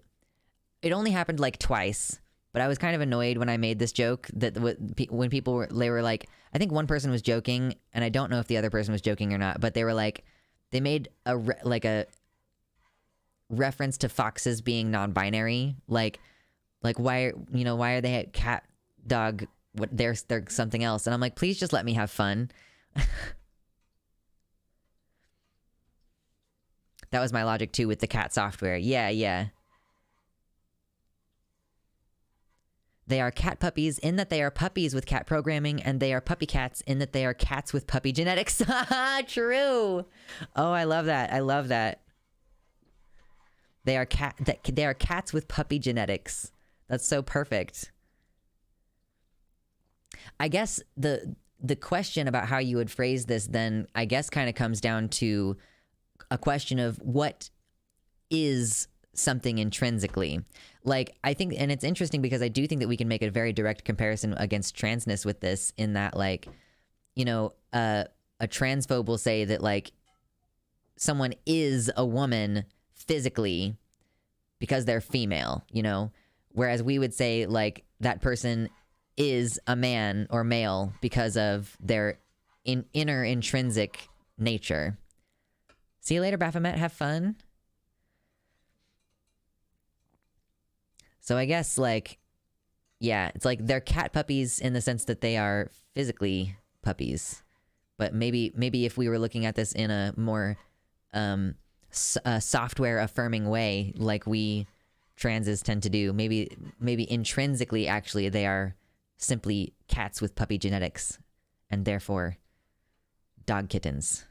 It only happened like twice, but I was kind of annoyed when I made this joke that when people were, they were like, I think one person was joking, and I don't know if the other person was joking or not, but they were like, they made a reference to foxes being non-binary, like why are they a cat, dog, what they're something else, and I'm like, please just let me have fun. That was my logic too with the cat software. Yeah. They are cat puppies in that they are puppies with cat programming, and they are puppy cats in that they are cats with puppy genetics. True. Oh, I love that. They are cats with puppy genetics. That's so perfect. I guess the question about how you would phrase this then, I guess, kind of comes down to a question of what is something intrinsically. Like, I think, and it's interesting because I do think that we can make a very direct comparison against transness with this, in that, like, a transphobe will say that, like, someone is a woman physically because they're female, whereas we would say, like, that person is a man or male because of their inner intrinsic nature. See you later, Baphomet. Have fun. So I guess, like, yeah, it's like they're cat puppies in the sense that they are physically puppies. But maybe if we were looking at this in a more software affirming way, like we transes tend to do, maybe intrinsically, actually, they are simply cats with puppy genetics, and therefore dog kittens.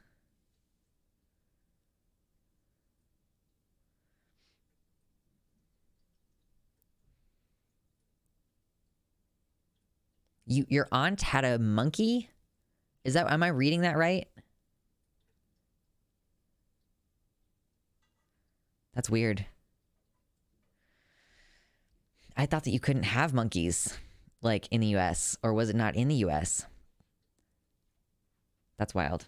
Your aunt had a monkey? Am I reading that right? That's weird. I thought that you couldn't have monkeys, like, in the US, or was it not in the US? That's wild.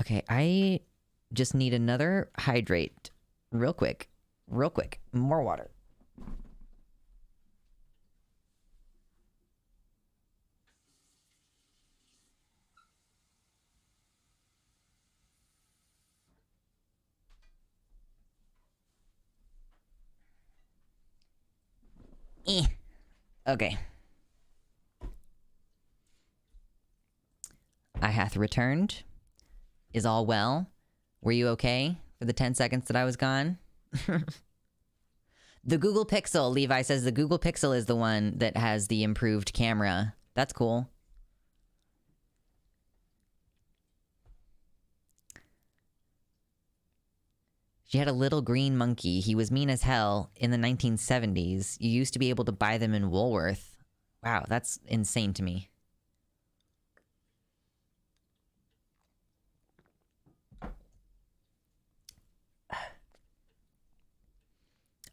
Okay, I just need another hydrate. Real quick. More water. Okay. I hath returned. Is all well? Were you okay for the 10 seconds that I was gone? The Google Pixel, Levi says the Google Pixel is the one that has the improved camera. That's cool. She had a little green monkey. He was mean as hell in the 1970s. You used to be able to buy them in Woolworth. Wow, that's insane to me.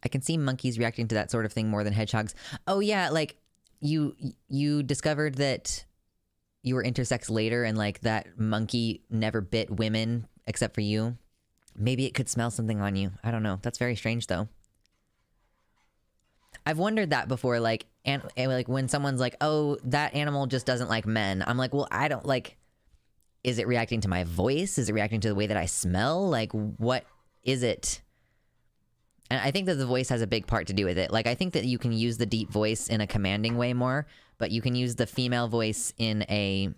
I can see monkeys reacting to that sort of thing more than hedgehogs. Oh yeah, like you discovered that you were intersex later, and like that monkey never bit women except for you. Maybe it could smell something on you. I don't know. That's very strange though. I've wondered that before, like, and like when someone's like, "Oh, that animal just doesn't like men." I'm like, "Well, I don't like, is it reacting to my voice? Is it reacting to the way that I smell? Like, what is it?" And I think that the voice has a big part to do with it. Like, I think that you can use the deep voice in a commanding way more, but you can use the female voice in a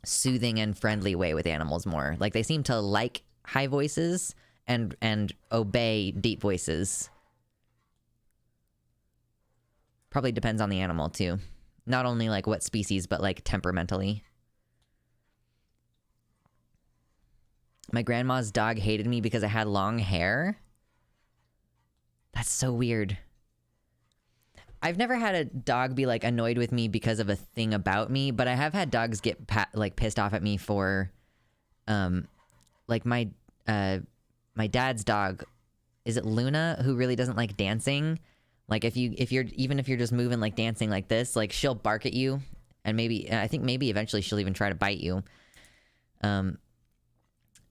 soothing and friendly way with animals more. Like, they seem to like high voices, and obey deep voices. Probably depends on the animal too. Not only like what species, but like temperamentally. My grandma's dog hated me because I had long hair. That's so weird. I've never had a dog be like annoyed with me because of a thing about me, but I have had dogs get like pissed off at me for, like my dad's dog, is it Luna, who really doesn't like dancing? Like if you're just moving like dancing like this, like she'll bark at you, and I think maybe eventually she'll even try to bite you.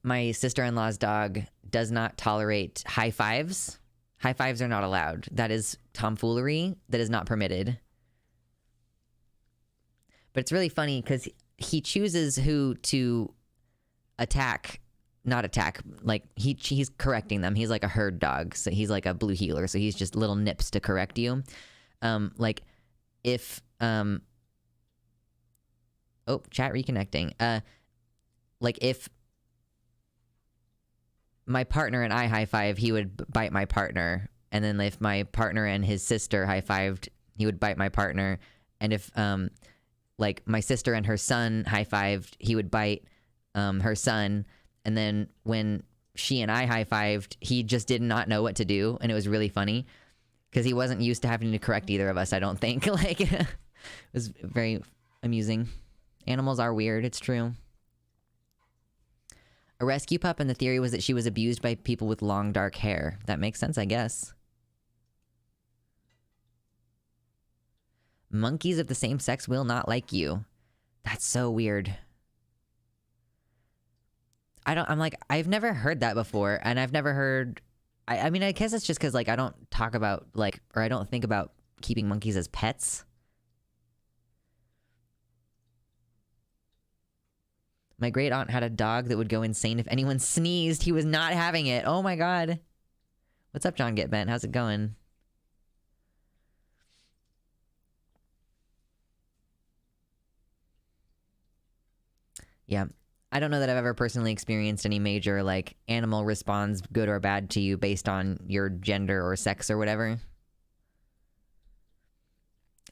My sister-in-law's dog does not tolerate high fives. High fives are not allowed. That is tomfoolery. That is not permitted. But it's really funny because he chooses who to attack. Not attack. Like he's correcting them. He's like a herd dog. So he's like a blue heeler. So he's just little nips to correct you. Like if chat reconnecting. Like if my partner and I high five, he would bite my partner. And then if my partner and his sister high fived, he would bite my partner. And if like my sister and her son high fived, he would bite her son. And then when she and I high fived, he just did not know what to do, and it was really funny because he wasn't used to having to correct either of us. I don't think. Like it was very amusing. Animals are weird. It's true. A rescue pup, and the theory was that she was abused by people with long, dark hair. That makes sense, I guess. Monkeys of the same sex will not like you. That's so weird. I've never heard that before, and I've never heard... I mean, I guess it's just because, like, I don't talk about, like, or I don't think about keeping monkeys as pets. My great aunt had a dog that would go insane if anyone sneezed. He was not having it. Oh my god. What's up, John Get Bent? How's it going? Yeah. I don't know that I've ever personally experienced any major, like, animal responds good or bad to you based on your gender or sex or whatever.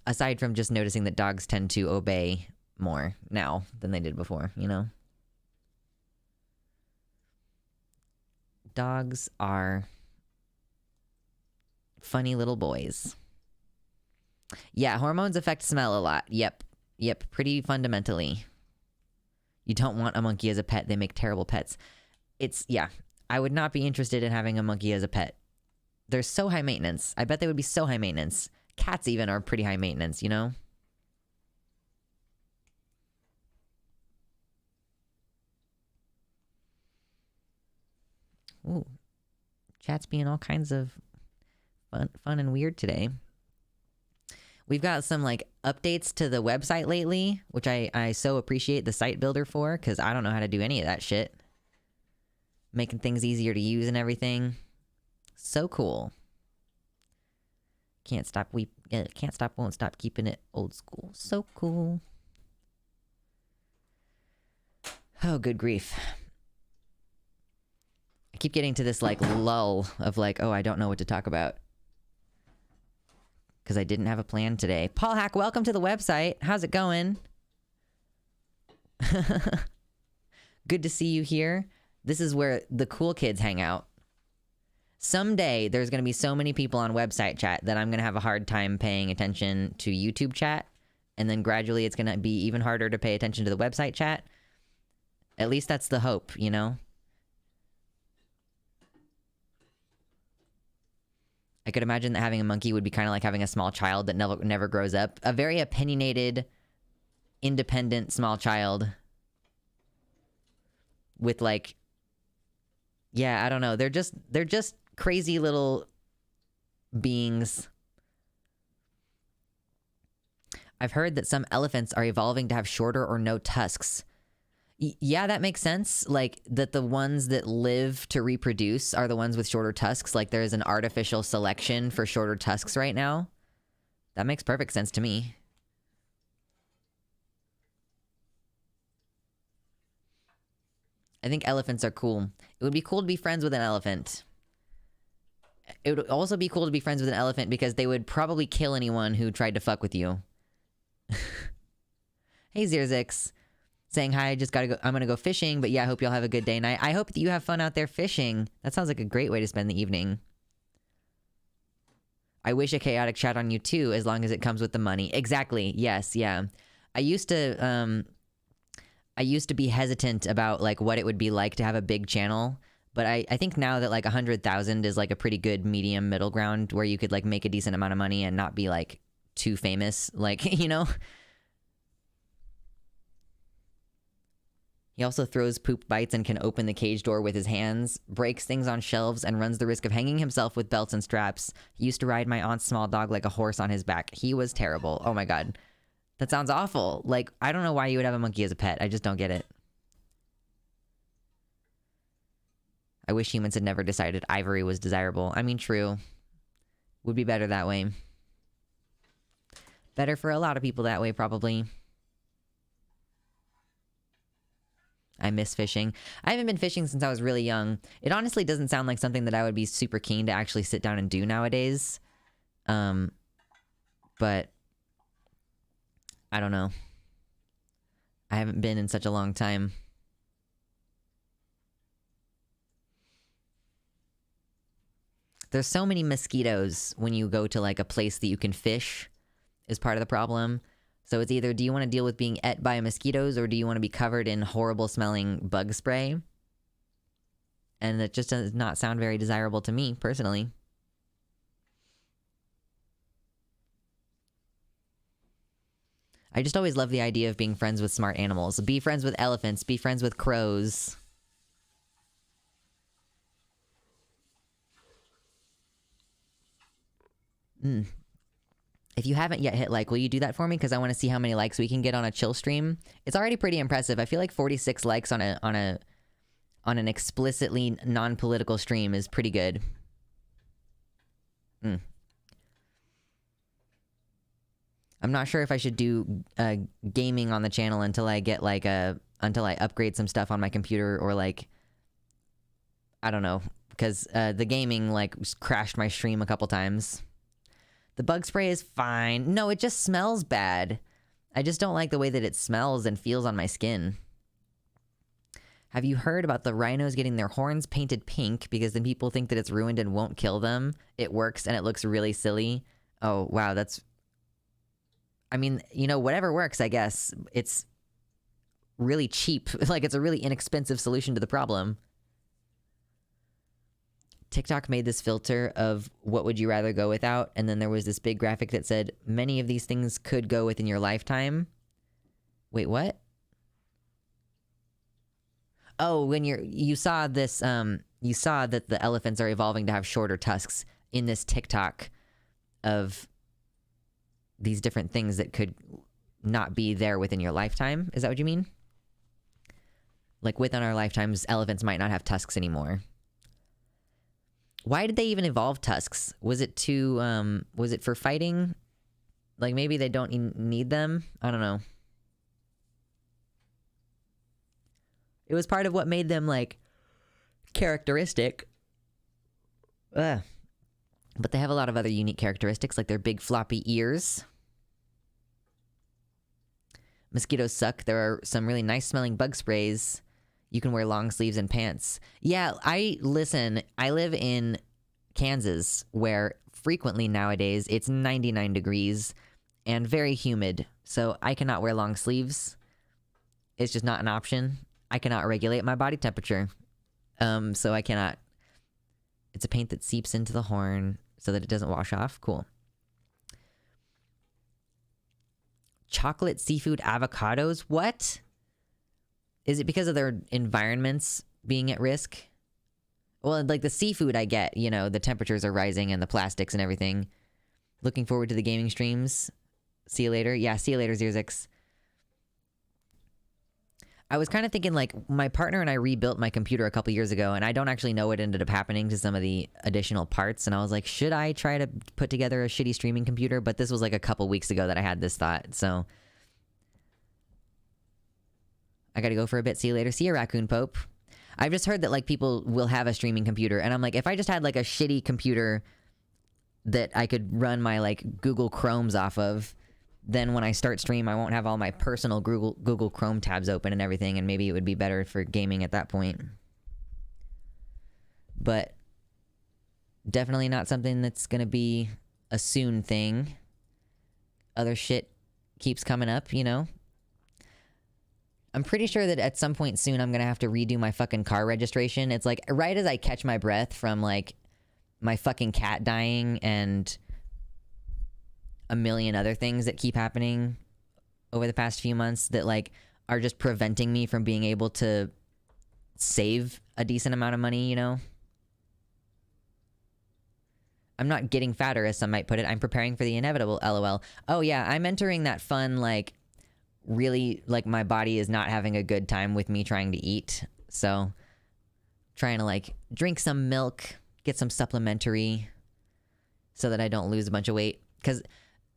Aside from just noticing that dogs tend to obey more now than they did before, you know? Dogs are funny little boys. Yeah, hormones affect smell a lot. Yep, pretty fundamentally. You don't want a monkey as a pet. They make terrible pets. Yeah, I would not be interested in having a monkey as a pet. They're so high maintenance. I bet they would be so high maintenance. Cats even are pretty high maintenance, you know? Ooh, chat's being all kinds of fun and weird today. We've got some like updates to the website lately, which I so appreciate the site builder for, because I don't know how to do any of that shit. Making things easier to use and everything. So cool. Can't stop, won't stop keeping it old school. So cool. Oh, good grief. I keep getting to this like lull of like, oh, I don't know what to talk about. Because I didn't have a plan today. Paul Hack, welcome to the website. How's it going? Good to see you here. This is where the cool kids hang out. Someday, there's going to be so many people on website chat that I'm going to have a hard time paying attention to YouTube chat. And then gradually, it's going to be even harder to pay attention to the website chat. At least that's the hope, you know? I could imagine that having a monkey would be kind of like having a small child that never grows up. A very opinionated, independent small child. With like... Yeah, I don't know. They're just crazy little beings. I've heard that some elephants are evolving to have shorter or no tusks. Yeah, that makes sense. Like, that the ones that live to reproduce are the ones with shorter tusks. Like, there's an artificial selection for shorter tusks right now. That makes perfect sense to me. I think elephants are cool. It would be cool to be friends with an elephant. It would also be cool to be friends with an elephant because they would probably kill anyone who tried to fuck with you. Hey, Zirzix. Saying, hi, I just gotta go. I'm gonna go fishing, but yeah, I hope y'all have a good day. And I hope that you have fun out there fishing. That sounds like a great way to spend the evening. I wish a chaotic chat on you too, as long as it comes with the money. Exactly. Yes. Yeah. I used to be hesitant about like what it would be like to have a big channel. But I think now that like 100,000 is like a pretty good medium middle ground where you could like make a decent amount of money and not be like too famous. Like, you know? He also throws poop bites and can open the cage door with his hands, breaks things on shelves, and runs the risk of hanging himself with belts and straps. He used to ride my aunt's small dog like a horse on his back. He was terrible. Oh my god. That sounds awful. Like, I don't know why you would have a monkey as a pet. I just don't get it. I wish humans had never decided ivory was desirable. I mean, true. Would be better that way. Better for a lot of people that way, probably. I miss fishing. I haven't been fishing since I was really young. It honestly doesn't sound like something that I would be super keen to actually sit down and do nowadays. But I don't know. I haven't been in such a long time. There's so many mosquitoes when you go to like a place that you can fish is part of the problem. So it's either, do you want to deal with being et by mosquitoes or do you want to be covered in horrible smelling bug spray? And it just does not sound very desirable to me, personally. I just always love the idea of being friends with smart animals. Be friends with elephants. Be friends with crows. If you haven't yet hit like, will you do that for me? Because I want to see how many likes we can get on a chill stream. It's already pretty impressive. I feel like 46 likes on an explicitly non-political stream is pretty good. I'm not sure if I should do gaming on the channel until I get like until I upgrade some stuff on my computer, or like, I don't know, because the gaming like crashed my stream a couple times. The bug spray is fine. No, it just smells bad. I just don't like the way that it smells and feels on my skin. Have you heard about the rhinos getting their horns painted pink because then people think that it's ruined and won't kill them? It works and it looks really silly. Oh, wow, that's... I mean, you know, whatever works, I guess. It's really cheap. Like, it's a really inexpensive solution to the problem. TikTok made this filter of what would you rather go without, and then there was this big graphic that said, many of these things could go within your lifetime. Wait, what? Oh, when you saw this, you saw that the elephants are evolving to have shorter tusks in this TikTok of these different things that could not be there within your lifetime. Is that what you mean? Like, within our lifetimes, elephants might not have tusks anymore. Why did they even evolve tusks? Was it to, was it for fighting? Like, maybe they don't need them? I don't know. It was part of what made them, like, characteristic. Ugh. But they have a lot of other unique characteristics, like their big floppy ears. Mosquitoes suck. There are some really nice smelling bug sprays. You can wear long sleeves and pants. Yeah, I live in Kansas, where frequently nowadays it's 99 degrees and very humid. So I cannot wear long sleeves. It's just not an option. I cannot regulate my body temperature. So I cannot. It's a paint that seeps into the horn so that it doesn't wash off. Cool. Chocolate seafood avocados? What? Is it because of their environments being at risk? Well, like the seafood I get, you know, the temperatures are rising and the plastics and everything. Looking forward to the gaming streams. See you later. Yeah, see you later, Zirzix. I was kind of thinking, like, my partner and I rebuilt my computer a couple years ago, and I don't actually know what ended up happening to some of the additional parts, and I was like, should I try to put together a shitty streaming computer? But this was like a couple weeks ago that I had this thought, so... I gotta go for a bit. See you later. See you, Raccoon Pope. I've just heard that like people will have a streaming computer, and I'm like, if I just had like a shitty computer that I could run my like Google Chromes off of, then when I start stream, I won't have all my personal Google Chrome tabs open and everything, and maybe it would be better for gaming at that point. But definitely not something that's gonna be a soon thing. Other shit keeps coming up, you know? I'm pretty sure that at some point soon I'm gonna have to redo my fucking car registration. It's like right as I catch my breath from like my fucking cat dying and a million other things that keep happening over the past few months that like are just preventing me from being able to save a decent amount of money, you know? I'm not getting fatter, as some might put it. I'm preparing for the inevitable, LOL. Oh yeah, I'm entering that fun, like, really, like, my body is not having a good time with me trying to eat. So, trying to, like, drink some milk, get some supplementary, so that I don't lose a bunch of weight. Because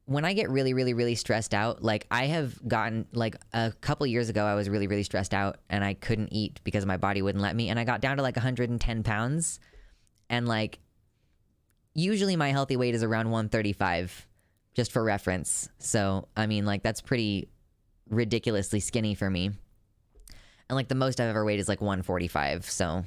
when I get really, really, really stressed out, like, I have gotten, like, a couple years ago, I was really, really stressed out, and I couldn't eat because my body wouldn't let me, and I got down to, like, 110 pounds, and, like, usually my healthy weight is around 135, just for reference. So, I mean, like, that's pretty ridiculously skinny for me. And, like, the most I've ever weighed is, like, 145, so...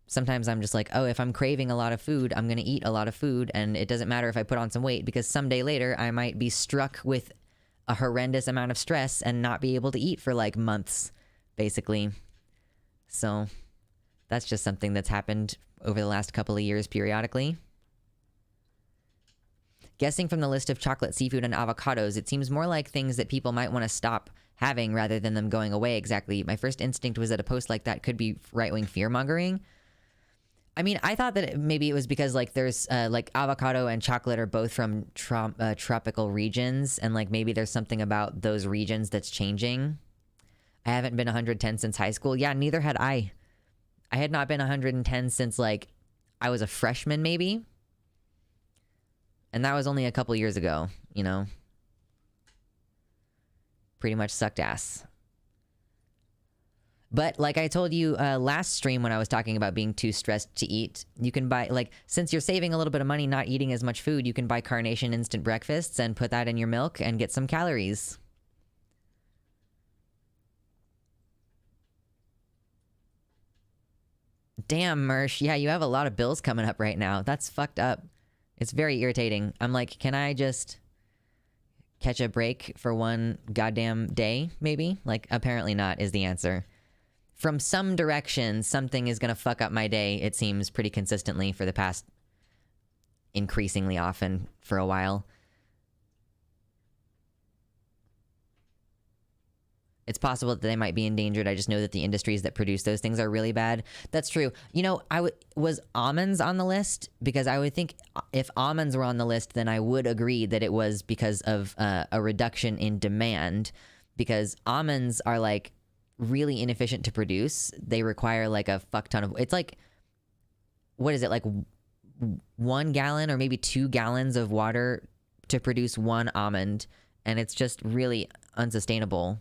Sometimes I'm just like, oh, if I'm craving a lot of food, I'm gonna eat a lot of food, and it doesn't matter if I put on some weight, because someday later I might be struck with a horrendous amount of stress and not be able to eat for, like, months, basically. So... that's just something that's happened over the last couple of years periodically. Guessing from the list of chocolate, seafood, and avocados, it seems more like things that people might want to stop having rather than them going away exactly. My first instinct was that a post like that could be right-wing fear-mongering. I mean, I thought that maybe it was because, like, there's, like, avocado and chocolate are both from tropical regions, and, like, maybe there's something about those regions that's changing. I haven't been 110 since high school. Yeah, neither had I. I had not been 110 since, like, I was a freshman, maybe. And that was only a couple years ago, you know? Pretty much sucked ass. But, like I told you last stream when I was talking about being too stressed to eat, you can buy, like, since you're saving a little bit of money not eating as much food, you can buy Carnation instant breakfasts and put that in your milk and get some calories. Damn, Mersh. Yeah, you have a lot of bills coming up right now. That's fucked up. It's very irritating. I'm like, can I just catch a break for one goddamn day, maybe? Like, apparently not is the answer. From some direction, something is gonna fuck up my day, it seems, pretty consistently for the past increasingly often for a while. It's possible that they might be endangered. I just know that the industries that produce those things are really bad. That's true. You know, was almonds on the list? Because I would think if almonds were on the list, then I would agree that it was because of a reduction in demand. Because almonds are, like, really inefficient to produce. They require, like, a fuck ton of... It's like... What is it? Like 1 gallon or maybe 2 gallons of water to produce one almond. And it's just really unsustainable.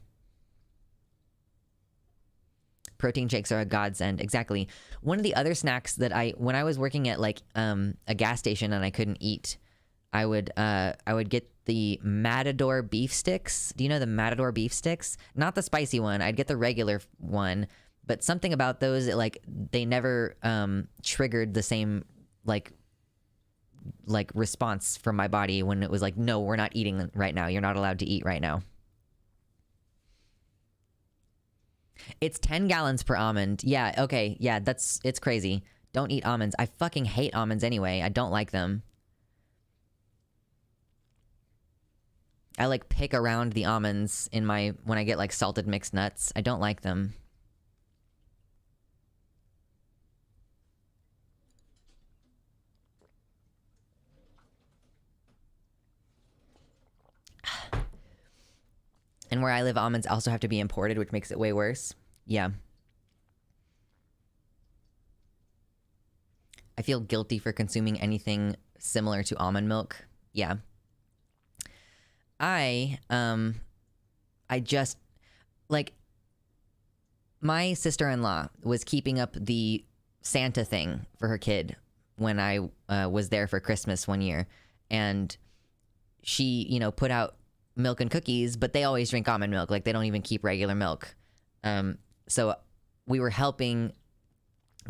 Protein shakes are a godsend. Exactly. One of the other snacks that when I was working at, like, a gas station and I couldn't eat, I would get the Matador beef sticks. Do you know the Matador beef sticks? Not the spicy one. I'd get the regular one, but something about those, they never triggered the same like response from my body when it was like, no, we're not eating right now. You're not allowed to eat right now. It's 10 gallons per almond. Yeah, okay. Yeah, it's crazy. Don't eat almonds. I fucking hate almonds anyway. I don't like them. I, like, pick around the almonds when I get, like, salted mixed nuts. I don't like them. And where I live, almonds also have to be imported, which makes it way worse. Yeah. I feel guilty for consuming anything similar to almond milk. Yeah. I just, like, my sister-in-law was keeping up the Santa thing for her kid when I was there for Christmas one year, and she, you know, put out milk and cookies, but they always drink almond milk. Like, they don't even keep regular milk. So we were helping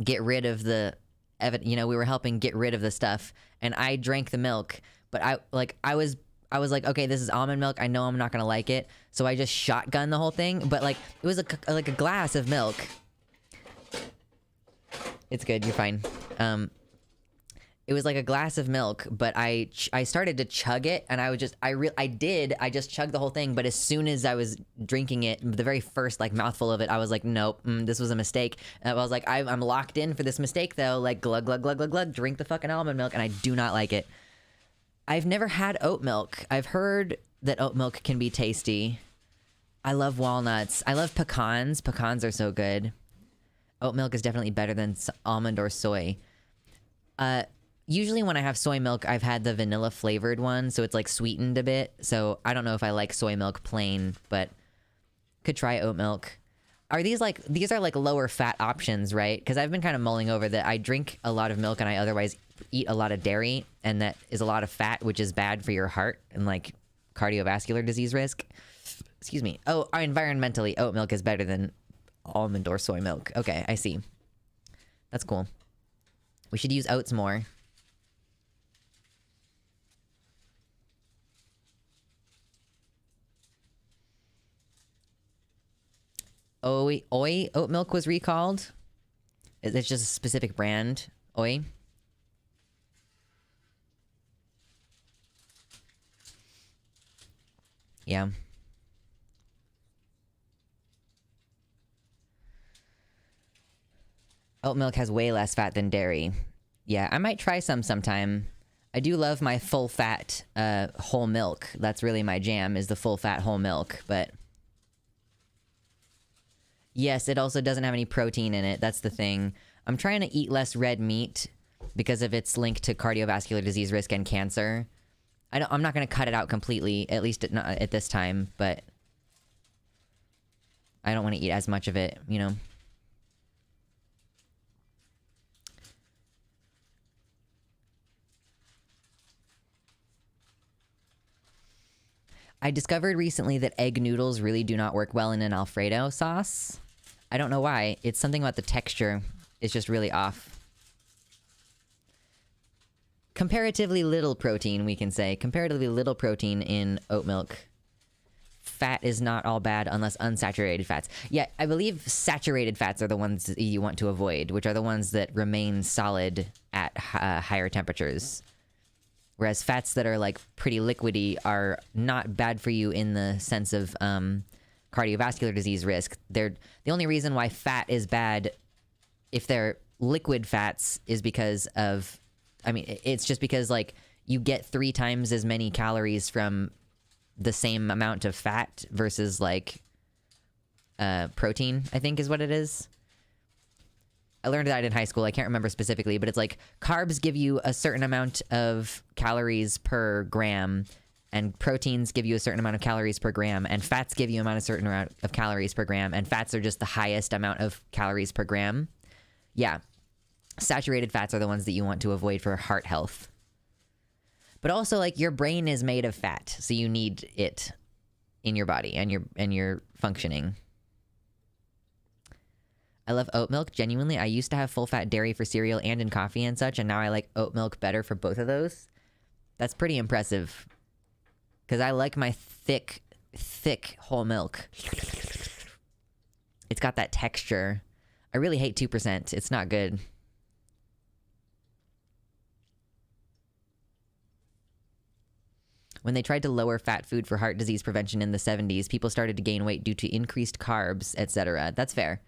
get rid of the, we were helping get rid of the stuff, and I drank the milk, but I was like, okay, this is almond milk. I know I'm not gonna like it, so I just shotgunned the whole thing. But like, it was like a glass of milk. It's good. You're fine. It was like a glass of milk, but I started to chug it, and I just chugged the whole thing. But as soon as I was drinking it, the very first like mouthful of it, I was like, nope, this was a mistake. And I was like, I'm locked in for this mistake though. Like, glug glug glug glug glug, drink the fucking almond milk, and I do not like it. I've never had oat milk. I've heard that oat milk can be tasty. I love walnuts. I love pecans. Pecans are so good. Oat milk is definitely better than almond or soy. Usually when I have soy milk, I've had the vanilla flavored one, so it's like sweetened a bit. So I don't know if I like soy milk plain, but could try oat milk. These are like lower fat options, right? Because I've been kind of mulling over that I drink a lot of milk and I otherwise eat a lot of dairy, and that is a lot of fat, which is bad for your heart and like cardiovascular disease risk. Excuse me. Oh, environmentally, oat milk is better than almond or soy milk. Okay, I see. That's cool. We should use oats more. Oi, oat milk was recalled. It's just a specific brand. Oi. Yeah. Oat milk has way less fat than dairy. Yeah, I might try some sometime. I do love my full fat whole milk. That's really my jam, is the full fat whole milk, but yes, it also doesn't have any protein in it. That's the thing. I'm trying to eat less red meat because of its link to cardiovascular disease risk and cancer. I'm not going to cut it out completely, at least not at this time, but I don't want to eat as much of it, you know? I discovered recently that egg noodles really do not work well in an Alfredo sauce. I don't know why. It's something about the texture. It's just really off. Comparatively little protein, we can say. Comparatively little protein in oat milk. Fat is not all bad unless unsaturated fats. Yeah, I believe saturated fats are the ones that you want to avoid, which are the ones that remain solid at higher temperatures. Whereas fats that are like pretty liquidy are not bad for you in the sense of cardiovascular disease risk. The only reason why fat is bad if they're liquid fats is because of, I mean, it's just because like you get 3 times as many calories from the same amount of fat versus like protein, I think is what it is. I learned that in high school. I can't remember specifically, but it's like carbs give you a certain amount of calories per gram, and proteins give you a certain amount of calories per gram, and fats give you a certain amount of calories per gram, and fats are just the highest amount of calories per gram. Yeah. Saturated fats are the ones that you want to avoid for heart health. But also, like, your brain is made of fat, so you need it in your body and your functioning. I love oat milk, genuinely. I used to have full-fat dairy for cereal and in coffee and such, and now I like oat milk better for both of those. That's pretty impressive. Because I like my thick whole milk. It's got that texture. I really hate 2%. It's not good. When they tried to lower fat food for heart disease prevention in the 70s, people started to gain weight due to increased carbs, etc. That's fair.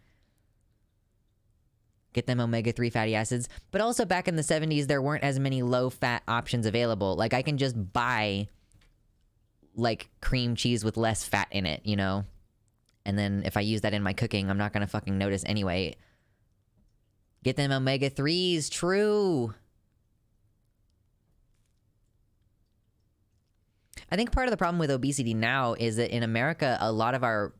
Get them omega-3 fatty acids. But also back in the 70s, there weren't as many low-fat options available. Like, I can just buy, like, cream cheese with less fat in it, you know? And then if I use that in my cooking, I'm not gonna fucking notice anyway. Get them omega-3s, true! I think part of the problem with obesity now is that in America, a lot of our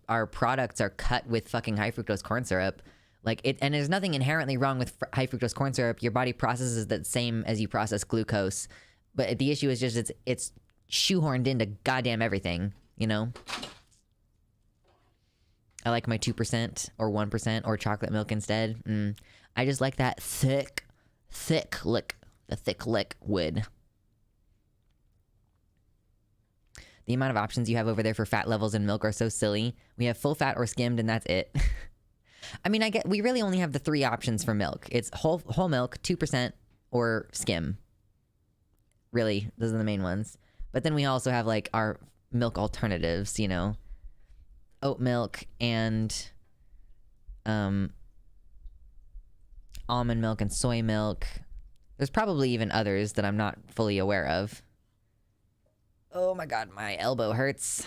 our products are cut with fucking high fructose corn syrup. Like it, and there's nothing inherently wrong with high fructose corn syrup. Your body processes the same as you process glucose, but the issue is just it's shoehorned into goddamn everything, you know? I like my 2% or 1% or chocolate milk instead. I just like that thick liquid. The amount of options you have over there for fat levels in milk are so silly. We have full fat or skimmed, and that's it. I mean, we really only have the 3 options for milk. It's whole milk, 2%, or skim. Really, those are the main ones. But then we also have like our milk alternatives, you know, oat milk and almond milk and soy milk. There's probably even others that I'm not fully aware of. Oh my god, my elbow hurts.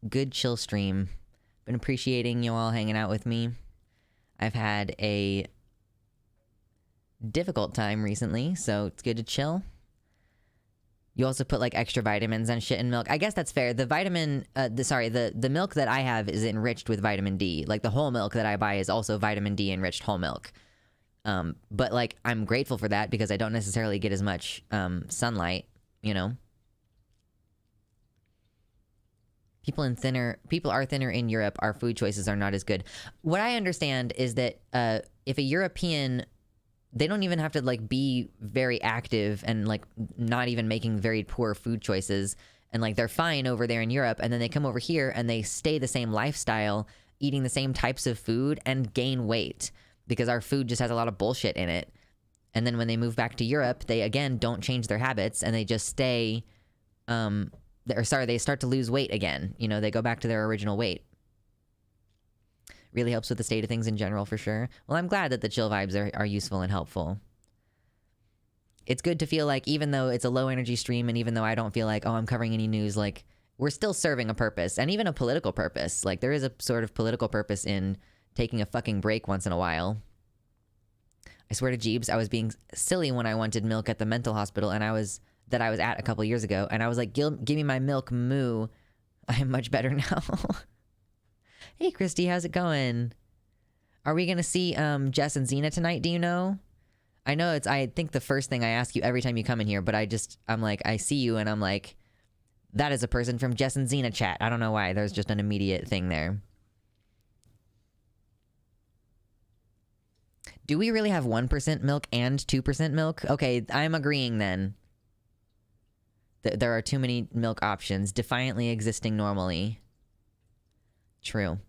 Good chill stream. Been appreciating you all hanging out with me. I've had a difficult time recently, so it's good to chill. You also put like extra vitamins and shit in milk. I guess that's fair. The vitamin, the milk that I have is enriched with vitamin D. Like the whole milk that I buy is also vitamin D enriched whole milk. But like I'm grateful for that because I don't necessarily get as much sunlight, you know. People are thinner in Europe. Our food choices are not as good. What I understand is that if a European, they don't even have to like be very active and like not even making very poor food choices, and like they're fine over there in Europe, and then they come over here and they stay the same lifestyle, eating the same types of food and gain weight because our food just has a lot of bullshit in it. And then when they move back to Europe, they again don't change their habits and they just stay they start to lose weight again. You know, they go back to their original weight. Really helps with the state of things in general, for sure. Well, I'm glad that the chill vibes are useful and helpful. It's good to feel like even though it's a low energy stream and even though I don't feel like, oh, I'm covering any news, like we're still serving a purpose and even a political purpose. Like there is a sort of political purpose in taking a fucking break once in a while. I swear to Jeebs, I was being silly when I wanted milk at the mental hospital and I was at a couple years ago, and I was like, give me my milk, moo. I'm much better now. Hey, Christy, how's it going? Are we going to see Jess and Xena tonight, do you know? I know I think the first thing I ask you every time you come in here, but I'm like, I see you, and I'm like, that is a person from Jess and Xena chat. I don't know why. There's just an immediate thing there. Do we really have 1% milk and 2% milk? Okay, I'm agreeing then. There are too many milk options, defiantly existing normally. True.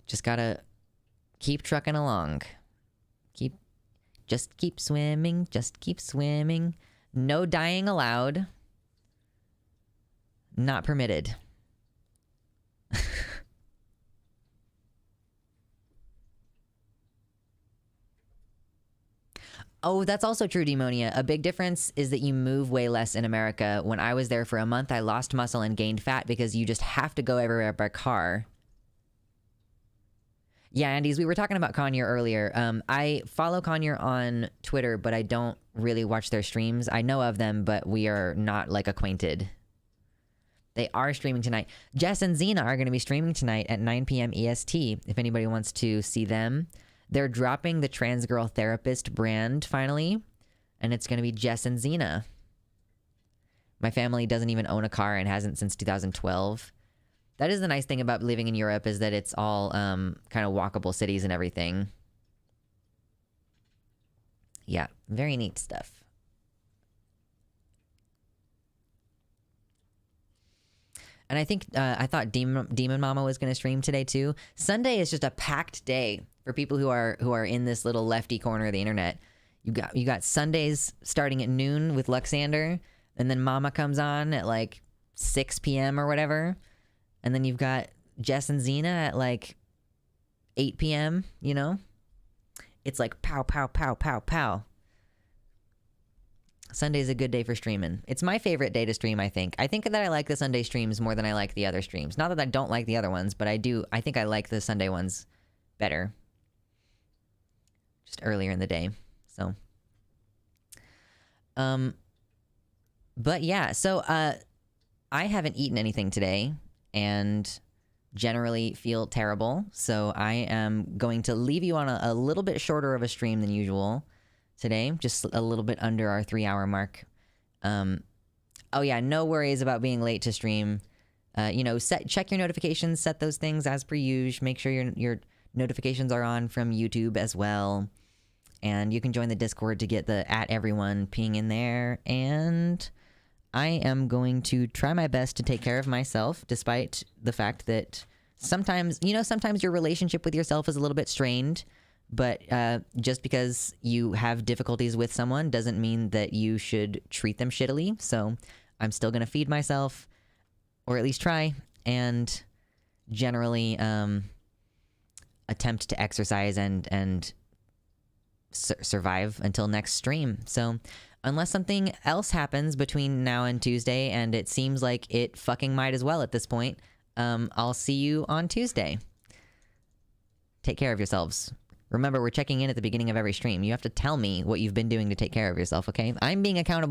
Just gotta keep trucking along. Just keep swimming, just keep swimming. No dying allowed. Not permitted. Oh, that's also true, Demonia. A big difference is that you move way less in America. When I was there for a month, I lost muscle and gained fat because you just have to go everywhere by car. Yeah, Andes, we were talking about Conyer earlier. I follow Conyer on Twitter, but I don't really watch their streams. I know of them, but we are not, like, acquainted. They are streaming tonight. Jess and Xena are going to be streaming tonight at 9 p.m. EST, if anybody wants to see them. They're dropping the Trans Girl Therapist brand, finally, and it's going to be Jess and Xena. My family doesn't even own a car and hasn't since 2012. That is the nice thing about living in Europe, is that it's all kind of walkable cities and everything. Yeah, very neat stuff. And I think I thought Demon Mama was going to stream today too. Sunday is just a packed day for people who are in this little lefty corner of the internet. You got Sundays starting at noon with Luxander, and then Mama comes on at like 6 p.m. or whatever. And then you've got Jess and Xena at like 8 p.m., you know? It's like pow, pow, pow, pow, pow. Sunday's a good day for streaming. It's my favorite day to stream, I think. I think that I like the Sunday streams more than I like the other streams. Not that I don't like the other ones, but I think I like the Sunday ones better. just earlier in the day. So, but yeah, so I haven't eaten anything today and generally feel terrible. So I am going to leave you on a little bit shorter of a stream than usual today, just a little bit under our 3-hour mark. Oh yeah, no worries about being late to stream. You know, check your notifications, set those things as per usual. Make sure your notifications are on from YouTube as well. And you can join the Discord to get the @everyone ping in there. And I am going to try my best to take care of myself, despite the fact that sometimes your relationship with yourself is a little bit strained. But just because you have difficulties with someone doesn't mean that you should treat them shittily. So I'm still going to feed myself, or at least try, and generally attempt to exercise and survive until next stream. So unless something else happens between now and Tuesday, and it seems like it fucking might as well at this point, I'll see you on Tuesday. Take care of yourselves. Remember, we're checking in at the beginning of every stream. You have to tell me what you've been doing to take care of yourself, okay? I'm being accountable